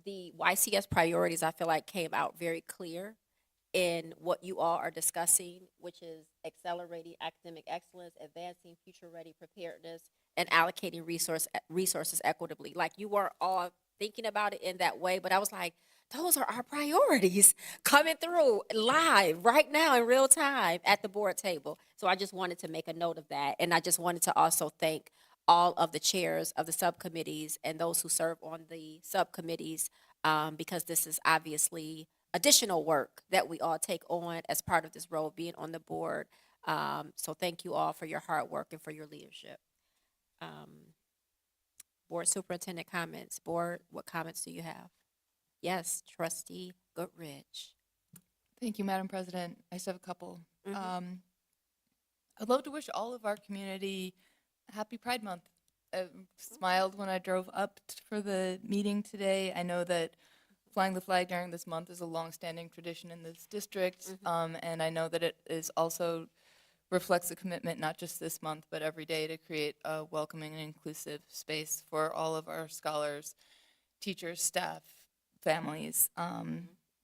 S15: The YCS priorities, I feel like, came out very clear in what you all are discussing, which is accelerating academic excellence, advancing future-ready preparedness, and allocating resources equitably. Like, you were all thinking about it in that way, but I was like, those are our priorities coming through live right now in real time at the board table. So I just wanted to make a note of that. And I just wanted to also thank all of the chairs of the subcommittees and those who serve on the subcommittees, because this is obviously additional work that we all take on as part of this role, being on the board. So thank you all for your hard work and for your leadership. Board Superintendent comments. Board, what comments do you have? Yes, Trustee Goodrich.
S17: Thank you, Madam President. I just have a couple. I'd love to wish all of our community a happy Pride Month. I smiled when I drove up for the meeting today. I know that flying the flag during this month is a longstanding tradition in this district, and I know that it is also reflects a commitment not just this month but every day to create a welcoming and inclusive space for all of our scholars, teachers, staff, families.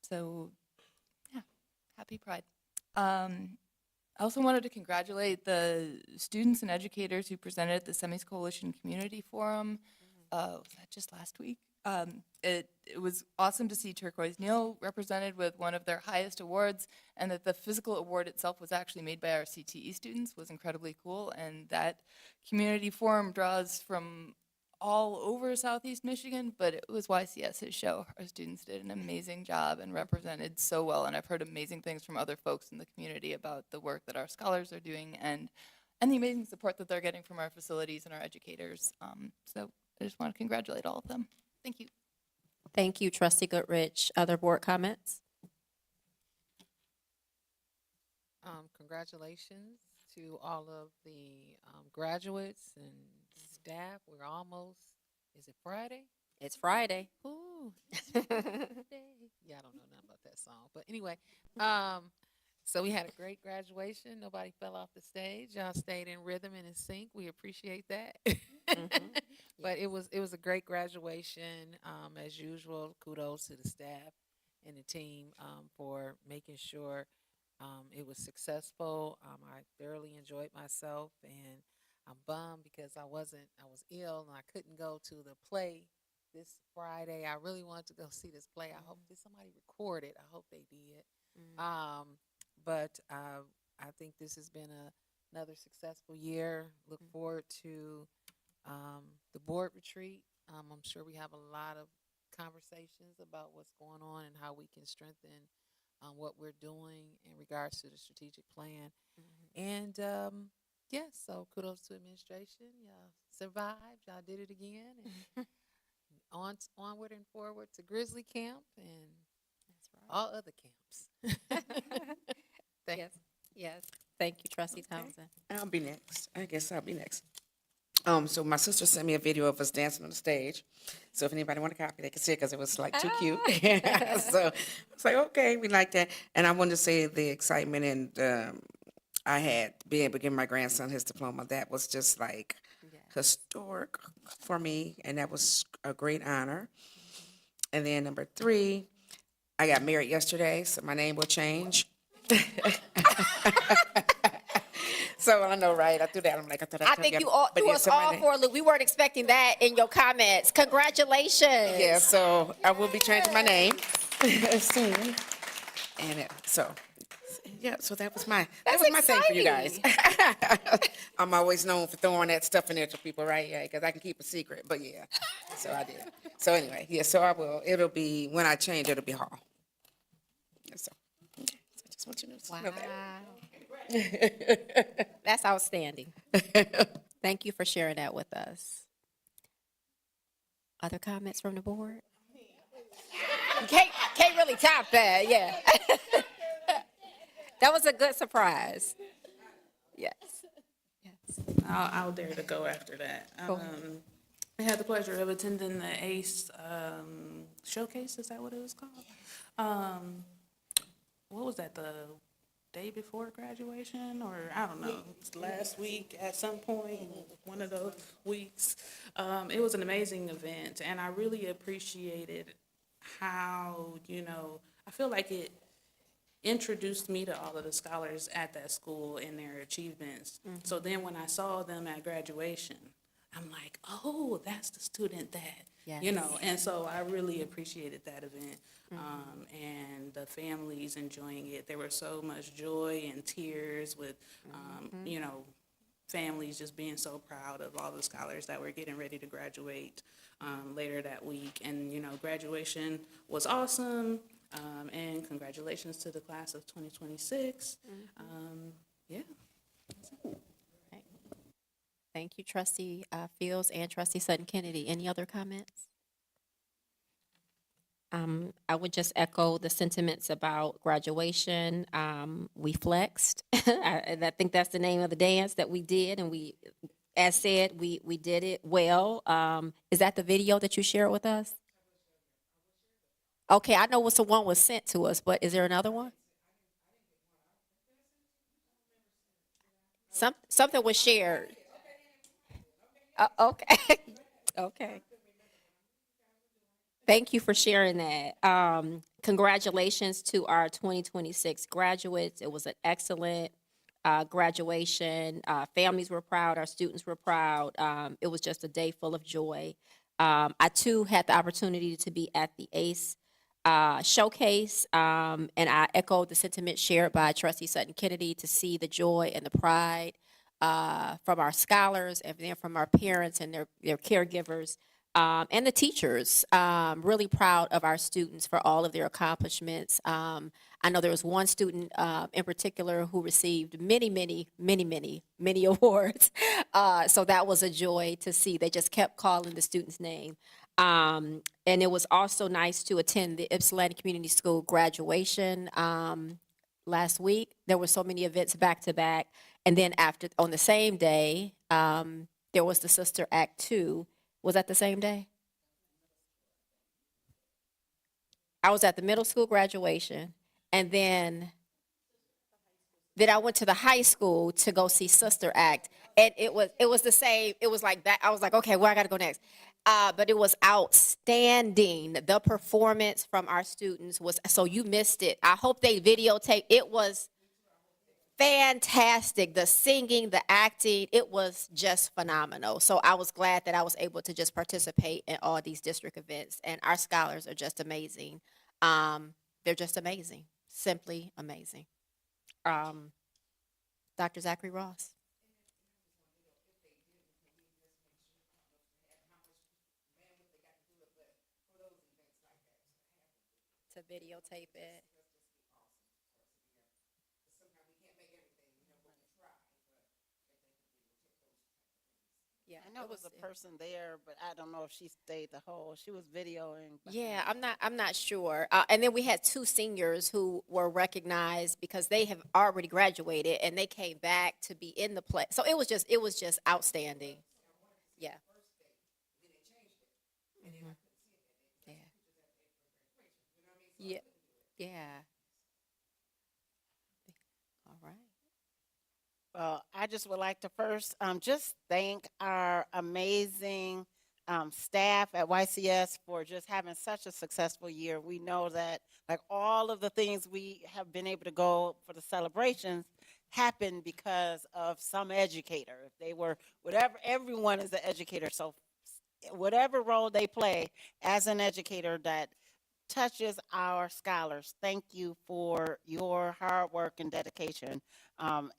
S17: So yeah, happy Pride. I also wanted to congratulate the students and educators who presented at the Semis Coalition Community Forum. Was that just last week? It was awesome to see Turquoise Neal represented with one of their highest awards, and that the physical award itself was actually made by our CTE students was incredibly cool. And that community forum draws from all over Southeast Michigan, but it was YCS's show. Our students did an amazing job and represented so well, and I've heard amazing things from other folks in the community about the work that our scholars are doing and the amazing support that they're getting from our facilities and our educators. So I just want to congratulate all of them. Thank you.
S15: Thank you, Trustee Goodrich. Other board comments?
S11: Congratulations to all of the graduates and staff. We're almost, is it Friday?
S15: It's Friday.
S11: Ooh, it's Friday. Yeah, I don't know nothing about that song. But anyway, so we had a great graduation. Nobody fell off the stage. Y'all stayed in rhythm and in sync. We appreciate that. But it was a great graduation. As usual, kudos to the staff and the team for making sure it was successful. I thoroughly enjoyed myself, and I'm bummed because I was ill and I couldn't go to the play this Friday. I really wanted to go see this play. I hope did somebody record it. I hope they did. But I think this has been another successful year. Look forward to the board retreat. I'm sure we have a lot of conversations about what's going on and how we can strengthen what we're doing in regards to the strategic plan. And Yes, so kudos to administration. Y'all survived. Y'all did it again. And onward and forward to Grizzly Camp and all other camps. Thank
S15: Yes, yes. Thank you, Trustee Townsend.
S10: I'll be next. I guess I'll be next. So my sister sent me a video of us dancing on the stage. So if anybody want a copy, they can see it because it was like too cute. So it's like, okay, we like that. And I wanted to say the excitement and I had being able to give my grandson his diploma. That was just like historic for me, and that was a great honor. And then number 3, I got married yesterday, so my name will change. So I know, right? I threw that. I'm like,
S15: I think you threw us all for a loop. We weren't expecting that in your comments. Congratulations.
S10: Yeah, so I will be changing my name soon. And so that was my thing for you guys. I'm always known for throwing that stuff in there to people, right? Yeah, because I can keep a secret. But yeah, so I did. So anyway, yeah, so I will. It'll be when I change. It'll be Hall. So, I just want you to know that.
S15: That's outstanding. Thank you for sharing that with us. Other comments from the board? Can't really top that, yeah. That was a good surprise. Yes.
S2: I'll dare to go after that.
S15: Go ahead.
S2: I had the pleasure of attending the ACE showcase. Is that what it was called? What was that, the day before graduation, or I don't know, last week at some point, one of those weeks. It was an amazing event, and I really appreciated how, I feel like it introduced me to all of the scholars at that school and their achievements. So then when I saw them at graduation, I'm like, oh, that's the student that, and so I really appreciated that event. And the families enjoying it. There was so much joy and tears with, families just being so proud of all the scholars that were getting ready to graduate later that week. And, graduation was awesome. And congratulations to the class of 2026. Yeah.
S15: Thank you, Trustee Fields and Trustee Sutton Kennedy. Any other comments? I would just echo the sentiments about graduation. We flexed, and I think that's the name of the dance that we did, and we, as said, we did it well. Is that the video that you shared with us? Okay, I know what's the one was sent to us, but is there another one? Something was shared. Okay. Okay. Thank you for sharing that. Congratulations to our 2026 graduates. It was an excellent graduation. Families were proud. Our students were proud. It was just a day full of joy. I, too, had the opportunity to be at the ACE showcase, and I echoed the sentiment shared by Trustee Sutton Kennedy to see the joy and the pride from our scholars and then from our parents and their caregivers. And the teachers, really proud of our students for all of their accomplishments. I know there was one student in particular who received many awards. So that was a joy to see. They just kept calling the student's name. And it was also nice to attend the Ypsilanti Community School graduation last week. There were so many events back to back. And then on the same day, there was the Sister Act 2. Was that the same day? I was at the middle school graduation, and then I went to the high school to go see Sister Act, and it was the same. It was like that. I was like, okay, where I got to go next? But it was outstanding. The performance from our students was, so you missed it. I hope they videotape. It was fantastic. The singing, the acting, it was just phenomenal. So I was glad that I was able to just participate in all these district events. And our scholars are just amazing. They're just amazing, simply amazing. Dr. Zachary Ross. To videotape it.
S4: I know it was a person there, but I don't know if she stayed the whole, she was videoing.
S15: Yeah, I'm not sure. And then we had two seniors who were recognized because they have already graduated and they came back to be in the play. So it was just outstanding. Yeah. Mhm. Yeah. Yeah. Yeah. All right.
S4: Well, I just would like to first just thank our amazing staff at YCS for just having such a successful year. We know that like all of the things we have been able to go for the celebrations happened because of some educator. If they were whatever, everyone is an educator. So whatever role they play as an educator that touches our scholars. Thank you for your hard work and dedication.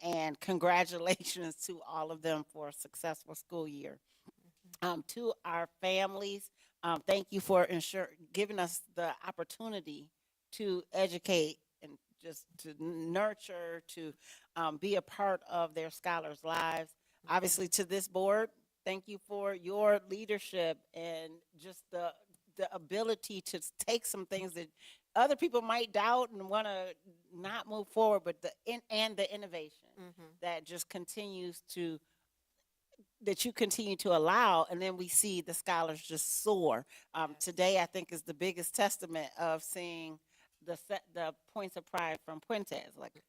S4: And congratulations to all of them for a successful school year. To our families, thank you for giving us the opportunity to educate and just to nurture, to be a part of their scholars' lives. Obviously, to this board, thank you for your leadership and just the ability to take some things that other people might doubt and want to not move forward, but the innovation that just continues to that you continue to allow, and then we see the scholars just soar. Today, I think, is the biggest testament of seeing the points of pride from Puentes. Like,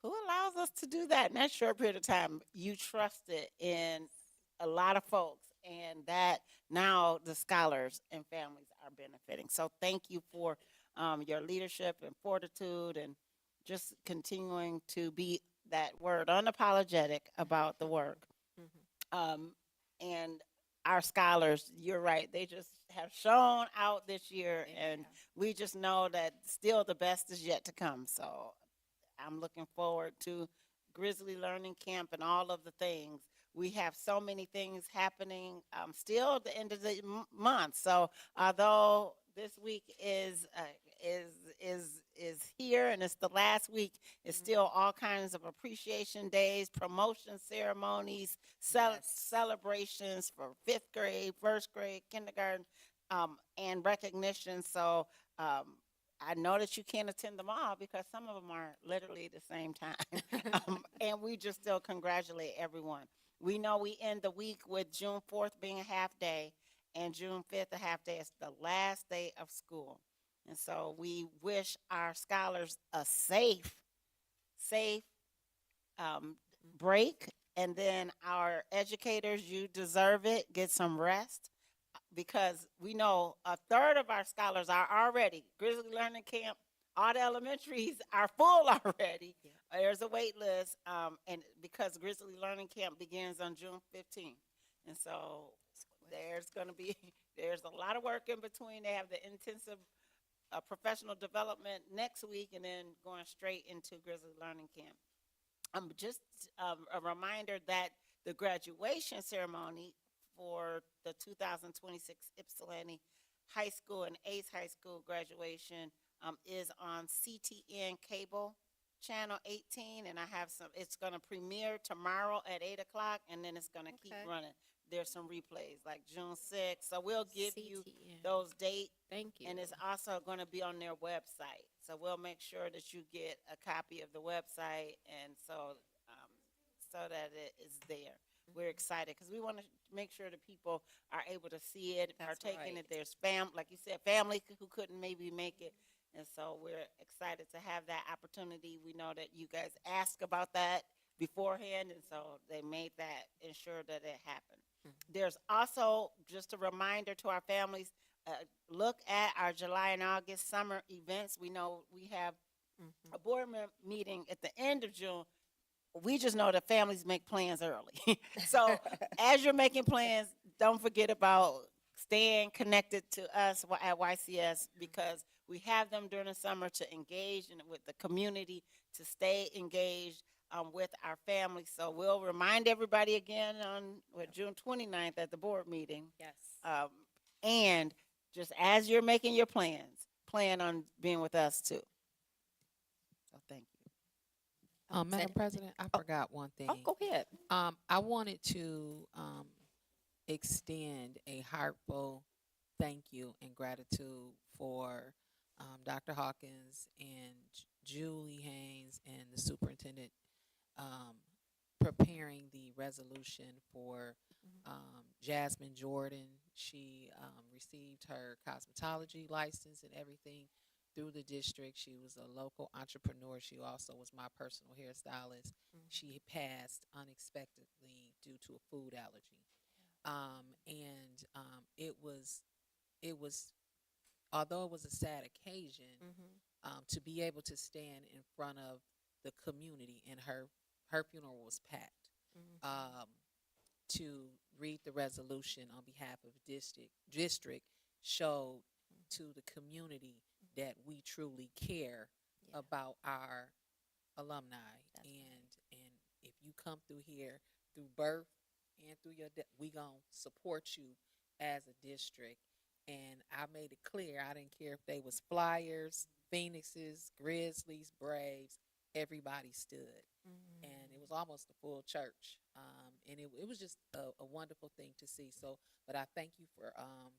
S4: who allows us to do that in that short period of time? You trusted in a lot of folks, and that now the scholars and families are benefiting. So thank you for your leadership and fortitude and just continuing to be that word unapologetic about the work. And our scholars, you're right, they just have shown out this year, and we just know that still the best is yet to come. So I'm looking forward to Grizzly Learning Camp and all of the things. We have so many things happening still at the end of the month. So although this week is here and it's the last week, it's still all kinds of appreciation days, promotion ceremonies, celebrations for 5th grade, 1st grade, kindergarten, and recognition. So I know that you can't attend them all because some of them are literally the same time. And we just still congratulate everyone. We know we end the week with June 4th being a half day and June 5th a half day. It's the last day of school. And so we wish our scholars a safe break. And then our educators, you deserve it. Get some rest, because we know a third of our scholars are already Grizzly Learning Camp. All the elementaries are full already. There's a wait list, and because Grizzly Learning Camp begins on June 15th. And so there's a lot of work in between. They have the intensive professional development next week and then going straight into Grizzly Learning Camp. Just a reminder that the graduation ceremony for the 2026 Ypsilanti High School and Ace High School graduation is on CTN Cable Channel 18, and it's going to premiere tomorrow at 8 o'clock, and then it's going to keep running. There's some replays like June 6th, so we'll give you those dates.
S15: Thank you.
S4: And it's also going to be on their website, so we'll make sure that you get a copy of the website, and so that it is there. We're excited because we want to make sure that people are able to see it, partake in it. There's like you said, family who couldn't maybe make it. And so we're excited to have that opportunity. We know that you guys asked about that beforehand, and so they made that, ensure that it happened. There's also just a reminder to our families, look at our July and August summer events. We know we have a board meeting at the end of June. We just know that families make plans early. So as you're making plans, don't forget about staying connected to us at YCS, because we have them during the summer to engage with the community, to stay engaged with our families. So we'll remind everybody again on June 29th at the board meeting.
S15: Yes.
S4: And just as you're making your plans, plan on being with us too. So thank you.
S11: Madam
S15: Said-
S11: President, I forgot one thing.
S15: Oh, go ahead.
S11: I wanted to extend a heartfelt thank you and gratitude for Dr. Hawkins and Julie Haynes and the superintendent preparing the resolution for Jasmine Jordan. She received her cosmetology license and everything through the district. She was a local entrepreneur. She also was my personal hairstylist. She passed unexpectedly due to a food allergy. It was, although it was a sad occasion, to be able to stand in front of the community, and her funeral was packed, to read the resolution on behalf of district showed to the community that we truly care about our alumni. And if you come through here through birth and through your death, we gonna support you as a district. And I made it clear I didn't care if they was Flyers, Phoenixes, Grizzlies, Braves. Everybody stood, and it was almost a full church. And it was just a wonderful thing to see. So, but I thank you for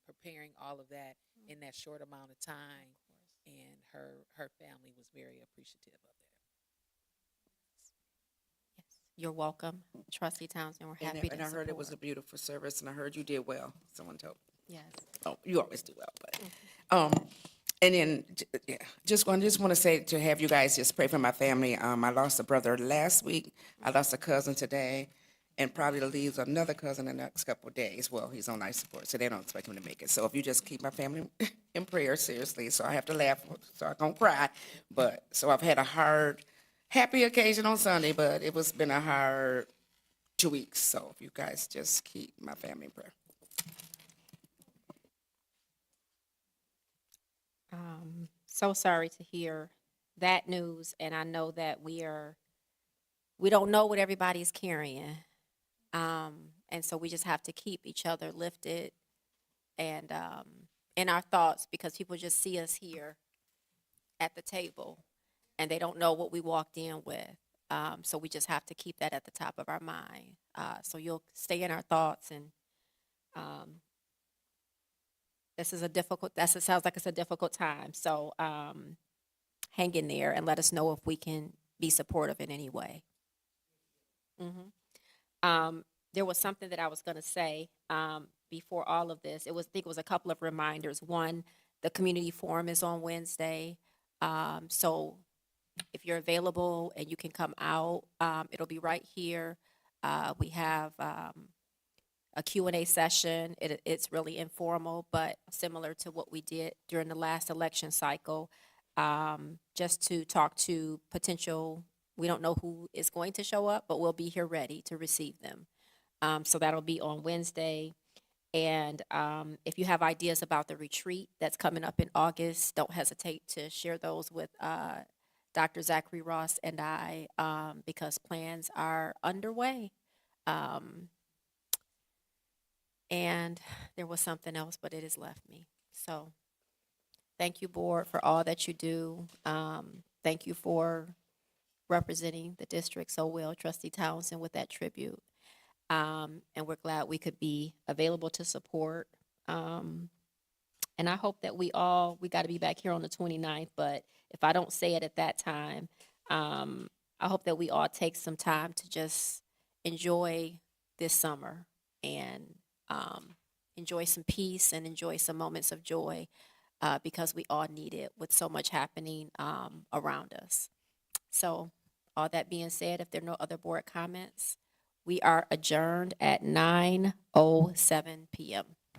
S11: preparing all of that in that short amount of time. And her family was very appreciative of that.
S15: Yes, you're welcome, Trustee Townsend. We're happy to
S10: And I heard it was a
S15: support.
S10: beautiful service, and I heard you did well. Someone told me.
S15: Yes.
S10: Oh, you always do well, but, and then, yeah, just want to say to have you guys just pray for my family. I lost a brother last week. I lost a cousin today, and probably leaves another cousin in the next couple of days. Well, he's on life support, so they don't expect him to make it. So if you just keep my family in prayer, seriously. So I have to laugh, so I don't cry. But, so I've had a hard, happy occasion on Sunday, but it was been a hard 2 weeks. So if you guys just keep my family in prayer.
S15: So sorry to hear that news, and I know that we don't know what everybody's carrying. And so we just have to keep each other lifted and in our thoughts, because people just see us here at the table and they don't know what we walked in with. So we just have to keep that at the top of our mind. So you'll stay in our thoughts, and it sounds like it's a difficult time. So hang in there and let us know if we can be supportive in any way. There was something that I was going to say before all of this. I think it was a couple of reminders. One, the community forum is on Wednesday. So if you're available and you can come out, it'll be right here. We have a Q&A session. It's really informal, but similar to what we did during the last election cycle, just to talk to potential. We don't know who is going to show up, but we'll be here ready to receive them. So that'll be on Wednesday. And if you have ideas about the retreat that's coming up in August, don't hesitate to share those with Dr. Zachary Ross and I, because plans are underway. And there was something else, but it has left me. So thank you, board, for all that you do. Thank you for representing the district so well, Trustee Townsend, with that tribute. And we're glad we could be available to support. And I hope that we got to be back here on the 29th, but if I don't say it at that time, I hope that we all take some time to just enjoy this summer and enjoy some peace and enjoy some moments of joy, because we all need it with so much happening around us. So all that being said, if there are no other board comments, we are adjourned at 9:07 p.m.